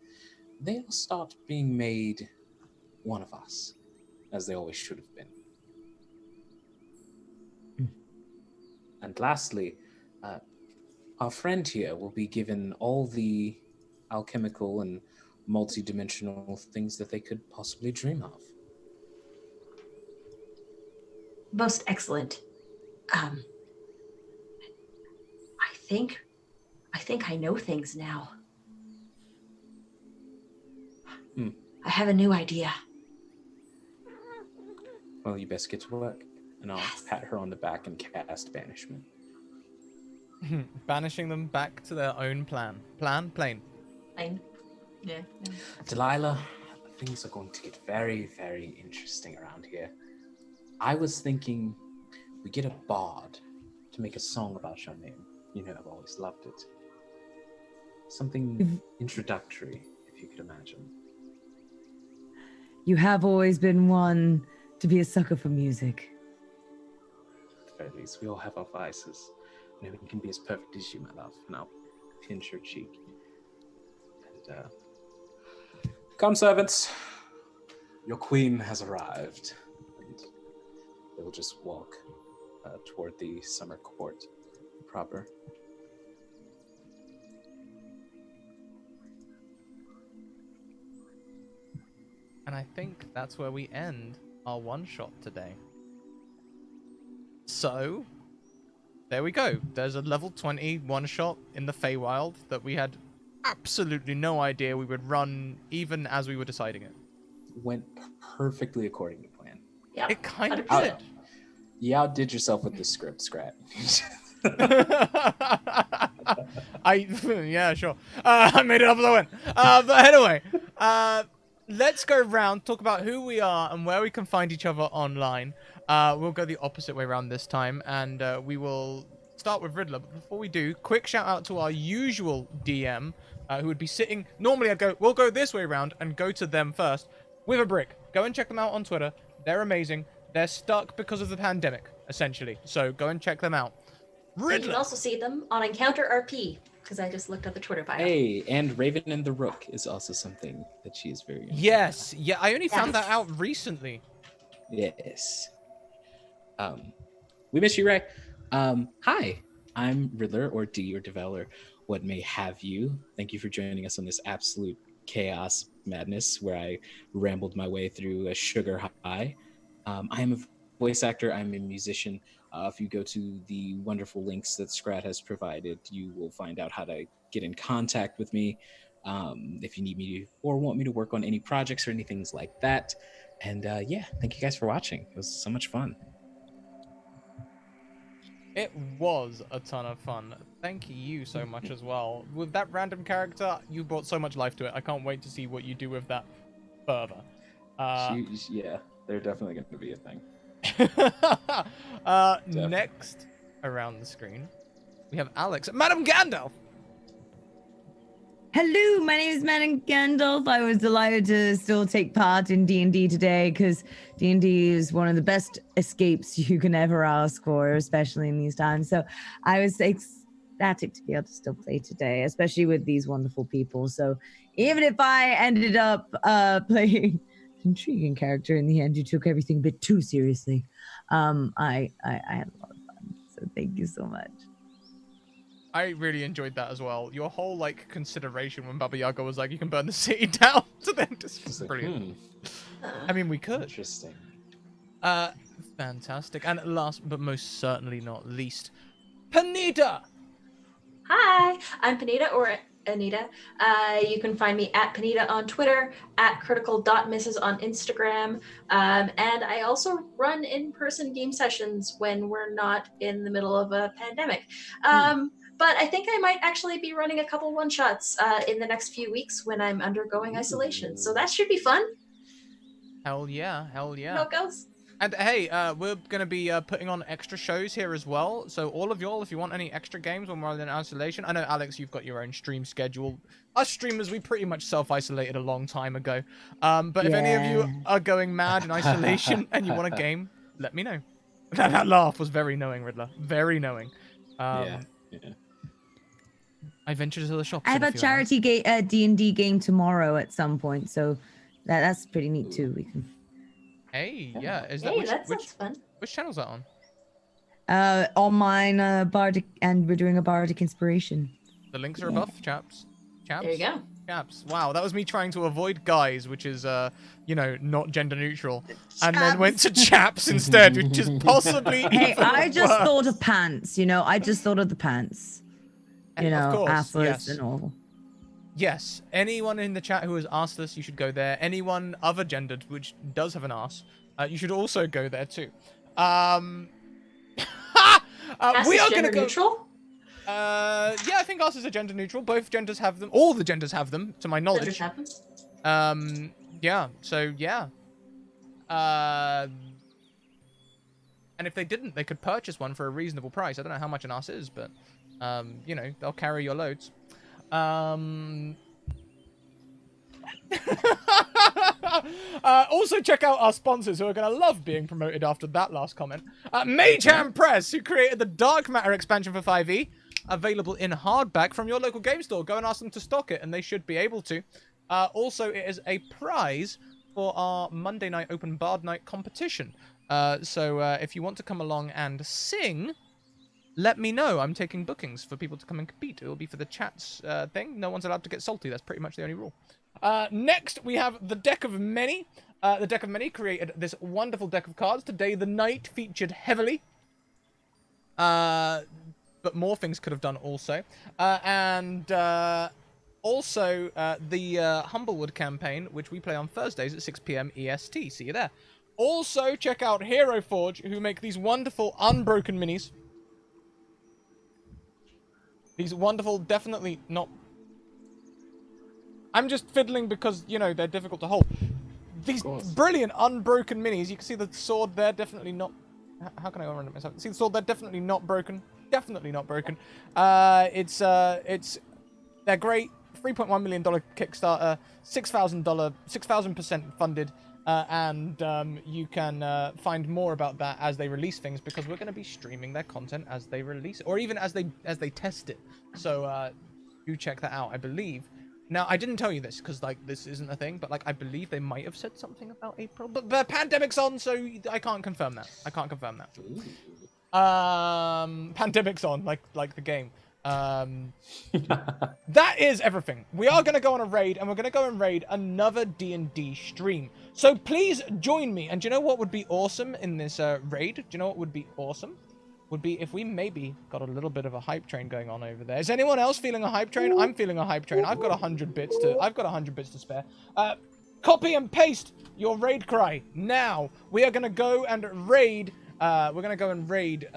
they'll start being made one of us, as they always should have been. And lastly, our friend here will be given all the alchemical and multi-dimensional things that they could possibly dream of. Most excellent. I think I know things now. I have a new idea. Well, you best get to work, and I'll pat her on the back and cast banishment. Banishing them back to their own plan. Plane. Fine. Yeah. Delilah, things are going to get very, very interesting around here. I was thinking we get a bard to make a song about your name. I've always loved it. Something introductory, if you could imagine. You have always been one to be a sucker for music. At the very least, we all have our vices. No one can be as perfect as you, my love. And I'll pinch her cheek. And, come, servants. Your queen has arrived. And they will just walk toward the summer court proper. And I think that's where we end our one-shot today. So, there we go. There's a level 20 one-shot in the Feywild that we had absolutely no idea we would run even as we were deciding it. Went perfectly according to plan. Yeah. It kind of 100%. did. You outdid yourself with the script, Scrat. Yeah, sure. I made it up as I went. But anyway, let's go round, talk about who we are and where we can find each other online. We'll go the opposite way around this time, and we will start with Riddler. But before we do, quick shout out to our usual DM, who would be sitting. Normally, we'll go this way around and go to them first with a brick. Go and check them out on Twitter. They're amazing. They're stuck because of the pandemic, essentially. So go and check them out. Riddler. You can also see them on Encounter RP, because I just looked at the Twitter bio. Hey, and Raven and the Rook is also something that she is very. Yes, yeah, I only found that out recently. Yes. We miss you, Ray. Hi, I'm Riddler or D or Devel or what may have you. Thank you for joining us on this absolute chaos madness where I rambled my way through a sugar high. I am a voice actor. I'm a musician. If you go to the wonderful links that Scrat has provided, you will find out how to get in contact with me if you need me to or want me to work on any projects or anything like that. And yeah, thank you guys for watching. It was so much fun. It was a ton of fun. Thank you so much as well. With that random character, you brought so much life to it. I can't wait to see what you do with that further. Yeah, they're definitely going to be a thing. Next around the screen, we have Alex. Madam Gandalf! Hello, my name is Madam Gandalf. I was delighted to still take part in D&D today because D&D is one of the best escapes you can ever ask for, especially in these times. So I was ecstatic to be able to still play today, especially with these wonderful people. So even if I ended up playing an intriguing character in the end who took everything a bit too seriously, I had a lot of fun. So thank you so much. I really enjoyed that as well. Your whole consideration when Baba Yaga was like, "You can burn the city down," to them, just brilliant. I mean, we could. Interesting. Fantastic. And last but most certainly not least, Panita. Hi, I'm Panita or Anita. You can find me at Panita on Twitter, at critical.misses on Instagram, and I also run in-person game sessions when we're not in the middle of a pandemic. But I think I might actually be running a couple one-shots in the next few weeks when I'm undergoing isolation. So that should be fun. Hell yeah, hell How yeah. it goes. And hey, we're going to be putting on extra shows here as well. So all of y'all, if you want any extra games when we're in isolation, I know, Alex, you've got your own stream schedule. Us streamers, we pretty much self-isolated a long time ago. But if any of you are going mad in isolation and you want a game, let me know. That laugh was very knowing, Riddler. Very knowing. Yeah. I ventured to the shops. I have a charity D&D game tomorrow at some point, so that's pretty neat too. We can. Hey, yeah. Is that Hey, that sounds fun. which channel's that on? On mine, Bardic, and we're doing a Bardic Inspiration. The links are above, chaps. Chaps. There you go. Chaps. Wow, that was me trying to avoid guys, which is, not gender neutral, and then went to chaps instead, which is possibly. Hey, even I just worse. thought of pants. I just thought of the pants. Of course, assless yes. and all. Yes, anyone in the chat who has asked this, you should go there. Anyone other gendered, which does have an ass, you should also go there too. We are gender gonna go. neutral? Yeah, I think ours is a gender neutral. Both genders have them. All the genders have them, to my knowledge. Genders have them? Yeah. So yeah. And if they didn't, they could purchase one for a reasonable price. I don't know how much an ass is, but they'll carry your loads. Also check out our sponsors who are going to love being promoted after that last comment. Mage Hand Press, who created the Dark Matter expansion for 5e, available in hardback from your local game store. Go and ask them to stock it, and they should be able to. Also, it is a prize for our Monday night open bard night competition. So if you want to come along and sing, let me know. I'm taking bookings for people to come and compete. It will be for the chats thing. No one's allowed to get salty. That's pretty much the only rule. Next, we have the Deck of Many. The Deck of Many created this wonderful deck of cards. Today, the Knight featured heavily. But more things could have done also. Also, the Humblewood campaign, which we play on Thursdays at 6 p.m. EST. See you there. Also, check out Hero Forge, who make these wonderful unbroken minis. These wonderful, definitely not... I'm just fiddling because, you know, they're difficult to hold. These brilliant unbroken minis. You can see the sword there, definitely not... How can I run it myself? See the sword there, definitely not broken. Definitely not broken. They're great. $3.1 million Kickstarter, $6,000, 6,000% funded, and you can find more about that as they release things, because we're going to be streaming their content as they release it, or even as they test it. So do check that out. I believe. Now, I didn't tell you this because like this isn't a thing, but like I believe they might have said something about April, but the pandemic's on, so I can't confirm that. I can't confirm that. Pandemic's on, like the game. That is everything. We are going to go on a raid, and we're going to go and raid another D&D stream. So please join me. And do you know what would be awesome in this raid? Do you know what would be awesome? Would be if we maybe got a little bit of a hype train going on over there. Is anyone else feeling a hype train? I'm feeling a hype train. I've got 100 bits to spare. Copy and paste your raid cry now. We are going to go and raid. We're going to go and raid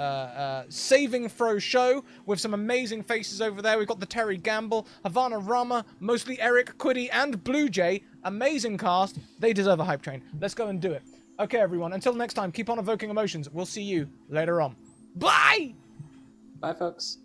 Saving Throw Show with some amazing faces over there. We've got the Terry Gamble, Havana Rama, mostly Eric, Quiddy, and Blue Jay. Amazing cast. They deserve a hype train. Let's go and do it. Okay, everyone. Until next time, keep on evoking emotions. We'll see you later on. Bye! Bye, folks.